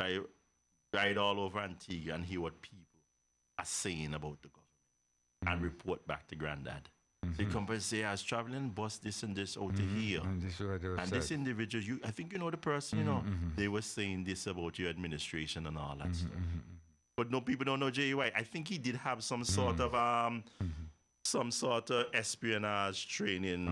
ride all over Antigua and hear what people are saying about the government and report back to Granddad. So you come and say, I was traveling bus this and this out to here. And this is what they were And this individual, I think you know the person, you know, they were saying this about your administration and all that stuff. But no, people don't know J.E. White. I think he did have some sort of espionage training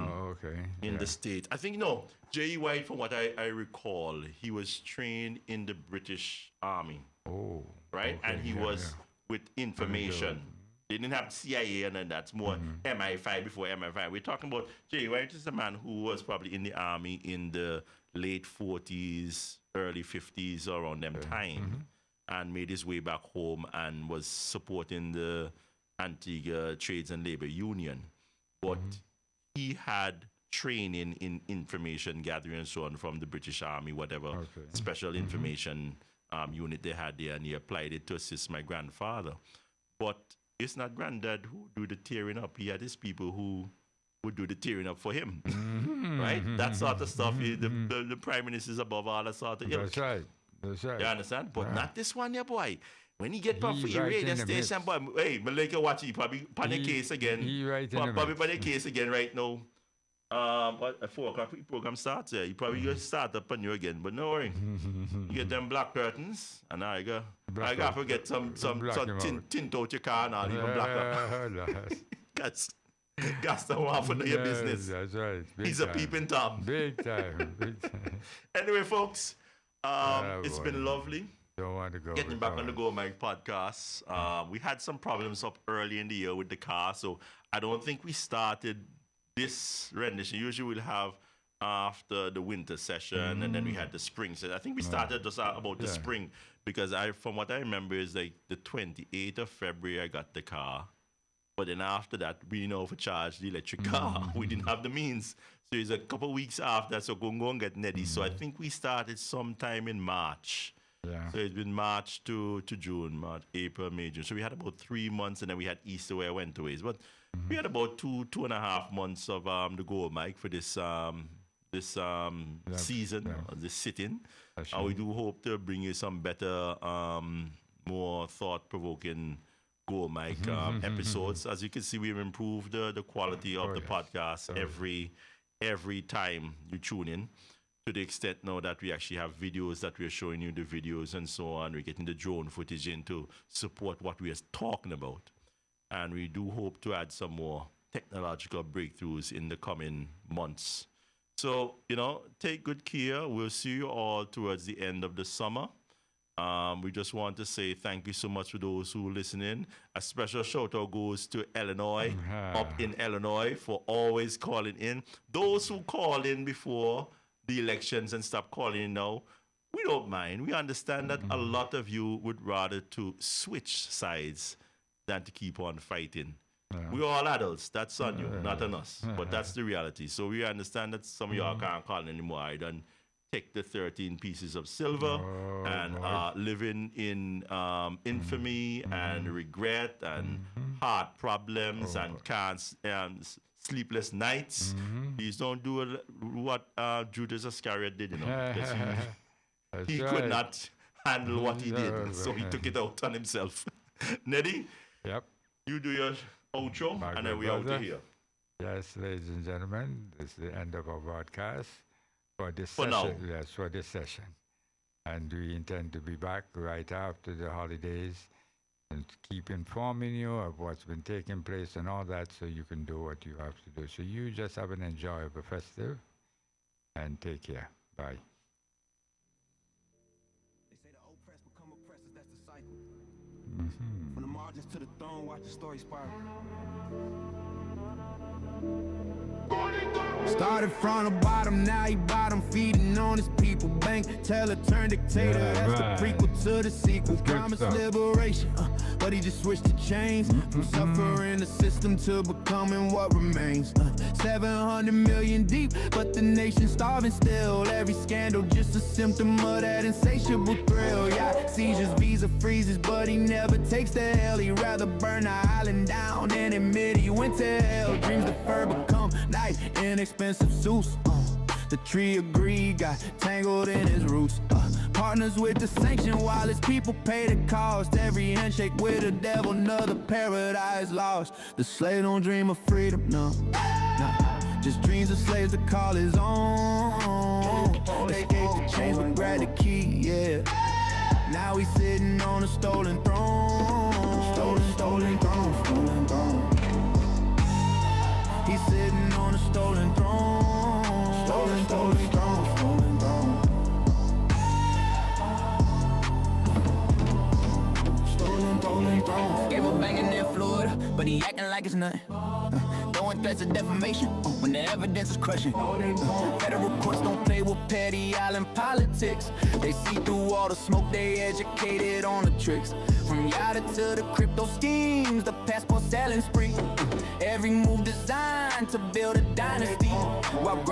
in the States. I think, no, J.E. White, from what I recall, he was trained in the British Army. Oh. Right? And he was with information. They didn't have CIA, and that's more MI5 before MI5. We're talking about J.E. White is a man who was probably in the army in the late 40s, early 50s, around them time, and made his way back home and was supporting the Antigua Trades and Labor Union. But he had training in information gathering and so on from the British Army, whatever special information unit they had there, and he applied it to assist my grandfather. But it's not Granddad who do the tearing up. He had his people who would do the tearing up for him, right? That sort of stuff. The Prime Minister is above all that sort of. That's right. That's right. You understand? But not this one, yeah, boy. When he get off for your radio station, boy, hey, Malika watch, he probably on the case again. He right in probably on the case again right now. What, at 4 o'clock, the program starts. Yeah, you probably gonna start up on you again, but no worry. You get them black curtains, and I got to get some tint out your car and I'll even black up. Gas don't want for your business. That's right. He's a peeping Tom. Big time. Big time. Anyway, folks, it's been lovely. Don't want to go. Getting back on the Go Mike podcast. We had some problems up early in the year with the car, so I don't think we started this rendition. Usually we'll have after the winter session, and then we had the spring session. I think we started just about the spring, because from what I remember is like the 28th of February I got the car, but then after that we didn't overcharge the electric car. We didn't have the means, so it's a couple of weeks after that, so go and get Neddy. So I think we started sometime in March. Yeah. So it's been March to June, March, April, May, June. So we had about 3 months, and then we had Easter where I went away. But we had about 2.5 months of the Go Mike for this season, this sit-in. We do hope to bring you some better, more thought-provoking Go Mike episodes. As you can see, we've improved the quality of the podcast every time you tune in. To the extent now that we actually have videos that we are showing you the videos and so on. We're getting the drone footage in to support what we are talking about. And we do hope to add some more technological breakthroughs in the coming months. So, take good care. We'll see you all towards the end of the summer. We just want to say thank you so much for those who listen in. A special shout out goes to Illinois, up in Illinois, for always calling in. Those who called in before the elections and stop calling in now, we don't mind. We understand that a lot of you would rather to switch sides than to keep on fighting. We're all adults. That's on you, not on us. But that's the reality. So we understand that some of y'all can't call anymore. I done take the 13 pieces of silver and living in infamy and regret and heart problems and sleepless nights. Please don't do what Judas Iscariot did, 'cause he could not handle what he did, so he took it out on himself. Neddy, you do your outro, and then we're out of here. Yes, ladies and gentlemen, this is the end of our broadcast for this session. Now. Yes, for this session. And we intend to be back right after the holidays and keep informing you of what's been taking place and all that, so you can do what you have to do. So you just have an enjoyable festive, and take care. Bye. They say the oppressed become oppressors, that's the cycle. From the margins to the throne, watch the story spiral. Started from the bottom, now he bottom feeding on his people. Bank teller turned dictator, that's the prequel to the sequel. Promised liberation, but he just switched the chains. From suffering the system to becoming what remains. 700 million deep, but the nation's starving still. Every scandal just a symptom of that insatiable thrill. Yeah, seizures, visa freezes, but he never takes the L. He'd rather burn the island down than admit he went to hell. Dreams deferred become nice, inexpensive suits. The tree of greed got tangled in his roots. Partners with the sanction while his people pay the cost. Every handshake with the devil, another paradise lost. The slave don't dream of freedom, no. Just dreams of slaves to call his own. Escape the chains but grab the key, yeah. Now he's sitting on a stolen throne. Stolen throne. He's sitting on a stolen throne. Stolen throne. Gave a banging in Florida, but he acting like it's nothing. Throwing threats of defamation when the evidence is crushing. Federal courts don't play with petty island politics. They see through all the smoke, they educated on the tricks. From Yada to the crypto schemes, the passport selling spree. Every move designed to build a dynasty. While